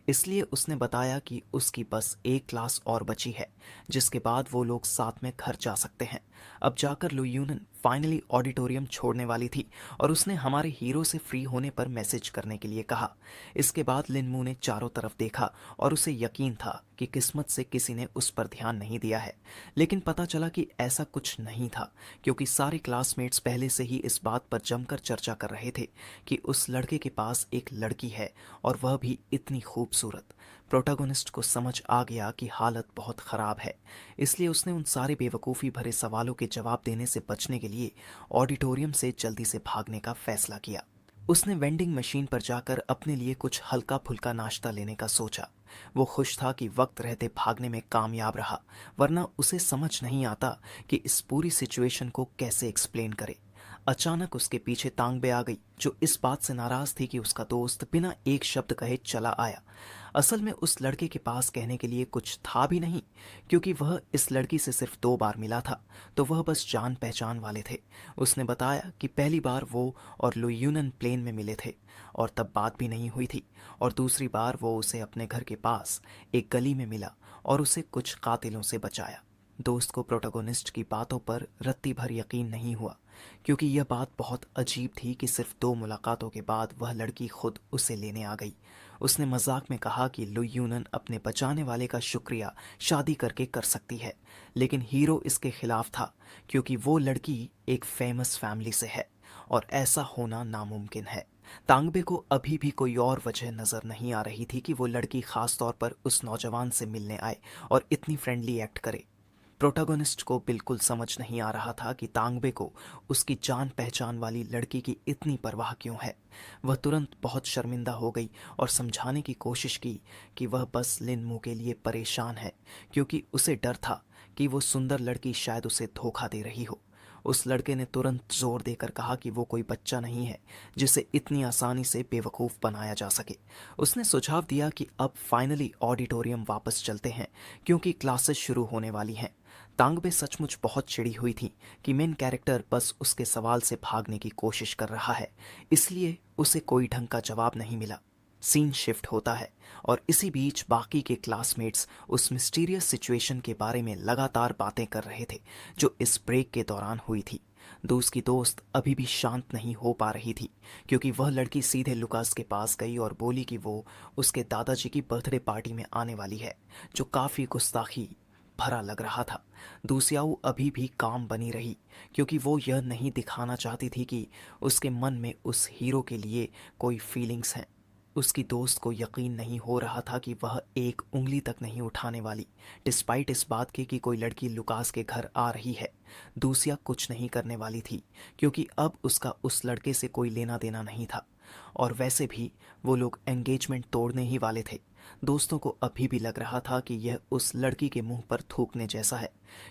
इसलिए उसने बताया कि उसकी बस एक क्लास और बची है जिसके बाद वो लोग साथ में घर जा सकते हैं। अब जाकर लुई यूनन फाइनली ऑडिटोरियम छोड़ने वाली थी और उसने हमारे हीरो से फ्री होने पर मैसेज करने के लिए कहा। इसके बाद लिनमू ने चारों तरफ देखा और उसे यकीन था कि किस्मत से किसी ने उस पर ध्यान नहीं दिया है, लेकिन पता चला कि ऐसा कुछ नहीं था क्योंकि सारे क्लासमेट्स पहले से ही इस बात पर जमकर चर्चा कर रहे थे कि उस लड़के के पास एक लड़की है और वह भी इतनी खूबसूरत। प्रोटैगनिस्ट को समझ आ गया कि हालत बहुत ख़राब है, इसलिए उसने उन सारे बेवकूफ़ी भरे सवालों के जवाब देने से बचने के लिए ऑडिटोरियम से जल्दी से भागने का फैसला किया। उसने वेंडिंग मशीन पर जाकर अपने लिए कुछ हल्का फुल्का नाश्ता लेने का सोचा। वो खुश था कि वक्त रहते भागने में कामयाब रहा, वरना उसे समझ नहीं आता कि इस पूरी सिचुएशन को कैसे एक्सप्लेन करे। अचानक उसके पीछे तांगबे आ गई, जो इस बात से नाराज थी कि उसका दोस्त बिना एक शब्द कहे चला आया। असल में उस लड़के के पास कहने के लिए कुछ था भी नहीं, क्योंकि वह इस लड़की से सिर्फ 2 बार मिला था, तो वह बस जान पहचान वाले थे। उसने बताया कि पहली बार वो और लुयूनन प्लेन में मिले थे और तब बात भी नहीं हुई थी, और दूसरी बार वो उसे अपने घर के पास एक गली में मिला और उसे कुछ कातिलों से बचाया। दोस्त को प्रोटोगोनिस्ट की बातों पर रत्ती भर यकीन नहीं हुआ, क्योंकि यह बात बहुत अजीब थी कि सिर्फ 2 मुलाकातों के बाद वह लड़की खुद उसे लेने आ गई। उसने मजाक में कहा कि लुयूनन अपने बचाने वाले का शुक्रिया शादी करके कर सकती है, लेकिन हीरो इसके खिलाफ था, क्योंकि वो लड़की एक फेमस फैमिली से है और ऐसा होना नामुमकिन है। तांगबे को अभी भी कोई और वजह नजर नहीं आ रही थी कि वो लड़की खास तौर पर उस नौजवान से मिलने आए और इतनी फ्रेंडली एक्ट करे। प्रोटोगोनिस्ट को बिल्कुल समझ नहीं आ रहा था कि तांगबे को उसकी जान पहचान वाली लड़की की इतनी परवाह क्यों है। वह तुरंत बहुत शर्मिंदा हो गई और समझाने की कोशिश की कि वह बस लिनमू के लिए परेशान है, क्योंकि उसे डर था कि वो सुंदर लड़की शायद उसे धोखा दे रही हो। उस लड़के ने तुरंत जोर देकर कहा कि वो कोई बच्चा नहीं है जिसे इतनी आसानी से बेवकूफ़ बनाया जा सके। उसने सुझाव दिया कि अब फाइनली ऑडिटोरियम वापस चलते हैं, क्योंकि क्लासेस शुरू होने वाली हैं। तांगबे सचमुच बहुत चिड़ी हुई थी कि मेन कैरेक्टर बस उसके सवाल से भागने की कोशिश कर रहा है, इसलिए उसे कोई ढंग का जवाब नहीं मिला। सीन शिफ्ट होता है और इसी बीच बाकी के क्लासमेट्स उस मिस्टीरियस सिचुएशन के बारे में लगातार बातें कर रहे थे जो इस ब्रेक के दौरान हुई थी। दोस्त की दोस्त अभी भी शांत नहीं हो पा रही थी, क्योंकि वह लड़की सीधे लुकास के पास गई और बोली कि वो उसके दादाजी की बर्थडे पार्टी में आने वाली है, जो काफ़ी गुस्ताखी भरा लग रहा था। दूसियाऊ अभी भी काम बनी रही, क्योंकि वो यह नहीं दिखाना चाहती थी कि उसके मन में उस हीरो के लिए कोई फीलिंग्स हैं। उसकी दोस्त को यकीन नहीं हो रहा था कि वह एक उंगली तक नहीं उठाने वाली, डिस्पाइट इस बात के कि कोई लड़की लुकास के घर आ रही है। दूसिया कुछ नहीं करने वाली थी, क्योंकि अब उसका उस लड़के से कोई लेना देना नहीं था, और वैसे भी वो लोग एंगेजमेंट तोड़ने ही वाले थे। दोस्तों को अभी भी लग रहा था कि यह उस लड़की के मुंह पर थूकने जैसा है,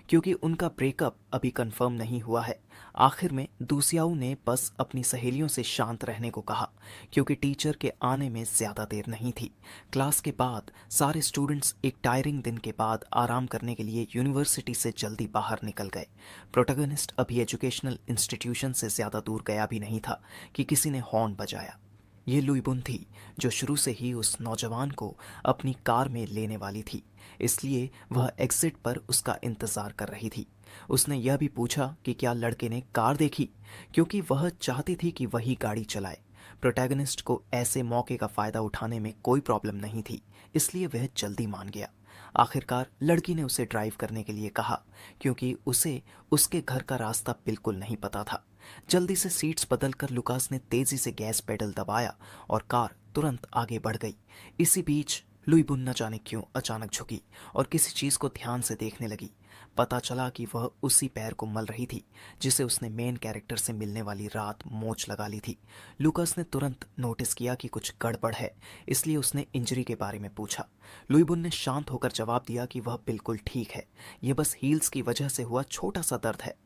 क्योंकि उनका ब्रेकअप अभी कंफर्म नहीं हुआ है। आखिर में दूसियाऊ ने बस अपनी सहेलियों से शांत रहने को कहा, क्योंकि टीचर के आने में ज़्यादा देर नहीं थी। क्लास के बाद सारे स्टूडेंट्स एक टायरिंग दिन के बाद आराम करने के लिए यूनिवर्सिटी से जल्दी बाहर निकल गए। प्रोटोगनिस्ट अभी एजुकेशनल इंस्टीट्यूशन से ज़्यादा दूर गया भी नहीं था कि किसी ने हॉर्न बजाया। ये लुईबुन थी, जो शुरू से ही उस नौजवान को अपनी कार में लेने वाली थी, इसलिए वह एग्जिट पर उसका इंतज़ार कर रही थी। उसने यह भी पूछा कि क्या लड़के ने कार देखी, क्योंकि वह चाहती थी कि वही गाड़ी चलाए। प्रोटैगनिस्ट को ऐसे मौके का फ़ायदा उठाने में कोई प्रॉब्लम नहीं थी, इसलिए वह जल्दी मान गया। आखिरकार लड़की ने उसे ड्राइव करने के लिए कहा, क्योंकि उसे उसके घर का रास्ता बिल्कुल नहीं पता था। जल्दी से सीट्स बदलकर लुकास ने तेजी से गैस पेडल दबाया और कार तुरंत आगे बढ़ गई। इसी बीच लुईबुन न जाने क्यों अचानक झुकी और किसी चीज को ध्यान से देखने लगी। पता चला कि वह उसी पैर को मल रही थी जिसे उसने मेन कैरेक्टर से मिलने वाली रात मोच लगा ली थी। लुकास ने तुरंत नोटिस किया कि कुछ गड़बड़ है, इसलिए उसने इंजरी के बारे में पूछा। लुईबुन ने शांत होकर जवाब दिया कि वह बिल्कुल ठीक है, यह बस हील्स की वजह से हुआ छोटा सा दर्द है।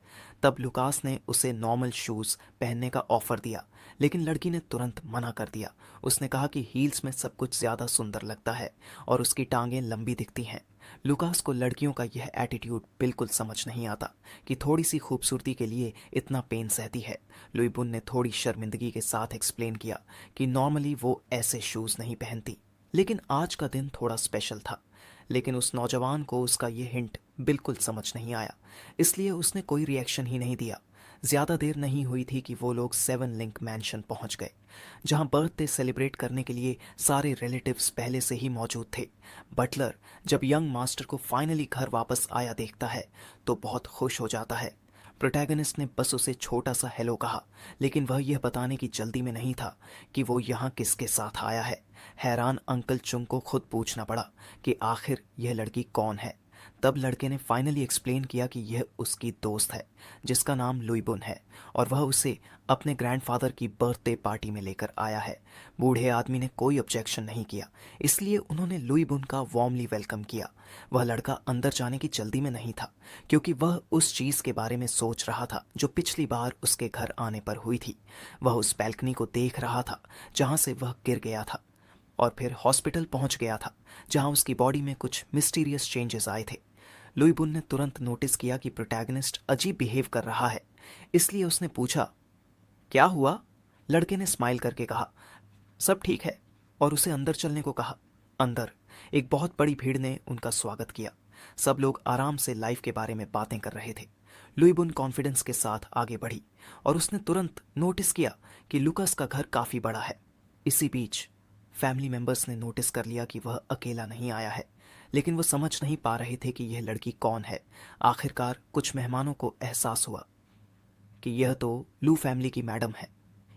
तब लुकास ने उसे नॉर्मल शूज पहनने का ऑफर दिया, लेकिन लड़की ने तुरंत मना कर दिया। उसने कहा कि हील्स में सब कुछ ज्यादा सुंदर लगता है और उसकी टांगें लंबी दिखती हैं। लुकास को लड़कियों का यह एटीट्यूड बिल्कुल समझ नहीं आता कि थोड़ी सी खूबसूरती के लिए इतना पेन सहती है। लुईबुन ने थोड़ी शर्मिंदगी के साथ एक्सप्लेन किया कि नॉर्मली वो ऐसे शूज नहीं पहनती, लेकिन आज का दिन थोड़ा स्पेशल था। लेकिन उस नौजवान को उसका ये हिंट बिल्कुल समझ नहीं आया, इसलिए उसने कोई रिएक्शन ही नहीं दिया। ज़्यादा देर नहीं हुई थी कि वो लोग 7 लिंक मैंशन पहुंच गए, जहां बर्थडे सेलिब्रेट करने के लिए सारे रिलेटिव्स पहले से ही मौजूद थे। बटलर जब यंग मास्टर को फाइनली घर वापस आया देखता है तो बहुत खुश हो जाता है। प्रोटैगनिस्ट ने बस उसे छोटा सा हेलो कहा, लेकिन वह यह बताने की जल्दी में नहीं था कि वो यहाँ किसके साथ आया है। हैरान अंकल चुंग को खुद पूछना पड़ा कि आखिर यह लड़की कौन है। तब लड़के ने फाइनली एक्सप्लेन किया कि यह उसकी दोस्त है जिसका नाम लुईबुन है और वह उसे अपने ग्रैंडफादर की बर्थडे पार्टी में लेकर आया है। बूढ़े आदमी ने कोई ऑब्जेक्शन नहीं किया, इसलिए उन्होंने लुईबुन का वार्मली वेलकम किया। वह लड़का अंदर जाने की जल्दी में नहीं था क्योंकि वह उस चीज़ के बारे में सोच रहा था जो पिछली बार उसके घर आने पर हुई थी। वह उस बैल्कनी को देख रहा था जहाँ से वह गिर गया था और फिर हॉस्पिटल पहुंच गया था जहां उसकी बॉडी में कुछ मिस्टीरियस चेंजेस आए थे। लुईबुन ने तुरंत नोटिस किया कि प्रोटैगनिस्ट अजीब बिहेव कर रहा है, इसलिए उसने पूछा, क्या हुआ? लड़के ने स्माइल करके कहा, सब ठीक है, और उसे अंदर चलने को कहा। अंदर एक बहुत बड़ी भीड़ ने उनका स्वागत किया। सब लोग आराम से लाइफ के बारे में बातें कर रहे थे। लुईबुन कॉन्फिडेंस के साथ आगे बढ़ी और उसने तुरंत नोटिस किया कि लुकास का घर काफ़ी बड़ा है। इसी बीच फैमिली मेंबर्स ने नोटिस कर लिया कि वह अकेला नहीं आया है, लेकिन वो समझ नहीं पा रहे थे कि यह लड़की कौन है। आखिरकार कुछ मेहमानों को एहसास हुआ कि यह तो लू फैमिली की मैडम है।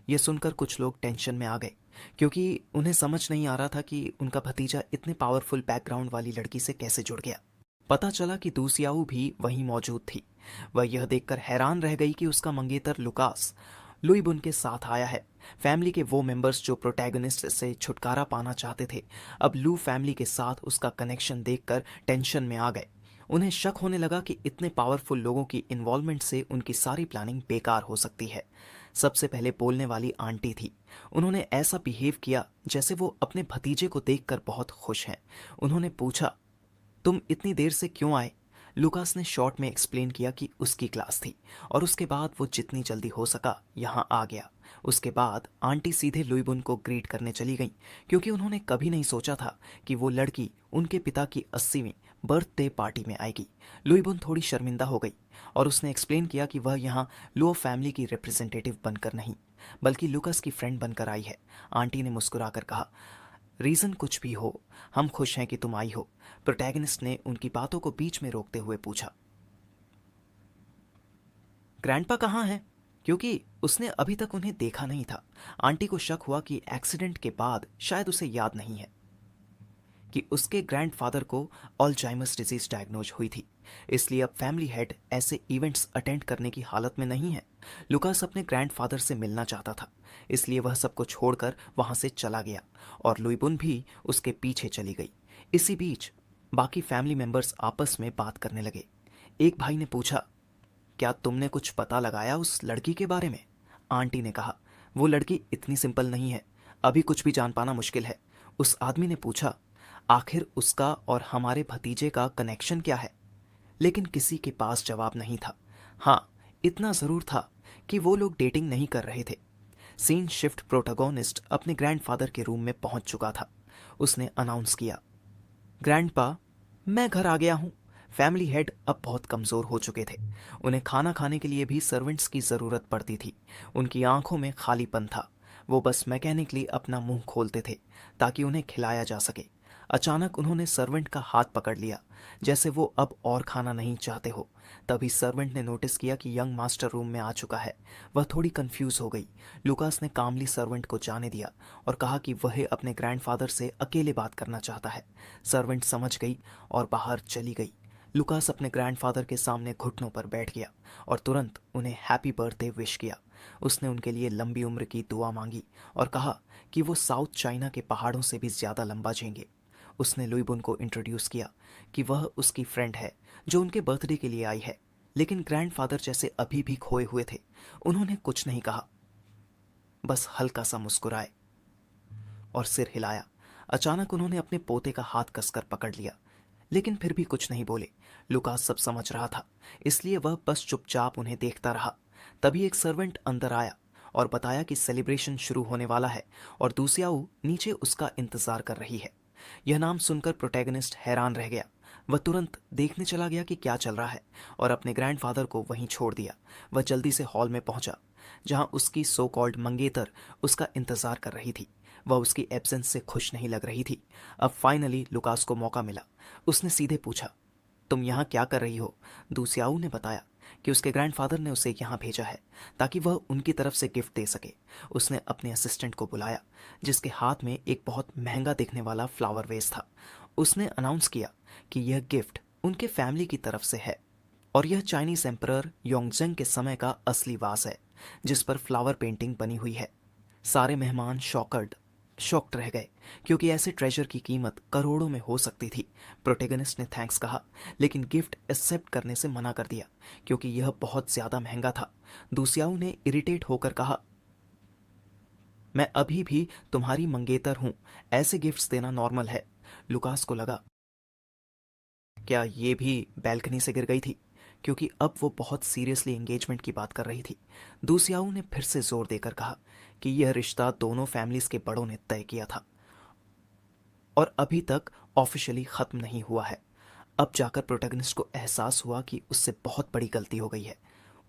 यह सुनकर कुछ लोग टेंशन में आ गए क्योंकि उन्हें समझ नहीं आ रहा था कि उनका भतीजा इतने पावरफुल बैकग्राउंड वाली लड़की से कैसे जुड़ गया। पता चला कि दूसियाऊ भी वहीं मौजूद थी। वह यह देखकर हैरान रह गई कि उसका मंगेतर लुकास लुईबुन के साथ आया है। फैमिली के वो मेंबर्स जो प्रोटैगनिस्ट से छुटकारा पाना चाहते थे अब लू फैमिली के साथ उसका कनेक्शन देखकर टेंशन में आ गए। उन्हें शक होने लगा कि इतने पावरफुल लोगों की इन्वॉल्वमेंट से उनकी सारी प्लानिंग बेकार हो सकती है। सबसे पहले बोलने वाली आंटी थी। उन्होंने ऐसा बिहेव किया जैसे वो अपने भतीजे को देखकर बहुत खुश हैं। उन्होंने पूछा, तुम इतनी देर से क्यों आए? लुकास ने शॉर्ट में एक्सप्लेन किया कि उसकी क्लास थी और उसके बाद वो जितनी जल्दी हो सका यहाँ आ गया। उसके बाद आंटी सीधे लुईबुन को ग्रीट करने चली गईं क्योंकि उन्होंने कभी नहीं सोचा था कि वो लड़की उनके पिता की 80वीं बर्थडे पार्टी में आएगी। लुईबुन थोड़ी शर्मिंदा हो गई और उसने एक्सप्लेन किया कि वह यहाँ लुओ फैमिली की रिप्रेजेंटेटिव बनकर नहीं बल्कि लुकास की फ्रेंड बनकर आई है। आंटी ने मुस्कुराकर कहा, रीज़न कुछ भी हो, हम खुश हैं कि तुम आई हो। प्रोटैगनिस्ट ने उनकी बातों को बीच में रोकते हुए पूछा, ग्रैंडपा कहाँ हैं? क्योंकि उसने अभी तक उन्हें देखा नहीं था। आंटी को शक हुआ कि एक्सीडेंट के बाद शायद उसे याद नहीं है कि उसके ग्रैंडफादर को अल्जाइमर्स डिजीज डायग्नोज हुई थी, इसलिए अब फैमिली हेड ऐसे इवेंट्स अटेंड करने की हालत में नहीं है। लुकास अपने ग्रैंडफादर से मिलना चाहता था, इसलिए वह सबको छोड़कर वहां से चला गया और लुईबुन भी उसके पीछे चली गई। इसी बीच बाकी फैमिली मेंबर्स आपस में बात करने लगे। एक भाई ने पूछा, क्या तुमने कुछ पता लगाया उस लड़की के बारे में? आंटी ने कहा, वो लड़की इतनी सिंपल नहीं है, अभी कुछ भी जान पाना मुश्किल है। उस आदमी ने पूछा, आखिर उसका और हमारे भतीजे का कनेक्शन क्या है? लेकिन किसी के पास जवाब नहीं था। हाँ, इतना ज़रूर था कि वो लोग डेटिंग नहीं कर रहे थे। सीन शिफ्ट प्रोटोगोनिस्ट अपने ग्रैंडफादर के रूम में पहुंच चुका था। उसने अनाउंस किया, ग्रैंडपा, मैं घर आ गया हूँ। फैमिली हेड अब बहुत कमज़ोर हो चुके थे। उन्हें खाना खाने के लिए भी सर्वेंट्स की ज़रूरत पड़ती थी। उनकी आंखों में खालीपन था। वो बस मैकेनिकली अपना मुंह खोलते थे ताकि उन्हें खिलाया जा सके। अचानक उन्होंने सर्वेंट का हाथ पकड़ लिया जैसे वो अब और खाना नहीं चाहते हो। तभी सर्वेंट ने नोटिस किया कि यंग मास्टर रूम में आ चुका है। वह थोड़ी कंफ्यूज हो गई। लुकास ने कामली सर्वेंट को जाने दिया और कहा कि वह अपने ग्रैंडफादर से अकेले बात करना चाहता है। सर्वेंट समझ गई और बाहर चली गई। लुकास अपने ग्रैंडफादर के सामने घुटनों पर बैठ गया और तुरंत उन्हें हैप्पी बर्थडे विश किया। उसने उनके लिए लंबी उम्र की दुआ मांगी और कहा कि वो साउथ चाइना के पहाड़ों से भी ज़्यादा लंबा जिएंगे। उसने लुईबुन को इंट्रोड्यूस किया कि वह उसकी फ्रेंड है जो उनके बर्थडे के लिए आई है। लेकिन ग्रैंडफादर जैसे अभी भी खोए हुए थे। उन्होंने कुछ नहीं कहा, बस हल्का सा मुस्कुराए और सिर हिलाया। अचानक उन्होंने अपने पोते का हाथ कसकर पकड़ लिया, लेकिन फिर भी कुछ नहीं बोले। लुकास सब समझ रहा था, इसलिए वह बस चुपचाप उन्हें देखता रहा। तभी एक सर्वेंट अंदर आया और बताया कि सेलिब्रेशन शुरू होने वाला है और दूसियाऊ नीचे उसका इंतजार कर रही है। यह नाम सुनकर प्रोटैगनिस्ट हैरान रह गया। वह तुरंत देखने चला गया कि क्या चल रहा है और अपने ग्रैंडफादर को वहीं छोड़ दिया। वह जल्दी से हॉल में पहुंचा जहां उसकी सो कॉल्ड मंगेतर उसका इंतजार कर रही थी। वह उसकी एब्सेंस से खुश नहीं लग रही थी। अब फाइनली लुकास को मौका मिला। उसने सीधे पूछा, तुम यहाँ क्या कर रही हो? दूसियाऊ ने बताया कि उसके ग्रैंडफादर ने उसे यहाँ भेजा है ताकि वह उनकी तरफ से गिफ्ट दे सके। उसने अपने असिस्टेंट को बुलाया जिसके हाथ में एक बहुत महंगा दिखने वाला फ्लावर वेस था। उसने अनाउंस किया कि यह गिफ्ट उनके फैमिली की तरफ से है और यह चाइनीज एम्परर योंगजंग के समय का असली वास है जिस पर फ्लावर पेंटिंग बनी हुई है। सारे मेहमान शॉक्ड रह गए क्योंकि ऐसे ट्रेजर की कीमत करोड़ों में हो सकती थी। प्रोटेगनिस्ट ने थैंक्स कहा लेकिन गिफ्ट एक्सेप्ट करने से मना कर दिया क्योंकि यह बहुत ज्यादा महंगा था। दूसियाओ ने इरिटेट होकर कहा, मैं अभी भी तुम्हारी मंगेतर हूं, ऐसे गिफ्ट्स देना नॉर्मल है। लुकास को लगा क्या ये भी बैल्कनी से गिर गई थी, क्योंकि अब वो बहुत सीरियसली एंगेजमेंट की बात कर रही थी। दूसियाओ ने फिर से जोर देकर कहा कि यह रिश्ता दोनों फैमिलीज के बड़ों ने तय किया था और अभी तक ऑफिशियली खत्म नहीं हुआ है। अब जाकर प्रोटैगनिस्ट को एहसास हुआ कि उससे बहुत बड़ी गलती हो गई है।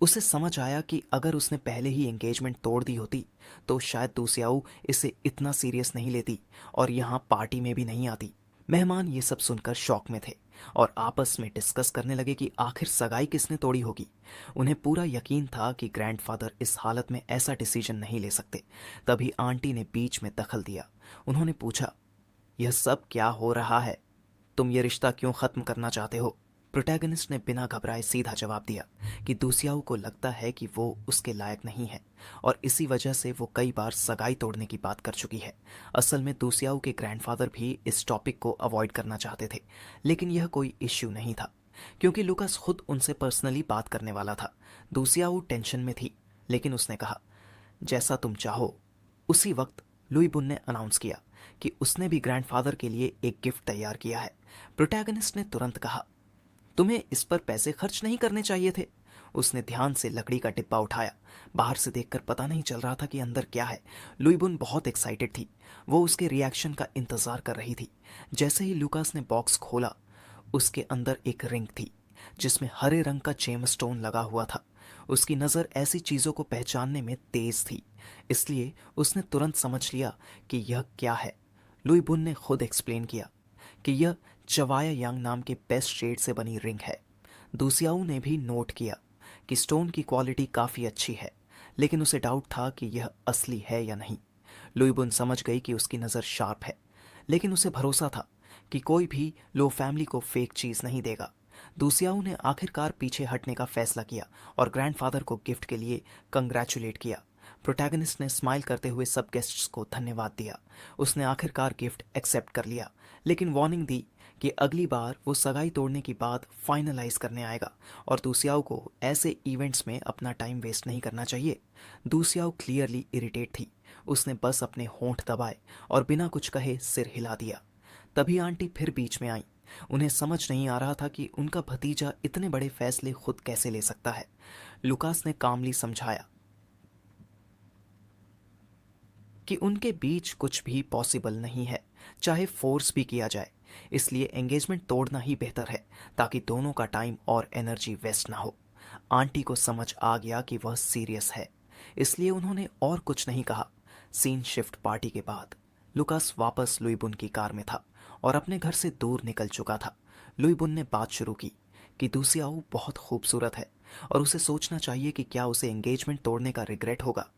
उसे समझ आया कि अगर उसने पहले ही एंगेजमेंट तोड़ दी होती तो शायद दूसियाओ इसे इतना सीरियस नहीं लेती और यहाँ पार्टी में भी नहीं आती। मेहमान ये सब सुनकर शॉक में थे और आपस में डिस्कस करने लगे कि आखिर सगाई किसने तोड़ी होगी। उन्हें पूरा यकीन था कि ग्रैंडफादर इस हालत में ऐसा डिसीजन नहीं ले सकते। तभी आंटी ने बीच में दखल दिया। उन्होंने पूछा, यह सब क्या हो रहा है? तुम ये रिश्ता क्यों खत्म करना चाहते हो? प्रोटैगनिस्ट ने बिना घबराए सीधा जवाब दिया कि दूसियाओ को लगता है कि वो उसके लायक नहीं है और इसी वजह से वो कई बार सगाई तोड़ने की बात कर चुकी है। असल में दूसियाओ के ग्रैंडफादर भी इस टॉपिक को अवॉइड करना चाहते थे, लेकिन यह कोई इश्यू नहीं था क्योंकि लुकास खुद उनसे पर्सनली बात करने वाला था। दूसियाओ टेंशन में थी, लेकिन उसने कहा, जैसा तुम चाहो। उसी वक्त लुई बुन ने अनाउंस किया कि उसने भी ग्रैंडफादर के लिए एक गिफ्ट तैयार किया है। प्रोटैगनिस्ट ने तुरंत कहा, तुम्हें इस पर पैसे खर्च नहीं करने चाहिए थे। उसने ध्यान से लकड़ी का डिब्बा उठाया। बाहर से देखकर पता नहीं चल रहा था कि अंदर क्या है। लुई बुन बहुत एक्साइटेड थी। वो उसके रिएक्शन का इंतजार कर रही थी। जैसे ही लुकास ने बॉक्स खोला, उसके अंदर एक रिंग थी जिसमें हरे रंग का जेम स्टोन लगा हुआ था। उसकी नज़र ऐसी चीज़ों को पहचानने में तेज थी, इसलिए उसने तुरंत समझ लिया कि यह क्या है। लुई बुन ने खुद एक्सप्लेन किया कि यह चवाया यांग नाम के बेस्ट शेड से बनी रिंग है। दूसियाओ ने भी नोट किया कि स्टोन की क्वालिटी काफ़ी अच्छी है, लेकिन उसे डाउट था कि यह असली है या नहीं। लुई बुन समझ गई कि उसकी नज़र शार्प है, लेकिन उसे भरोसा था कि कोई भी लो फैमिली को फेक चीज़ नहीं देगा। दूसियाओ ने आखिरकार पीछे हटने का फैसला किया और ग्रैंडफादर को गिफ्ट के लिए कंग्रेचुलेट किया। प्रोटैगनिस्ट ने स्माइल करते हुए सब गेस्ट्स को धन्यवाद दिया। उसने आखिरकार गिफ्ट एक्सेप्ट कर लिया, लेकिन वार्निंग दी कि अगली बार वो सगाई तोड़ने की बात फाइनलाइज करने आएगा और दूसियाओ को ऐसे इवेंट्स में अपना टाइम वेस्ट नहीं करना चाहिए। दूसियाओ क्लियरली इरिटेट थी। उसने बस अपने होंठ दबाए और बिना कुछ कहे सिर हिला दिया। तभी आंटी फिर बीच में आई। उन्हें समझ नहीं आ रहा था कि उनका भतीजा इतने बड़े फैसले खुद कैसे ले सकता है। लुकास ने कामली समझाया कि उनके बीच कुछ भी पॉसिबल नहीं है, चाहे फोर्स भी किया जाए। इसलिए एंगेजमेंट तोड़ना ही बेहतर है ताकि दोनों का टाइम और एनर्जी वेस्ट ना हो। आंटी को समझ आ गया कि वह सीरियस है, इसलिए उन्होंने और कुछ नहीं कहा। सीन शिफ्ट पार्टी के बाद लुकास वापस लुई बुन की कार में था और अपने घर से दूर निकल चुका था। लुई बुन ने बात शुरू की कि दूसियाओ बहुत खूबसूरत है और उसे सोचना चाहिए कि क्या उसे एंगेजमेंट तोड़ने का रिग्रेट होगा।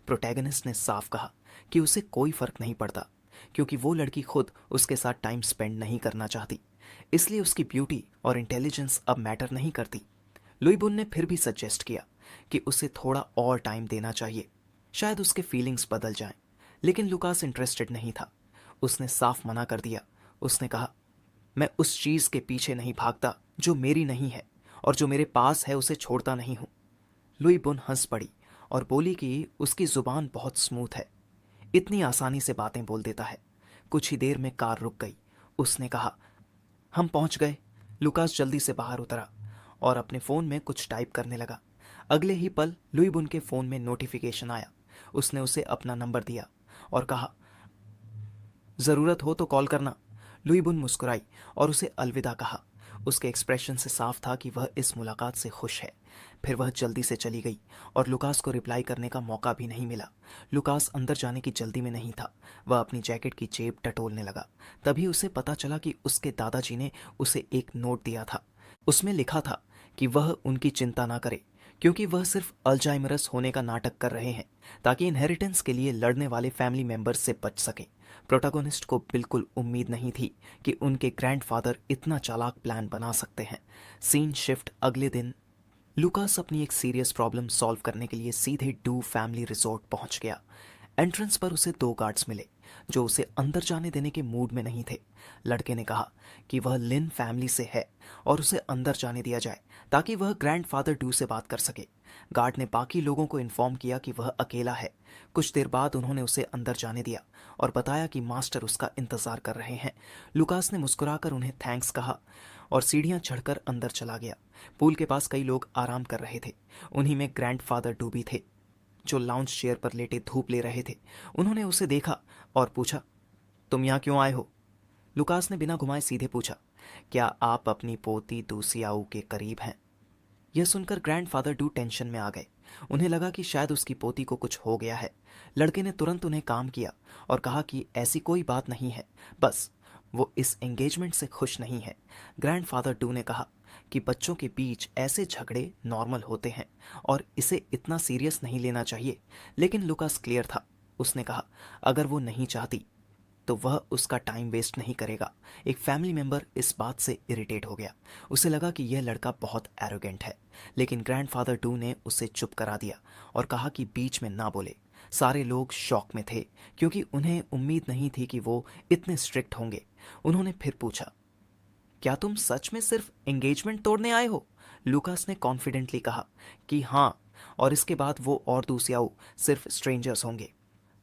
प्रोटैगनिस्ट ने साफ कहा कि उसे कोई फर्क नहीं पड़ता क्योंकि वो लड़की खुद उसके साथ टाइम स्पेंड नहीं करना चाहती, इसलिए उसकी ब्यूटी और इंटेलिजेंस अब मैटर नहीं करती। लुई बुन ने फिर भी सजेस्ट किया कि उसे थोड़ा और टाइम देना चाहिए, शायद उसके फीलिंग्स बदल जाएं, लेकिन लुकास इंटरेस्टेड नहीं था। उसने साफ मना कर दिया। उसने कहा, मैं उस चीज़ के पीछे नहीं भागता जो मेरी नहीं है और जो मेरे पास है उसे छोड़ता नहीं हूँ। लुई बुन हंस पड़ी और बोली कि उसकी जुबान बहुत स्मूथ है, इतनी आसानी से बातें बोल देता है। कुछ ही देर में कार रुक गई। उसने कहा, हम पहुंच गए। लुकास जल्दी से बाहर उतरा और अपने फ़ोन में कुछ टाइप करने लगा। अगले ही पल लुई बुन के फ़ोन में नोटिफिकेशन आया। उसने उसे अपना नंबर दिया और कहा, ज़रूरत हो तो कॉल करना। लुई बुन मुस्कुराई और उसे अलविदा कहा। उसके एक्सप्रेशन से साफ था कि वह इस मुलाकात से खुश है। फिर वह जल्दी से चली गई और लुकास को रिप्लाई करने का मौका भी नहीं मिला। लुकास अंदर जाने की जल्दी में नहीं था। वह अपनी जैकेट की जेब टटोलने लगा। तभी उसे पता चला कि उसके दादाजी ने उसे एक नोट दिया था। उसमें लिखा था कि वह उनकी चिंता ना करे क्योंकि वह सिर्फ अल्जाइमरस होने का नाटक कर रहे हैं ताकि इनहेरिटेंस के लिए लड़ने वाले फैमिली मेंबर्स से बच सके। प्रोटैगनिस्ट को बिल्कुल उम्मीद नहीं थी कि उनके ग्रैंडफादर इतना चालाक प्लान बना सकते हैं। सीन शिफ्ट अगले दिन। लुकास अपनी एक सीरियस प्रॉब्लम सॉल्व करने के लिए सीधे डू फैमिली रिजॉर्ट पहुंच गया। एंट्रेंस पर उसे 2 गार्ड्स मिले जो उसे अंदर जाने देने के मूड में नहीं थे। लड़के ने कहा कि वह लिन फैमिली से है और उसे अंदर जाने दिया जाए ताकि वह ग्रैंडफादर डू से बात कर सके। गार्ड ने बाकी लोगों को इन्फॉर्म किया कि वह अकेला है। कुछ देर बाद उन्होंने उसे अंदर जाने दिया और बताया कि मास्टर उसका इंतजार कर रहे हैं। लुकास ने मुस्कुराकर उन्हें थैंक्स कहा और सीढ़ियां चढ़कर अंदर चला गया। पूल के पास कई लोग आराम कर रहे थे। उन्हीं में ग्रैंडफादर डू भी थे जो लाउंज चेयर पर लेटे धूप ले रहे थे। उन्होंने उसे देखा और पूछा, तुम यहाँ क्यों आए हो? लुकास ने बिना घुमाए सीधे पूछा, क्या आप अपनी पोती दूसियाऊ के करीब हैं? यह सुनकर ग्रैंडफादर डू टेंशन में आ गए। उन्हें लगा कि शायद उसकी पोती को कुछ हो गया है। लड़के ने तुरंत उन्हें काम किया और कहा कि ऐसी कोई बात नहीं है, बस वो इस एंगेजमेंट से खुश नहीं है। ग्रैंडफादर डू ने कहा कि बच्चों के बीच ऐसे झगड़े नॉर्मल होते हैं और इसे इतना सीरियस नहीं लेना चाहिए। लेकिन लुकास क्लियर था। उसने कहा अगर वो नहीं चाहती तो वह उसका टाइम वेस्ट नहीं करेगा। एक फैमिली मेंबर इस बात से इरिटेट हो गया। उसे लगा कि यह लड़का बहुत एरोगेंट है, लेकिन ग्रैंडफादर डू ने उसे चुप करा दिया और कहा कि बीच में ना बोले। सारे लोग शॉक में थे क्योंकि उन्हें उम्मीद नहीं थी कि वो इतने स्ट्रिक्ट होंगे। उन्होंने फिर पूछा, क्या तुम सच में सिर्फ एंगेजमेंट तोड़ने आए हो? लुकास ने कॉन्फिडेंटली कहा कि हाँ, और इसके बाद वो और दूसियाऊ सिर्फ स्ट्रेंजर्स होंगे।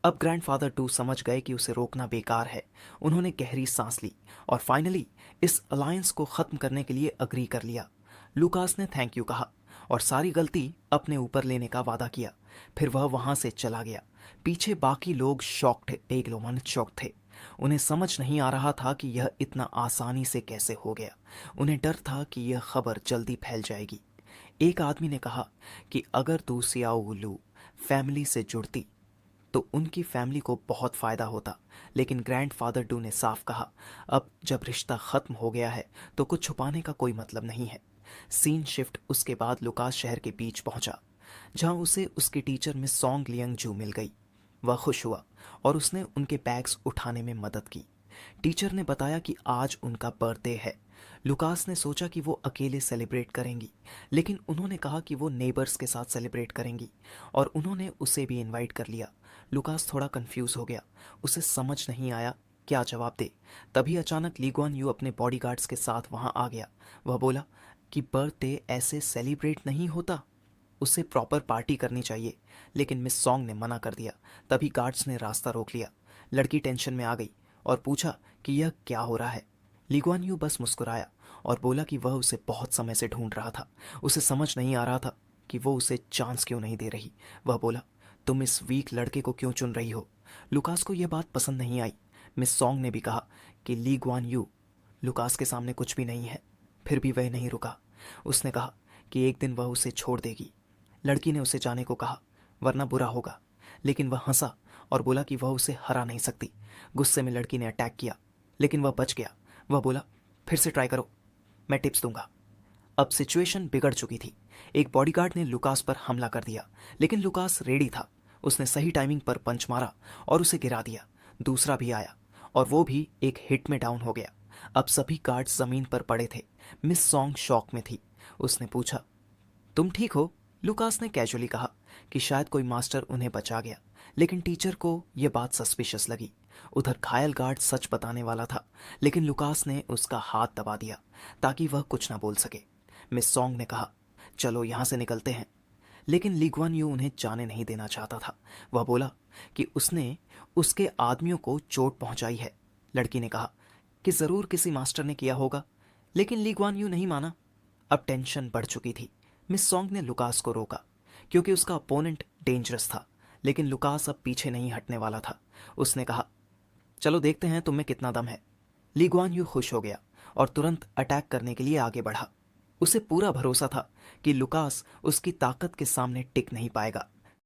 अब ग्रैंडफादर टू समझ गए कि उसे रोकना बेकार है। उन्होंने गहरी सांस ली और फाइनली इस अलायंस को खत्म करने के लिए अग्री कर लिया। लुकास ने थैंक यू कहा और सारी गलती अपने ऊपर लेने का वादा किया। फिर वह वहां से चला गया। पीछे बाकी लोग शॉक्ड, बेगलोमानित शॉक थे। उन्हें समझ नहीं आ रहा था कि यह इतना आसानी से कैसे हो गया। उन्हें डर था कि यह खबर जल्दी फैल जाएगी। एक आदमी ने कहा कि अगर तू सियाओ लू फैमिली से जुड़ती तो उनकी फैमिली को बहुत फ़ायदा होता। लेकिन ग्रैंडफादर डू ने साफ कहा, अब जब रिश्ता ख़त्म हो गया है तो कुछ छुपाने का कोई मतलब नहीं है। सीन शिफ्ट उसके बाद लुकास शहर के बीच पहुंचा जहां उसे उसकी टीचर मिस सॉन्ग लियंग जू मिल गई। वह खुश हुआ और उसने उनके बैग्स उठाने में मदद की। टीचर ने बताया कि आज उनका बर्थडे है। लुकास ने सोचा कि वो अकेले सेलिब्रेट करेंगी, लेकिन उन्होंने कहा कि वो नेबर्स के साथ सेलिब्रेट करेंगी और उन्होंने उसे भी इनवाइट कर लिया। लुकास थोड़ा कंफ्यूज हो गया। उसे समझ नहीं आया क्या जवाब दे। तभी अचानक ली गुआन यू अपने बॉडीगार्ड्स के साथ वहां आ गया। वह बोला कि बर्थडे ऐसे सेलिब्रेट नहीं होता, उसे प्रॉपर पार्टी करनी चाहिए। लेकिन मिस सॉन्ग ने मना कर दिया। तभी गार्ड्स ने रास्ता रोक लिया। लड़की टेंशन में आ गई और पूछा कि यह क्या हो रहा है। ली गुआन यू बस मुस्कुराया और बोला कि वह उसे बहुत समय से ढूंढ रहा था। उसे समझ नहीं आ रहा था कि वो उसे चांस क्यों नहीं दे रही। वह बोला, तुम इस वीक लड़के को क्यों चुन रही हो? लुकास को यह बात पसंद नहीं आई। मिस सॉन्ग ने भी कहा कि ली गुआन यू, लुकास के सामने कुछ भी नहीं है। फिर भी वह नहीं रुका। उसने कहा कि एक दिन वह उसे छोड़ देगी। लड़की ने उसे जाने को कहा वरना बुरा होगा, लेकिन वह हंसा और बोला कि वह उसे हरा नहीं सकती। गुस्से में लड़की ने अटैक किया, लेकिन वह बच गया। वह बोला, फिर से ट्राई करो, मैं टिप्स दूंगा। अब सिचुएशन बिगड़ चुकी थी। एक बॉडीगार्ड ने लुकास पर हमला कर दिया, लेकिन लुकास रेडी था। उसने सही टाइमिंग पर पंच मारा और उसे गिरा दिया। दूसरा भी आया और वो भी एक हिट में डाउन हो गया। अब सभी गार्ड्स जमीन पर पड़े थे। मिस सॉन्ग शॉक में थी। उसने पूछा, तुम ठीक हो? लुकास ने कैजुअली कहा कि शायद कोई मास्टर उन्हें बचा गया, लेकिन टीचर को यह बात सस्पिशियस लगी। उधर घायल गार्ड सच बताने वाला था, लेकिन लुकास ने उसका हाथ दबा दिया ताकि वह कुछ ना बोल सके। मिस सॉन्ग ने कहा, चलो यहाँ से निकलते हैं, लेकिन ली गुआन यू उन्हें जाने नहीं देना चाहता था। वह बोला कि उसने उसके आदमियों को चोट पहुंचाई है। लड़की ने कहा कि जरूर किसी मास्टर ने किया होगा, लेकिन ली गुआन यू नहीं माना। अब टेंशन बढ़ चुकी थी। मिस सॉन्ग ने लुकास को रोका क्योंकि उसका अपोनेंट डेंजरस था, लेकिन लुकास अब पीछे नहीं हटने वाला था। उसने कहा, चलो देखते हैं तुम में कितना दम है। ली गुआन यू खुश हो गया और तुरंत अटैक करने के लिए आगे बढ़ा। उसे पूरा भरोसा था कि लुकास उसकी ताकत के सामने टिक नहीं पाएगा।